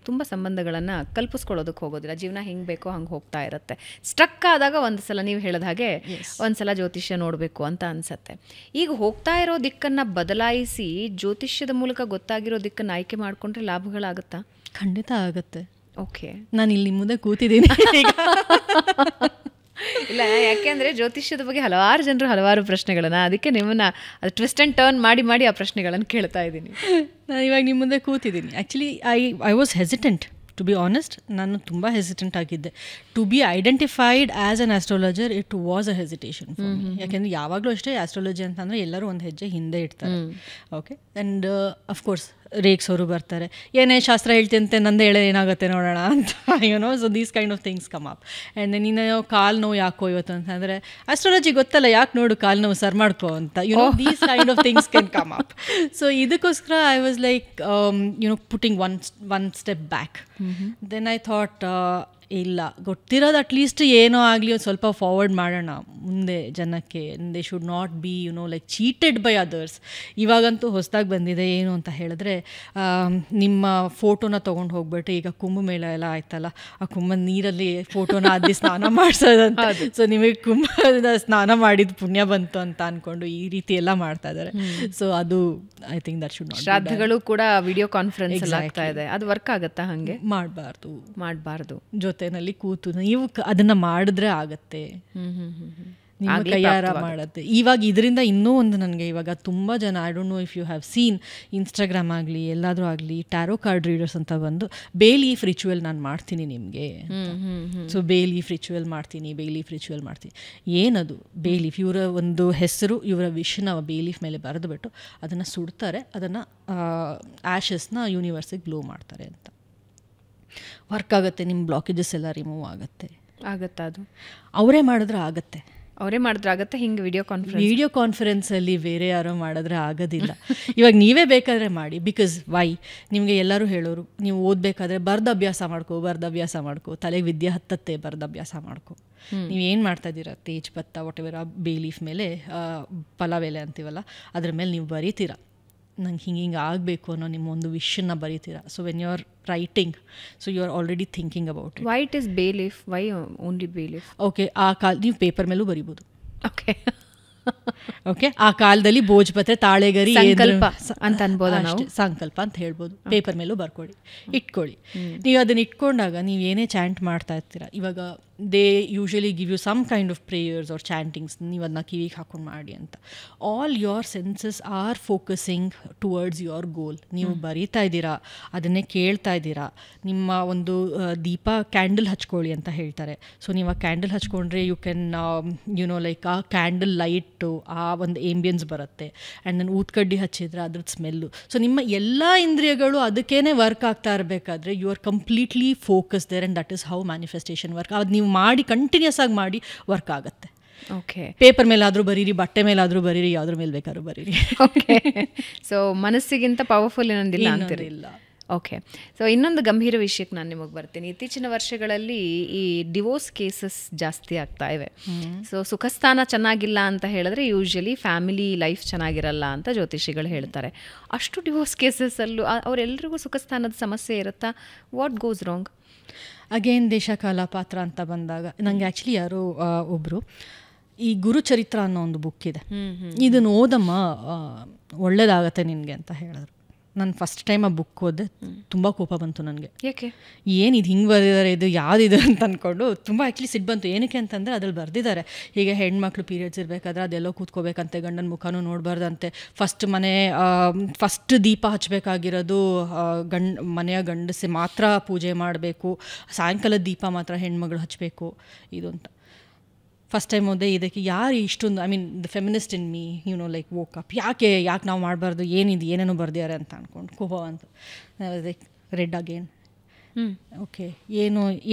ತುಂಬ ಸಂಬಂಧಗಳನ್ನು ಕಲ್ಪಿಸ್ಕೊಳ್ಳೋದಕ್ಕೆ ಹೋಗೋದಿಲ್ಲ. ಜೀವನ ಹೆಂಗೆ ಬೇಕೋ ಹಂಗೆ ಹೋಗ್ತಾ ಇರುತ್ತೆ. ಸ್ಟ್ರಕ್ ಆದಾಗ ಒಂದು ಸಲ ನೀವು ಹೇಳಿದ ಹಾಗೆ ಒಂದು ಸಲ ಜ್ಯೋತಿಷ್ಯ ನೋಡಬೇಕು ಅಂತ ಅನಿಸುತ್ತೆ. ಈಗ ಹೋಗ್ತಾ ಇರೋ ದಿಕ್ಕನ್ನು ಬದಲಾಯಿಸಿ ಜ್ಯೋತಿಷ್ಯದ ಮೂಲಕ ಗೊತ್ತಾಗಿರೋ ದಿಕ್ಕನ್ನು ಆಯ್ಕೆ ಮಾಡಿಕೊಂಡ್ರೆ ಲಾಭಗಳಾಗುತ್ತಾ? ಖಂಡಿತ ಆಗುತ್ತೆ. ಓಕೆ. ನಾನು ಇಲ್ಲಿ ಮುಂದೆ ಕೂತಿದ್ದೀನಿ ಈಗ. ಇಲ್ಲ, ಯಾಕೆಂದರೆ ಜ್ಯೋತಿಷ್ಯದ ಬಗ್ಗೆ ಹಲವಾರು ಜನರು ಹಲವಾರು ಪ್ರಶ್ನೆಗಳನ್ನ, ಅದಕ್ಕೆ ನಿಮ್ಮನ್ನ ಅದು ಟ್ವಿಸ್ಟ್ ಆ್ಯಂಡ್ ಟರ್ನ್ ಮಾಡಿ ಮಾಡಿ ಆ ಪ್ರಶ್ನೆಗಳನ್ನು ಕೇಳ್ತಾ ಇದ್ದೀನಿ. ನಾನು ಇವಾಗ ನಿಮ್ಮ ಮುಂದೆ ಕೂತಿದ್ದೀನಿ. Actually I was hesitant to be honest. ನಾನು ತುಂಬ ಹೆಸಿಟೆಂಟ್ ಆಗಿದ್ದೆ. To be identified as an astrologer it was a hesitation for me. ಯಾಕೆಂದರೆ ಯಾವಾಗಲೂ ಅಷ್ಟೇ ಆಸ್ಟ್ರಾಲಜಿ ಅಂತಂದರೆ ಎಲ್ಲರೂ ಒಂದು ಹೆಜ್ಜೆ ಹಿಂದೆ ಇಡ್ತಾರೆ. ಓಕೆ. ಆ್ಯಂಡ್ ಅಫ್ಕೋರ್ಸ್ ರೇಕ್ಸೋರು ಬರ್ತಾರೆ, ಏನೇ ಶಾಸ್ತ್ರ ಹೇಳ್ತಿಂತೆ ನಂದೇ ಹೇಳೋ ಏನಾಗುತ್ತೆ ನೋಡೋಣ ಅಂತ, YONO. So these kind of things come up. And ನೀನು ಕಾಲು ನೋವು ಯಾಕೋ ಇವತ್ತು ಅಂತಂದರೆ ಆಸ್ಟ್ರಾಲಜಿ ಗೊತ್ತಲ್ಲ, ಯಾಕೆ ನೋಡು ಕಾಲು ನೋವು ಸರ್ ಮಾಡ್ಕೋ ಅಂತ, you know. These kind of things can come up. So ಇದಕ್ಕೋಸ್ಕರ I was like you know putting one step back. Then I thought ಇಲ್ಲ, ಗೊತ್ತಿರೋದು ಅಟ್ಲೀಸ್ಟ್ ಏನೋ ಆಗಲಿ ಒಂದು ಸ್ವಲ್ಪ ಫಾರ್ವರ್ಡ್ ಮಾಡೋಣ ಮುಂದೆ ಜನಕ್ಕೆ. They should not be like cheated by others. ಇವಾಗಂತೂ ಹೊಸದಾಗಿ ಬಂದಿದೆ ಏನು ಅಂತ ಹೇಳಿದ್ರೆ, ನಿಮ್ಮ ಫೋಟೋನ ತೊಗೊಂಡು ಹೋಗ್ಬಿಟ್ಟು, ಈಗ ಕುಂಭಮೇಳ ಎಲ್ಲ ಆಯ್ತಲ್ಲ, ಆ ಕುಂಭದ ನೀರಲ್ಲಿ ಫೋಟೋನ ಅದೇ ಸ್ನಾನ ಮಾಡಿಸೋದಂತ. ಸೊ ನಿಮಗೆ ಕುಂಭದ ಸ್ನಾನ ಮಾಡಿದ ಪುಣ್ಯ ಬಂತು ಅಂತ ಅಂದ್ಕೊಂಡು ಈ ರೀತಿ ಎಲ್ಲ ಮಾಡ್ತಾ ಇದ್ದಾರೆ. ಸೊ ಅದು I think that should not. ಶ್ರಾದ್ದಗಳು ಕೂಡ ವಿಡಿಯೋ ಕಾನ್ಫರೆನ್ಸ್ ಆಗ್ತಾ ಇದೆ, ಅದು ವರ್ಕ್ ಆಗುತ್ತಾ? ಹಾಗೆ ಮಾಡಬಾರ್ದು. ಜೊತೆನಲ್ಲಿ ಕೂತು ನೀವು ಅದನ್ನ ಮಾಡಿದ್ರೆ ಆಗತ್ತೆ, ನಿಮ್ಮ ಕೈಯಾರ ಮಾಡುತ್ತೆ. ಇವಾಗ ಇದರಿಂದ ಇನ್ನೂ ಒಂದು ನನಗೆ ಇವಾಗ ತುಂಬ ಜನ, I don't know if you have seen, Instagram ಆಗಲಿ ಎಲ್ಲಾದರೂ ಆಗಲಿ, ಟ್ಯಾರೋ ಕಾರ್ಡ್ ರೀಡರ್ಸ್ ಅಂತ ಬಂದು ಬೇ ಲೀಫ್ ರಿಚುವಲ್ ನಾನು ಮಾಡ್ತೀನಿ ನಿಮಗೆ. ಸೊ ಬೇ ಲೀಫ್ ರಿಚುವಲ್ ಮಾಡ್ತೀನಿ. ಏನದು ಬೇ ಲೀಫ್? ಇವರ ಒಂದು ಹೆಸರು, ಇವರ ವಿಷನ ಬೇ ಲೀಫ್ ಮೇಲೆ ಬರೆದುಬಿಟ್ಟು ಅದನ್ನು ಸುಡ್ತಾರೆ, ಅದನ್ನು ಆ್ಯಶಸ್ನ ಯೂನಿವರ್ಸಿಗೆ ಬ್ಲೋ ಮಾಡ್ತಾರೆ ಅಂತ. ವರ್ಕ್ ಆಗುತ್ತೆ, ನಿಮ್ಮ ಬ್ಲಾಕೇಜಸ್ ಎಲ್ಲ ರಿಮೂವ್ ಆಗುತ್ತೆ. ಅದು ಅವರೇ ಮಾಡಿದ್ರೆ ಆಗುತ್ತೆ. ಹಿಂಗೆ ವಿಡಿಯೋ ಕಾನ್ಫರೆನ್ಸಲ್ಲಿ ಬೇರೆ ಯಾರೋ ಮಾಡಿದ್ರೆ ಆಗೋದಿಲ್ಲ. ಇವಾಗ ನೀವೇ ಬೇಕಾದರೆ ಮಾಡಿ. Because Y? ನಿಮಗೆ ಎಲ್ಲರೂ ಹೇಳೋರು, ನೀವು ಓದಬೇಕಾದ್ರೆ ಬರ್ದು ಅಭ್ಯಾಸ ಮಾಡ್ಕೋ, ತಲೆಗೆ ವಿದ್ಯೆ ಹತ್ತತ್ತೆ, ಬರ್ದು ಅಭ್ಯಾಸ ಮಾಡ್ಕೋ. ನೀವೇನು ಮಾಡ್ತಾ ಇದ್ದೀರಾ, ತೇಜ್ ಪತ್ತ ವಾಟ್ ಎವರ್, ಬೇ ಲೀಫ್ ಮೇಲೆ ಪಲಾವೆಲೆ ಅಂತೀವಲ್ಲ, ಅದ್ರ ಮೇಲೆ ನೀವು ಬರೀತೀರಾ, ನಂಗೆ ಹಿಂಗೆ ಆಗಬೇಕು ಅನ್ನೋ ನಿಮ್ಮ ಒಂದು ವಿಷನ್ನ ಬರೀತೀರಾ. So when you are writing, so you are already thinking about it. Why it is bay leaf? Why only bay leaf? Okay, ಆ ಕಾಲ ನೀವು ಪೇಪರ್ ಮೇಲೂ ಬರಿಬೋದು. ಓಕೆ, ಆ ಕಾಲದಲ್ಲಿ ಭೋಜಪತ್ರೆ, ತಾಳೆಗರಿ ಅಂತ ಅನ್ಬೋದು, ಸಂಕಲ್ಪ ಅಂತ ಹೇಳ್ಬೋದು. ಪೇಪರ್ ಮೇಲೂ ಬರ್ಕೊಳ್ಳಿ, ಇಟ್ಕೊಳ್ಳಿ. ನೀವು ಅದನ್ನ ಇಟ್ಕೊಂಡಾಗ ನೀವು ಏನೇ ಚಾಂಟ್ ಮಾಡ್ತಾ ಇರ್ತೀರ, ಇವಾಗ they usually give you some kind of prayers or chantings, ನೀವು ಅದನ್ನ ಕಿವಿಗೆ ಹಾಕೊಂಡು ಮಾಡಿ ಅಂತ. All your senses are focusing towards your goal. ನೀವು ಬರೀತಾ ಇದ್ದೀರಾ, ಅದನ್ನೇ ಕೇಳ್ತಾ ಇದ್ದೀರಾ. ನಿಮ್ಮ ಒಂದು ದೀಪ, ಕ್ಯಾಂಡಲ್ ಹಚ್ಕೊಳ್ಳಿ ಅಂತ ಹೇಳ್ತಾರೆ. ಸೊ ನೀವು ಆ ಕ್ಯಾಂಡಲ್ ಹಚ್ಕೊಂಡ್ರೆ ಯು ಕ್ಯಾನ್ ಲೈಕ್ ಆ ಕ್ಯಾಂಡಲ್ ಲೈಟು, ಆ ಒಂದು ಏಂಬಿಯನ್ಸ್ ಬರುತ್ತೆ. ಆ್ಯಂಡ್ ದೆನ್ ಊದ್ಕಡ್ಡಿ ಹಚ್ಚಿದ್ರೆ ಅದ್ರದ್ದು ಸ್ಮೆಲ್ಲು. ಸೊ ನಿಮ್ಮ ಎಲ್ಲ ಇಂದ್ರಿಯಗಳು ಅದಕ್ಕೇನೆ ವರ್ಕ್ ಆಗ್ತಾ ಇರಬೇಕಾದ್ರೆ you are completely focus there, and that is how manifestation work. ಅದು ನೀವು ಮಾಡಿ, ಕಂಟಿನ್ಯೂಸ್ ಆಗಿ ಮಾಡಿ, ವರ್ಕ್ ಆಗುತ್ತೆ. ಓಕೆ, ಪೇಪರ್ ಮೇಲಾದರೂ ಬರೀರಿ, ಬಟ್ಟೆ ಮೇಲಾದರೂ ಬರೀರಿ, ಯಾವುದ್ರ ಮೇಲೆ ಬೇಕಾದ್ರೂ ಬರೀರಿ. ಓಕೆ, ಸೊ ಮನಸ್ಸಿಗಿಂತ ಪವರ್ಫುಲ್ ಇನ್ನೊಂದಿಲ್ಲ ಅಂತಿರಲಿಲ್ಲ. ಓಕೆ, ಸೊ ಇನ್ನೊಂದು ಗಂಭೀರ ವಿಷಯಕ್ಕೆ ನಾನು ನಿಮಗೆ ಬರ್ತೀನಿ. ಇತ್ತೀಚಿನ ವರ್ಷಗಳಲ್ಲಿ ಈ ಡಿವೋರ್ಸ್ ಕೇಸಸ್ ಜಾಸ್ತಿ ಆಗ್ತಾ ಇವೆ. ಸೊ ಸುಖಸ್ಥಾನ ಚೆನ್ನಾಗಿಲ್ಲ ಅಂತ ಹೇಳಿದ್ರೆ ಯೂಶಲಿ ಫ್ಯಾಮಿಲಿ ಲೈಫ್ ಚೆನ್ನಾಗಿರಲ್ಲ ಅಂತ ಜ್ಯೋತಿಷಿಗಳು ಹೇಳ್ತಾರೆ. ಅಷ್ಟು ಡಿವೋರ್ಸ್ ಕೇಸಸ್ಸಲ್ಲೂ ಅವರೆಲ್ಲರಿಗೂ ಸುಖಸ್ಥಾನದ ಸಮಸ್ಯೆ ಇರುತ್ತಾ? What goes wrong? ಅಗೇನ್ ದೇಶ ಕಾಲ ಪಾತ್ರ ಅಂತ ಬಂದಾಗ ನನಗೆ ಆ್ಯಕ್ಚುಲಿ ಯಾರೋ ಒಬ್ಬರು ಈ ಗುರುಚರಿತ್ರ ಅನ್ನೋ ಒಂದು ಬುಕ್ ಇದೆ, ಇದನ್ನು ಓದಮ್ಮ ಒಳ್ಳೇದಾಗತ್ತೆ ನಿನಗೆ ಅಂತ ಹೇಳಿದ್ರು. ನಾನು ಫಸ್ಟ್ ಟೈಮ್ ಆ ಬುಕ್ ಓದಿದೆ, ತುಂಬ ಕೋಪ ಬಂತು ನನಗೆ. ಯಾಕೆ? ಏನಿದು ಹಿಂಗೆ ಬರೆದಿದ್ದಾರೆ, ಇದು ಯಾವುದಿದೆ ಅಂತ ಅಂದ್ಕೊಂಡು ತುಂಬ ಆ್ಯಕ್ಚುಲಿ ಸಿಟ್ಟು ಬಂತು. ಏನಕ್ಕೆ ಅಂತಂದರೆ ಅದ್ರಲ್ಲಿ ಬರೆದಿದ್ದಾರೆ, ಹೀಗೆ ಹೆಣ್ಮಕ್ಳು ಪೀರಿಯಡ್ಸ್ ಇರಬೇಕಾದ್ರೆ ಅದೆಲ್ಲೋ ಕೂತ್ಕೋಬೇಕಂತೆ, ಗಂಡನ ಮುಖನೂ ನೋಡಬಾರ್ದಂತೆ, ಫಸ್ಟ್ ದೀಪ ಹಚ್ಚಬೇಕಾಗಿರೋದು ಮನೆಯ ಗಂಡಸೆ ಮಾತ್ರ ಪೂಜೆ ಮಾಡಬೇಕು, ಸಾಯಂಕಾಲದ ದೀಪ ಮಾತ್ರ ಹೆಣ್ಮಗಳು ಹಚ್ಚಬೇಕು, ಇದು ಅಂತ. ಫಸ್ಟ್ ಟೈಮ್ ಓದೆ ಇದಕ್ಕೆ ಯಾರು ಇಷ್ಟೊಂದು, I mean the feminist in me like woke up, ಯಾಕೆ ನಾವು ಮಾಡಬಾರ್ದು, ಏನೇನೋ ಬರ್ದಿದ್ದಾರೆ ಅಂತ ಅಂದ್ಕೊಂಡು ಕೋಪ ಅಂತ ಲೈಕ್ ರೆಡ್ ಅಗೇನ್. ಓಕೆ,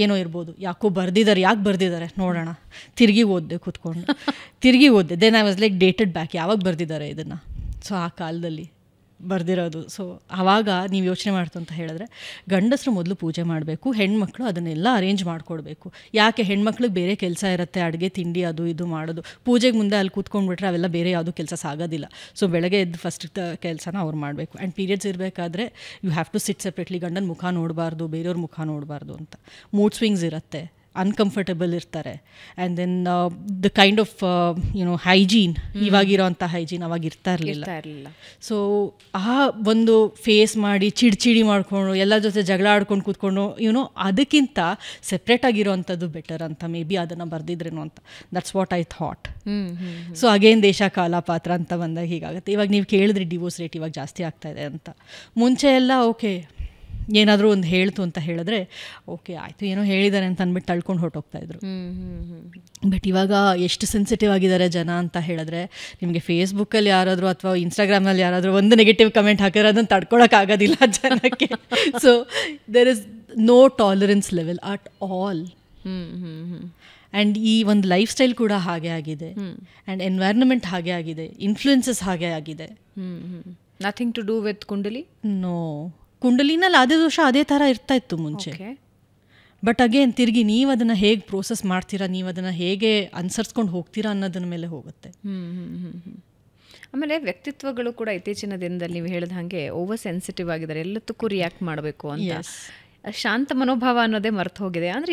ಏನೋ ಇರ್ಬೋದು, ಯಾಕೋ ಯಾಕೆ ಬರ್ದಿದ್ದಾರೆ ನೋಡೋಣ. ತಿರುಗಿ ಓದಿದೆ. Then I was like dated back, ಯಾವಾಗ ಬರ್ದಿದ್ದಾರೆ ಇದನ್ನು. ಸೊ ಆ ಕಾಲದಲ್ಲಿ ಬರ್ದಿರೋದು. ಸೊ ಆವಾಗ ನೀವು ಯೋಚನೆ ಮಾಡ್ತು ಅಂತ ಹೇಳಿದ್ರೆ, ಗಂಡಸರು ಮೊದಲು ಪೂಜೆ ಮಾಡಬೇಕು, ಹೆಣ್ಮಕ್ಳು ಅದನ್ನೆಲ್ಲ ಅರೇಂಜ್ ಮಾಡಿಕೊಡ್ಬೇಕು. ಯಾಕೆ ಹೆಣ್ಮಕ್ಳಿಗೆ ಬೇರೆ ಕೆಲಸ ಇರುತ್ತೆ, ಅಡುಗೆ ತಿಂಡಿ ಅದು ಇದು ಮಾಡೋದು. ಪೂಜೆಗೆ ಮುಂದೆ ಅಲ್ಲಿ ಕೂತ್ಕೊಂಡ್ಬಿಟ್ರೆ ಅವೆಲ್ಲ ಬೇರೆ ಯಾವುದೂ ಕೆಲಸ ಸಾಗೋದಿಲ್ಲ. ಸೊ ಬೆಳಗ್ಗೆ ಎದ್ದು ಫಸ್ಟ್ ಕೆಲಸನ ಅವ್ರು ಮಾಡಬೇಕು. ಆ್ಯಂಡ್ ಪೀರಿಯಡ್ಸ್ ಇರಬೇಕಾದ್ರೆ you have to sit separately, ಗಂಡನ ಮುಖ ನೋಡಬಾರ್ದು, ಬೇರೆಯವ್ರ ಮುಖ ನೋಡಬಾರ್ದು ಅಂತ. ಮೂಡ್ ಸ್ವಿಂಗ್ಸ್ ಇರುತ್ತೆ, ಅನ್ಕಂಫರ್ಟಬಲ್ ಇರ್ತಾರೆ. And then the kind of hygiene, ಇವಾಗಿರೋಂಥ ಹೈಜೀನ್ ಅವಾಗ ಇರ್ತಾ ಇರಲಿಲ್ಲ. ಸೊ ಆ ಒಂದು ಫೇಸ್ ಮಾಡಿ ಚಿಡಿ ಮಾಡ್ಕೊಂಡು ಎಲ್ಲರ ಜೊತೆ ಜಗಳ ಆಡ್ಕೊಂಡು ಕೂತ್ಕೊಂಡು ಅದಕ್ಕಿಂತ ಸೆಪ್ರೇಟ್ ಆಗಿರೋವಂಥದ್ದು ಬೆಟರ್ ಅಂತ ಮೇ ಬಿ ಅದನ್ನು ಬರ್ದಿದ್ರೇನೋ ಅಂತ. That's what I thought. So again ದೇಶ ಕಾಲ ಪಾತ್ರ ಅಂತ ಬಂದಾಗ ಹೀಗಾಗುತ್ತೆ. ಇವಾಗ ನೀವು ಕೇಳಿದ್ರಿ ಡಿವೋರ್ಸ್ ರೇಟ್ ಇವಾಗ ಜಾಸ್ತಿ ಆಗ್ತಾ ಇದೆ ಅಂತ. ಮುಂಚೆ ಎಲ್ಲ ಓಕೆ ಏನಾದರೂ ಒಂದು ಹೇಳ್ತು ಅಂತ ಹೇಳಿದ್ರೆ ಓಕೆ ಆಯಿತು ಏನೋ ಹೇಳಿದ್ದಾರೆ ಅಂತ ಅಂದ್ಬಿಟ್ಟು ತಳ್ಕೊಂಡು ಹೊರಟೋಗ್ತಾಯಿದ್ರು. ಬಟ್ ಇವಾಗ ಎಷ್ಟು ಸೆನ್ಸಿಟಿವ್ ಆಗಿದ್ದಾರೆ ಜನ ಅಂತ ಹೇಳಿದ್ರೆ, ನಿಮಗೆ ಫೇಸ್ಬುಕ್ಕಲ್ಲಿ ಯಾರಾದರೂ ಅಥವಾ ಇನ್ಸ್ಟಾಗ್ರಾಮ್ನಲ್ಲಿ ಯಾರಾದರೂ ಒಂದು ನೆಗೆಟಿವ್ ಕಮೆಂಟ್ ಹಾಕಿದ್ರೆ ಅದನ್ನು ತಡ್ಕೊಳಕ್ಕಾಗೋದಿಲ್ಲ ಜನಕ್ಕೆ. So there is no tolerance level at all. And ಈ ಒಂದು ಲೈಫ್ ಸ್ಟೈಲ್ ಕೂಡ ಹಾಗೆ ಆಗಿದೆ, ಆ್ಯಂಡ್ ಎನ್ವೈರ್ನ್ಮೆಂಟ್ ಹಾಗೆ ಆಗಿದೆ, ಇನ್ಫ್ಲೂಯೆನ್ಸಸ್ ಹಾಗೆ ಆಗಿದೆ. Nothing to do with kundali. No, ಕುಂಡಲಿನಲ್ಲಿ ಅದೇ ದೋಷ ಅದೇ ಥರ ಇರ್ತಾ ಇತ್ತು ಮುಂಚೆ. ಬಟ್ ಅಗೇನ್ ತಿರುಗಿ ನೀವು ಅದನ್ನು ಹೇಗೆ ಪ್ರೋಸೆಸ್ ಮಾಡ್ತೀರಾ, ನೀವು ಅದನ್ನು ಹೇಗೆ ಅನುಸರಿಸ್ಕೊಂಡು ಹೋಗ್ತೀರಾ ಅನ್ನೋದ್ರ ಮೇಲೆ ಹೋಗುತ್ತೆ. ಆಮೇಲೆ ವ್ಯಕ್ತಿತ್ವಗಳು ಕೂಡ ಇತ್ತೀಚಿನ ದಿನದಲ್ಲಿ ನೀವು ಹೇಳಿದ ಹಾಗೆ ಓವರ್ ಸೆನ್ಸಿಟಿವ್ ಆಗಿದ್ದಾರೆ, ಎಲ್ಲದಕ್ಕೂ ರಿಯಾಕ್ಟ್ ಮಾಡಬೇಕು ಅಂತ. ಶಾಂತ ಮನೋಭಾವ ಅನ್ನೋದೇ ಮರ್ತು ಹೋಗಿದೆ. ಅಂದರೆ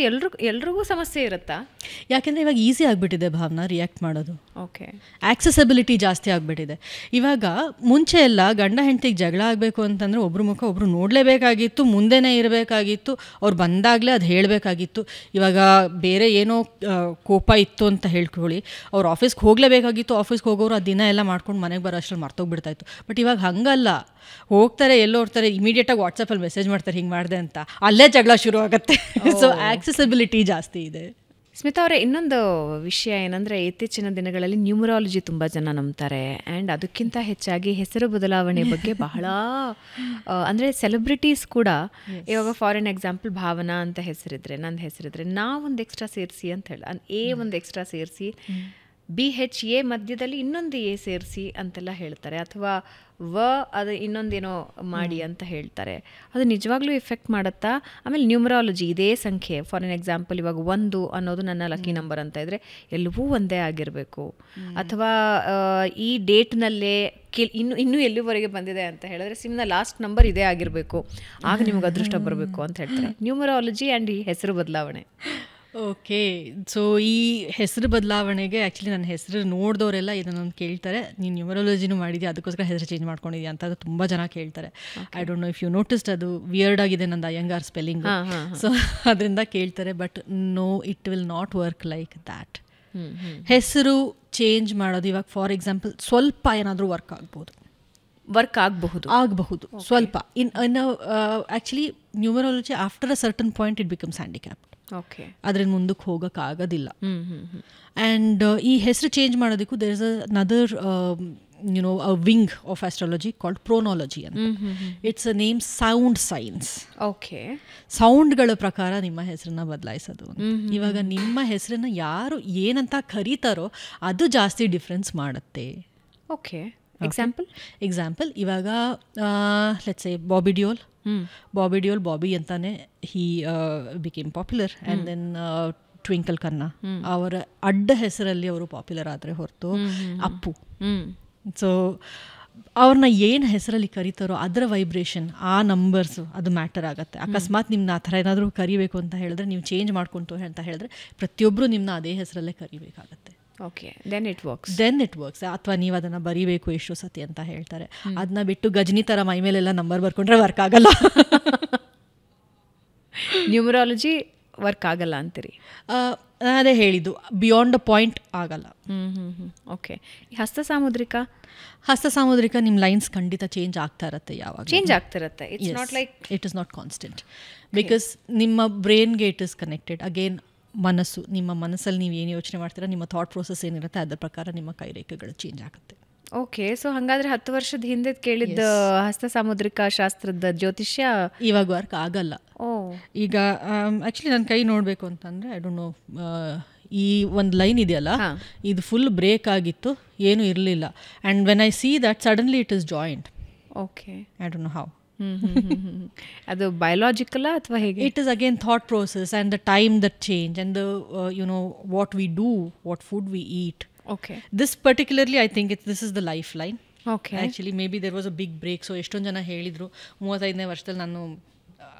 ಎಲ್ರಿಗೂ ಸಮಸ್ಯೆ ಇರುತ್ತಾ? ಯಾಕೆಂದರೆ ಇವಾಗ ಈಸಿ ಆಗಿಬಿಟ್ಟಿದೆ ಭಾವನಾ ರಿಯಾಕ್ಟ್ ಮಾಡೋದು. ಓಕೆ, ಆಕ್ಸೆಸಿಬಿಲಿಟಿ ಜಾಸ್ತಿ ಆಗಿಬಿಟ್ಟಿದೆ. ಇವಾಗ ಮುಂಚೆ ಎಲ್ಲ ಗಂಡ ಹೆಂಡತಿಗೆ ಜಗಳ ಆಗಬೇಕು ಅಂತಂದರೆ ಒಬ್ರ ಮುಖ ಒಬ್ರು ನೋಡಲೇಬೇಕಾಗಿತ್ತು, ಮುಂದೆನೇ ಇರಬೇಕಾಗಿತ್ತು, ಅವ್ರು ಬಂದಾಗಲೇ ಅದು ಹೇಳಬೇಕಾಗಿತ್ತು. ಇವಾಗ ಬೇರೆ ಏನೋ ಕೋಪ ಇತ್ತು ಅಂತ ಹೇಳ್ಕೊಳ್ಳಿ, ಅವ್ರು ಆಫೀಸ್ಗೆ ಹೋಗಲೇಬೇಕಾಗಿತ್ತು, ಆಫೀಸ್ಗೆ ಹೋಗೋರು ಆ ದಿನ ಎಲ್ಲ ಮಾಡ್ಕೊಂಡು ಮನೆಗೆ ಬರೋ ಅಷ್ಟರಲ್ಲಿ ಮರ್ತೋಗ್ಬಿಡ್ತಾಯಿತ್ತು. ಬಟ್ ಇವಾಗ ಹಂಗಲ್ಲ, ಹೋಗ್ತಾರೆ ಎಲ್ಲೋ ಹೋಗ್ತಾರೆ, ಇಮಿಡಿಯೇಟಾಗಿ ವಾಟ್ಸಪ್ಪಲ್ಲಿ ಮೆಸೇಜ್ ಮಾಡ್ತಾರೆ ಹಿಂಗೆ ಮಾಡಿದೆ ಅಂತ, ಅಲ್ಲೇ ಜಗಳ ಶುರು ಆಗುತ್ತೆ. ಸೊ ಆಕ್ಸೆಸಿಬಿಲಿಟಿ ಜಾಸ್ತಿ ಇದೆ. ಸ್ಮಿತಾ ಅವರೇ, ಇನ್ನೊಂದು ವಿಷಯ ಏನಂದರೆ, ಇತ್ತೀಚಿನ ದಿನಗಳಲ್ಲಿ ನ್ಯೂಮರಾಲಜಿ ತುಂಬ ಜನ ನಂಬ್ತಾರೆ. ಆ್ಯಂಡ್ ಅದಕ್ಕಿಂತ ಹೆಚ್ಚಾಗಿ ಹೆಸರು ಬದಲಾವಣೆ ಬಗ್ಗೆ ಬಹಳ ಅಂದರೆ ಸೆಲೆಬ್ರಿಟೀಸ್ ಕೂಡ ಇವಾಗ ಫಾರ್ ಎನ್ ಎಕ್ಸಾಂಪಲ್ ಭಾವನಾ ಅಂತ ಹೆಸರಿದ್ರೆ, ನಂದು ಹೆಸರಿದ್ರೆ ನಾವೊಂದು ಎಕ್ಸ್ಟ್ರಾ ಸೇರಿಸಿ ಅಂತ ಹೇಳಿ, ಎ ಒಂದು ಎಕ್ಸ್ಟ್ರಾ ಸೇರಿಸಿ, BHA ಮಧ್ಯದಲ್ಲಿ ಇನ್ನೊಂದು ಎ ಸೇರಿಸಿ ಅಂತೆಲ್ಲ ಹೇಳ್ತಾರೆ, ಅಥವಾ ಅದು ಇನ್ನೊಂದೇನೋ ಮಾಡಿ ಅಂತ ಹೇಳ್ತಾರೆ. ಅದು ನಿಜವಾಗ್ಲೂ ಎಫೆಕ್ಟ್ ಮಾಡುತ್ತಾ? ಆಮೇಲೆ ನ್ಯೂಮರಾಲಜಿ ಇದೇ ಸಂಖ್ಯೆ, ಫಾರ್ ಎನ್ ಎಕ್ಸಾಂಪಲ್ ಇವಾಗ 1 ಅನ್ನೋದು ನನ್ನ ಲಕ್ಕಿ ನಂಬರ್ ಅಂತ ಇದ್ದರೆ ಎಲ್ಲವೂ ಒಂದೇ ಆಗಿರಬೇಕು, ಅಥವಾ ಈ ಡೇಟ್ನಲ್ಲೇ ಇನ್ನೂ ಎಲ್ಲಿವರೆಗೆ ಬಂದಿದೆ ಅಂತ ಹೇಳಿದ್ರೆ ಸಿಮ್ನ ಲಾಸ್ಟ್ ನಂಬರ್ ಇದೇ ಆಗಿರಬೇಕು, ಆಗ ನಿಮಗೆ ಅದೃಷ್ಟ ಬರಬೇಕು ಅಂತ ಹೇಳ್ತಾರೆ. ನ್ಯೂಮರಾಲಜಿ ಆ್ಯಂಡ್ ಈ ಹೆಸರು ಬದಲಾವಣೆ. ಓಕೆ, ಸೊ ಈ ಹೆಸರು ಬದಲಾವಣೆಗೆ ಆ್ಯಕ್ಚುಲಿ ನನ್ನ ಹೆಸರು ನೋಡಿದವರೆಲ್ಲ ಇದನ್ನೊಂದು ಕೇಳ್ತಾರೆ, ನೀನು ನ್ಯೂಮರಾಲಜಿನೂ ಮಾಡಿದ್ಯಾ ಅದಕ್ಕೋಸ್ಕರ ಹೆಸರು ಚೇಂಜ್ ಮಾಡ್ಕೊಂಡಿದ್ಯಾ ಅಂತ. ಅದು ತುಂಬ ಜನ ಕೇಳ್ತಾರೆ. I don't know if you noticed, ಅದು ವಿಯರ್ಡ್ ಆಗಿದೆ ನಂದು ಅಯ್ಯಂಗಾರ್ ಸ್ಪೆಲ್ಲಿಂಗ್. ಸೊ ಅದರಿಂದ ಕೇಳ್ತಾರೆ. But no, it will not work like that. ಹೆಸರು ಚೇಂಜ್ ಮಾಡೋದು ಇವಾಗ ಫಾರ್ ಎಕ್ಸಾಂಪಲ್ ಸ್ವಲ್ಪ ಏನಾದರೂ ವರ್ಕ್ ಆಗಬಹುದು ಸ್ವಲ್ಪ. Actually numerology after a certain point it becomes handicapped. Okay, ಅದ್ರಿಂದ ಮುಂದಕ್ಕೆ ಹೋಗೋಕ್ಕಾಗೋದಿಲ್ಲ. ಆ್ಯಂಡ್ ಈ ಹೆಸರು ಚೇಂಜ್ ಮಾಡೋದಕ್ಕೂ there is another a wing of astrology called pronology ಅಂತ. It's a name sound science. Okay, ಸೌಂಡ್ಗಳ ಪ್ರಕಾರ ನಿಮ್ಮ ಹೆಸರನ್ನ ಬದಲಾಯಿಸೋದು. ಇವಾಗ ನಿಮ್ಮ ಹೆಸರನ್ನ ಯಾರು ಏನಂತ ಕರೀತಾರೋ ಅದು ಜಾಸ್ತಿ ಡಿಫ್ರೆನ್ಸ್ ಮಾಡುತ್ತೆ. ಓಕೆ, ಎಕ್ಸಾಂಪಲ್ ಇವಾಗ ಲೆಟ್ಸ್ ಸೇ ಬಾಬಿ ಡಿಯೋಲ್ ಬಾಬಿ ಅಂತಾನೆ he became popular. And then Twinkle Khanna ಅವರ ಅಡ್ಡ ಹೆಸರಲ್ಲಿ ಅವರು ಪಾಪ್ಯುಲರ್ ಆದರೆ ಹೊರತು ಅಪ್ಪು. ಸೊ ಅವ್ರನ್ನ ಏನು ಹೆಸರಲ್ಲಿ ಕರೀತಾರೋ ಅದರ ವೈಬ್ರೇಷನ್, ಆ ನಂಬರ್ಸು ಅದು ಮ್ಯಾಟರ್ ಆಗುತ್ತೆ. ಅಕಸ್ಮಾತ್ ನಿಮ್ಮನ್ನ ಆ ಥರ ಏನಾದರೂ ಕರಿಬೇಕು ಅಂತ ಹೇಳಿದ್ರೆ, ನೀವು ಚೇಂಜ್ ಮಾಡ್ಕೊಂತು ಅಂತ ಹೇಳಿದ್ರೆ ಪ್ರತಿಯೊಬ್ಬರು ನಿಮ್ಮನ್ನ ಅದೇ ಹೆಸರಲ್ಲೇ ಕರಿಬೇಕಾಗತ್ತೆ. Okay, then it works. ಅಥವಾ ನೀವು ಅದನ್ನು ಬರೀಬೇಕು ಎಷ್ಟು ಸತಿ ಅಂತ ಹೇಳ್ತಾರೆ. ಅದನ್ನ ಬಿಟ್ಟು ಗಜನಿ ಥರ ಮೈ ಮೇಲೆಲ್ಲ ನಂಬರ್ ಬರ್ಕೊಂಡ್ರೆ ವರ್ಕ್ ಆಗಲ್ಲ. ನ್ಯೂಮರಾಲಜಿ ವರ್ಕ್ ಆಗಲ್ಲ ಅಂತೀರಿ? ಅದೇ ಹೇಳಿದ್ದು, ಬಿಯಾಂಡ್ ಅ ಪಾಯಿಂಟ್ ಆಗಲ್ಲ. ಓಕೆ, ಹಸ್ತ ಸಾಮುದ್ರಿಕ ನಿಮ್ಮ ಲೈನ್ಸ್ ಖಂಡಿತ ಚೇಂಜ್ ಆಗ್ತಾ ಇರುತ್ತೆ. ಯಾವಾಗ ಚೇಂಜ್ ಆಗ್ತಿರುತ್ತೆ, it is not constant. Because ನಿಮ್ಮ ಬ್ರೈನ್ಗೆ ಇಟ್ ಇಸ್ ಕನೆಕ್ಟೆಡ್. ಅಗೇನ್ ಮನಸ್ಸು, ನಿಮ್ಮ ಮನಸ್ಸಲ್ಲಿ ನೀವು ಏನು ಯೋಚನೆ ಮಾಡ್ತೀರಾ, ನಿಮ್ಮ ಥಾಟ್ ಪ್ರೋಸೆಸ್ ಏನಿರುತ್ತೆ ಅದರ ಪ್ರಕಾರ ನಿಮ್ಮ ಕೈರೇಖೆಗಳು ಚೇಂಜ್ ಆಗುತ್ತೆ. ಓಕೆ, ಸೊ ಹಾಗಾದರೆ 10 ವರ್ಷದ ಹಿಂದೆ ಕೇಳಿದ್ದ ಹಸ್ತ ಸಾಮುದ್ರಿಕ ಶಾಸ್ತ್ರದ ಜ್ಯೋತಿಷ್ಯ ಇವಾಗ ವರ್ಕ್ ಆಗಲ್ಲ. ಈಗ ಆ್ಯಕ್ಚುಲಿ ನನ್ನ ಕೈ ನೋಡಬೇಕು ಅಂತಂದರೆ ಐ ಡೋಂಟ್ ನೋ, ಈ ಒಂದು ಲೈನ್ ಇದೆಯಲ್ಲ, ಇದು ಫುಲ್ ಬ್ರೇಕ್ ಆಗಿತ್ತು, ಏನೂ ಇರಲಿಲ್ಲ. And when I see that suddenly it is joint. Okay, I don't know how. ಅದು ಬಯೋಲಾಜಿಕಲ್ ಅಥವಾ ಹೇಗೆ? It is again thought process and the time that change and what we do, what food we eat. Okay. This particularly, I think this is the lifeline. Okay. Actually, maybe there was a big break. So, ಎಷ್ಟೊಂದು ಜನ ಹೇಳಿದರು 35ನೇ ವರ್ಷದಲ್ಲಿ ನಾನು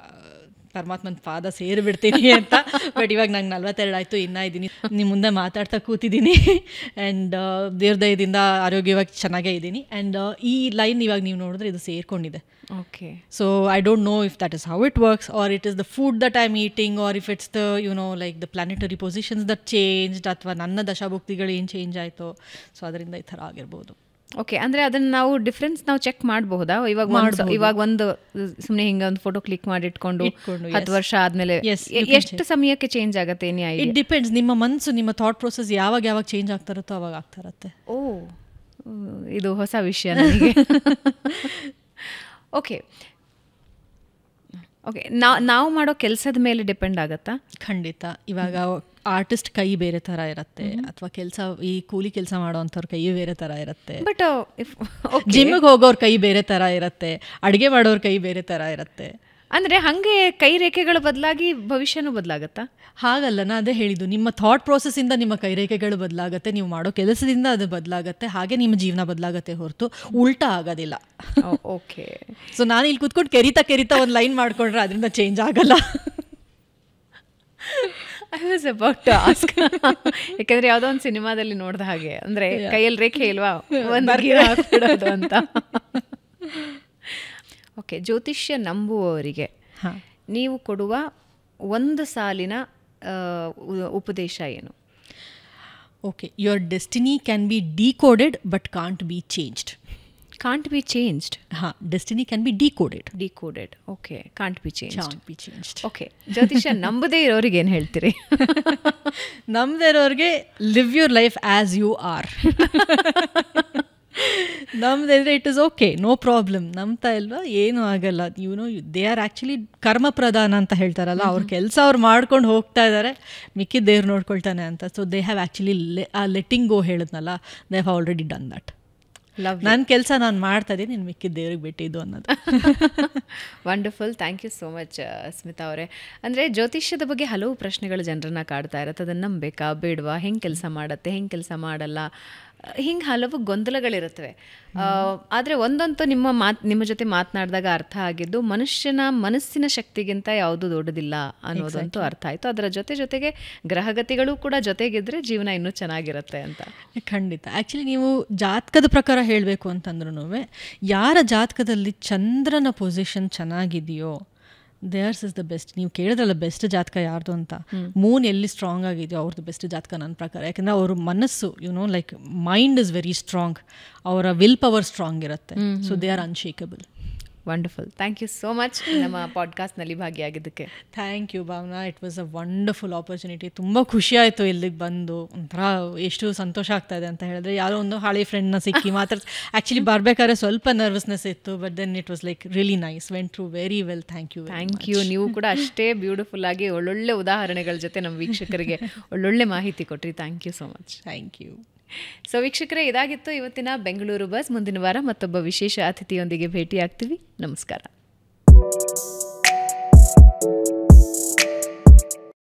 ಪರಮಾತ್ಮನ ಪಾದ ಸೇರಿಬಿಡ್ತೀನಿ ಅಂತ. But ಇವಾಗ ನಂಗೆ 42 ಆಯಿತು, ಇನ್ನೂ ಇದ್ದೀನಿ, ನಿಮ್ಮ ಮುಂದೆ ಮಾತಾಡ್ತಾ ಕೂತಿದ್ದೀನಿ. ಆ್ಯಂಡ್ ದೇವ್ರ ದಯದಿಂದ ಆರೋಗ್ಯವಾಗಿ ಚೆನ್ನಾಗೇ ಇದ್ದೀನಿ. ಆ್ಯಂಡ್ ಈ ಲೈನ್ ಇವಾಗ ನೀವು ನೋಡಿದ್ರೆ ಇದು ಸೇರ್ಕೊಂಡಿದೆ. Okay. So I don't know if that is how it works, or it is the food that I'm eating, or if it's the, you know, like the planetary positions that changed, ಅಥವಾ ನನ್ನ ದಶಾಭುಕ್ತಿಗಳು ಏನು change ಆಯಿತು. So ಅದರಿಂದ ಈ ಥರ ಆಗಿರ್ಬೋದು. Okay. ಅಂದರೆ ಅದನ್ನು ನಾವು ಡಿಫ್ರೆನ್ಸ್ ನಾವು ಚೆಕ್ ಮಾಡಬಹುದಾ? ಇವಾಗ ಒಂದು ಸುಮ್ಮನೆ ಹಿಂಗೆ ಒಂದು ಫೋಟೋ ಕ್ಲಿಕ್ ಮಾಡಿ ಇಟ್ಕೊಂಡು 10 ವರ್ಷ ಆದಮೇಲೆ ಎಷ್ಟು ಸಮಯಕ್ಕೆ ಚೇಂಜ್ ಆಗುತ್ತೆ? It depends. ನಿಮ್ಮ ಮನಸ್ಸು, ನಿಮ್ಮ ಥಾಟ್ ಪ್ರೊಸೆಸ್ ಯಾವಾಗ ಚೇಂಜ್ ಆಗ್ತಾ ಇರುತ್ತೋ ಅವಾಗ ಆಗ್ತಾ ಇರುತ್ತೆ. ಓ, ಇದು ಹೊಸ ವಿಷಯ ನನಗೆ. ಓಕೆ. ಓಕೆ, ನಾವು ಮಾಡೋ ಕೆಲಸದ ಮೇಲೆ ಡಿಪೆಂಡ್ ಆಗುತ್ತಾ? ಖಂಡಿತ. ಇವಾಗ ಆರ್ಟಿಸ್ಟ್ ಕೈ ಬೇರೆ ಥರ ಇರುತ್ತೆ, ಅಥವಾ ಈ ಕೂಲಿ ಕೆಲಸ ಮಾಡೋವಂಥವ್ರ ಕೈ ಬೇರೆ ಥರ ಇರುತ್ತೆ. ಬಟ್ ಜಿಮ್ಮಿಗೆ ಹೋಗೋರ್ ಕೈ ಬೇರೆ ಥರ ಇರುತ್ತೆ, ಅಡುಗೆ ಮಾಡೋರ ಕೈ ಬೇರೆ ಥರ ಇರುತ್ತೆ. ಅಂದರೆ ಹಾಗೆ ಕೈ ರೇಖೆಗಳು ಬದಲಾಗಿ ಭವಿಷ್ಯನೂ ಬದಲಾಗತ್ತಾ? ಹಾಗಲ್ಲ, ನಾನು ಅದೇ ಹೇಳಿದ್ದು, ನಿಮ್ಮ ಥಾಟ್ ಪ್ರೊಸೆಸ್ಸಿಂದ ನಿಮ್ಮ ಕೈರೇಖೆಗಳು ಬದಲಾಗುತ್ತೆ, ನೀವು ಮಾಡೋ ಕೆಲಸದಿಂದ ಅದು ಬದಲಾಗುತ್ತೆ, ಹಾಗೆ ನಿಮ್ಮ ಜೀವನ ಬದಲಾಗುತ್ತೆ ಹೊರತು ಉಲ್ಟಾ ಆಗೋದಿಲ್ಲ. ಓಕೆ. ಸೊ ನಾನು ಇಲ್ಲಿ ಕೂತ್ಕೊಂಡು ಕೆರಿತಾ ಒಂದು ಲೈನ್ ಮಾಡ್ಕೊಂಡ್ರೆ ಅದರಿಂದ ಚೇಂಜ್ ಆಗಲ್ಲ. I was about to ask. ಯಾಕಂದರೆ ಯಾವುದೋ ಒಂದು ಸಿನಿಮಾದಲ್ಲಿ ನೋಡಿದ ಹಾಗೆ, ಅಂದರೆ ಕೈಯಲ್ಲಿ ರೇಖೆ ಇಲ್ವಾ, ಒಂದು ಗಿಡ ಹಾಕ್ಬಿಡೋದು ಅಂತ. ಓಕೆ. ಜ್ಯೋತಿಷ್ಯ ನಂಬುವವರಿಗೆ ನೀವು ಕೊಡುವ ಒಂದು ಸಾಲಿನ ಉಪದೇಶ ಏನು? Okay. Your destiny can be decoded but can't be changed. Can't be changed? ಹಾಂ, destiny can be decoded. Okay. Can't be changed. Okay. ಜ್ಯೋತಿಷ್ಯ ನಂಬದೇ ಇರೋರಿಗೆ ಏನು ಹೇಳ್ತೀರಿ? ನಂಬದೇ ಇರೋರಿಗೆ live your life as you are. ನಮ್ದಿದ್ರೆ it is okay, no problem. ನಂಬ್ತಾ ಇಲ್ವಾ, ಏನೂ ಆಗಲ್ಲ. ದೇ ಆರ್ ಆ್ಯಕ್ಚುಲಿ ಕರ್ಮ ಪ್ರಧಾನ ಅಂತ ಹೇಳ್ತಾರಲ್ಲ, ಅವ್ರ ಕೆಲಸ ಅವ್ರು ಮಾಡ್ಕೊಂಡು ಹೋಗ್ತಾ ಇದ್ದಾರೆ, ಮಿಕ್ಕಿದ ದೇವ್ರು ನೋಡ್ಕೊಳ್ತಾನೆ ಅಂತ. So they have actually letting go ಹೇಳಿದ್ನಲ್ಲ, they have already done that. ನನ್ನ ಕೆಲಸ ನಾನು ಮಾಡ್ತಾ ಇದ್ದೀನಿ, ನೀನು ಮಿಕ್ಕಿದ ದೇವ್ರಿಗೆ ಬಿಟ್ಟಿದ್ದು ಅನ್ನೋದು. Wonderful. Thank you so much Smita ಅವರೇ. ಅಂದರೆ ಜ್ಯೋತಿಷ್ಯದ ಬಗ್ಗೆ ಹಲವು ಪ್ರಶ್ನೆಗಳು ಜನರನ್ನ ಕಾಡ್ತಾ ಇರುತ್ತೆ. ಅದನ್ನು ನಂಬೇಕಾ ಬೇಡವಾ, ಹೆಂಗೆ ಕೆಲಸ ಮಾಡುತ್ತೆ, ಹೆಂಗೆ ಕೆಲಸ ಮಾಡಲ್ಲ, ಹಿಂಗೆ ಹಲವು ಗೊಂದಲಗಳಿರುತ್ತವೆ. ಆದರೆ ಒಂದಂತೂ ನಿಮ್ಮ ಜೊತೆ ಮಾತನಾಡಿದಾಗ ಅರ್ಥ ಆಗಿದ್ದು, ಮನುಷ್ಯನ ಮನಸ್ಸಿನ ಶಕ್ತಿಗಿಂತ ಯಾವುದು ದೊಡ್ಡದಿಲ್ಲ ಅನ್ನೋದಂತೂ ಅರ್ಥ ಆಯಿತು. ಅದರ ಜೊತೆಗೆ ಗ್ರಹಗತಿಗಳು ಕೂಡ ಜೊತೆಗಿದ್ರೆ ಜೀವನ ಇನ್ನೂ ಚೆನ್ನಾಗಿರುತ್ತೆ ಅಂತ. ಖಂಡಿತ. ಆ್ಯಕ್ಚುಲಿ ನೀವು ಜಾತಕದ ಪ್ರಕಾರ ಹೇಳಬೇಕು ಅಂತಂದ್ರೂ, ಯಾರ ಜಾತಕದಲ್ಲಿ ಚಂದ್ರನ ಪೊಸಿಷನ್ ಚೆನ್ನಾಗಿದೆಯೋ ದೇರ್ಸ್ ಇಸ್ ದ ಬೆಸ್ಟ್. ನೀವು ಕೇಳಿದ್ರಲ್ಲ ಬೆಸ್ಟ್ ಜಾತಕ ಯಾರ್ದು ಅಂತ, ಮೂನ್ ಎಲ್ಲಿ ಸ್ಟ್ರಾಂಗ್ ಆಗಿದೆಯೋ ಅವ್ರದ್ದು ಬೆಸ್ಟ್ ಜಾತಕ ನನ್ನ ಪ್ರಕಾರ. ಯಾಕಂದರೆ ಅವ್ರ ಮನಸ್ಸು like mind is very strong, ಅವರ ವಿಲ್ ಪವರ್ ಸ್ಟ್ರಾಂಗ್ ಇರುತ್ತೆ. So they are unshakable. Wonderful. Thank you so much ನಮ್ಮ ಪಾಡ್ಕಾಸ್ಟ್ನಲ್ಲಿ ಭಾಗಿಯಾಗಿದ್ದಕ್ಕೆ. Thank you Bhavana. It was a wonderful opportunity. ತುಂಬ ಖುಷಿ ಆಯಿತು ಇಲ್ಲಿಗೆ ಬಂದು. ಒಂಥರ ಎಷ್ಟು ಸಂತೋಷ ಆಗ್ತಾ ಇದೆ ಅಂತ ಹೇಳಿದ್ರೆ, ಯಾರೋ ಒಂದು ಹಳೆ ಫ್ರೆಂಡ್ನ ಸಿಕ್ಕಿ ಆ್ಯಕ್ಚುಲಿ ಬರಬೇಕಾದ್ರೆ ಸ್ವಲ್ಪ ನರ್ವಸ್ನೆಸ್ ಇತ್ತು, but then it was like really nice, went through very well. Thank you. ನೀವು ಕೂಡ ಅಷ್ಟೇ ಬ್ಯೂಟಿಫುಲ್ ಆಗಿ ಒಳ್ಳೊಳ್ಳೆ ಉದಾಹರಣೆಗಳ ಜೊತೆ ನಮ್ಮ ವೀಕ್ಷಕರಿಗೆ ಒಳ್ಳೊಳ್ಳೆ ಮಾಹಿತಿ ಕೊಟ್ರಿ. Thank you so much. Thank you. So ವೀಕ್ಷಕರೇ, ಇದಾಗಿತ್ತು ಇವತ್ತಿನ ಬೆಂಗಳೂರು ಬಸ್. ಮುಂದಿನ ವಾರ ಮತ್ತೊಬ್ಬ ವಿಶೇಷ ಅತಿಥಿಯೊಂದಿಗೆ ಭೇಟಿಯಾಗ್ತೀವಿ. ನಮಸ್ಕಾರ.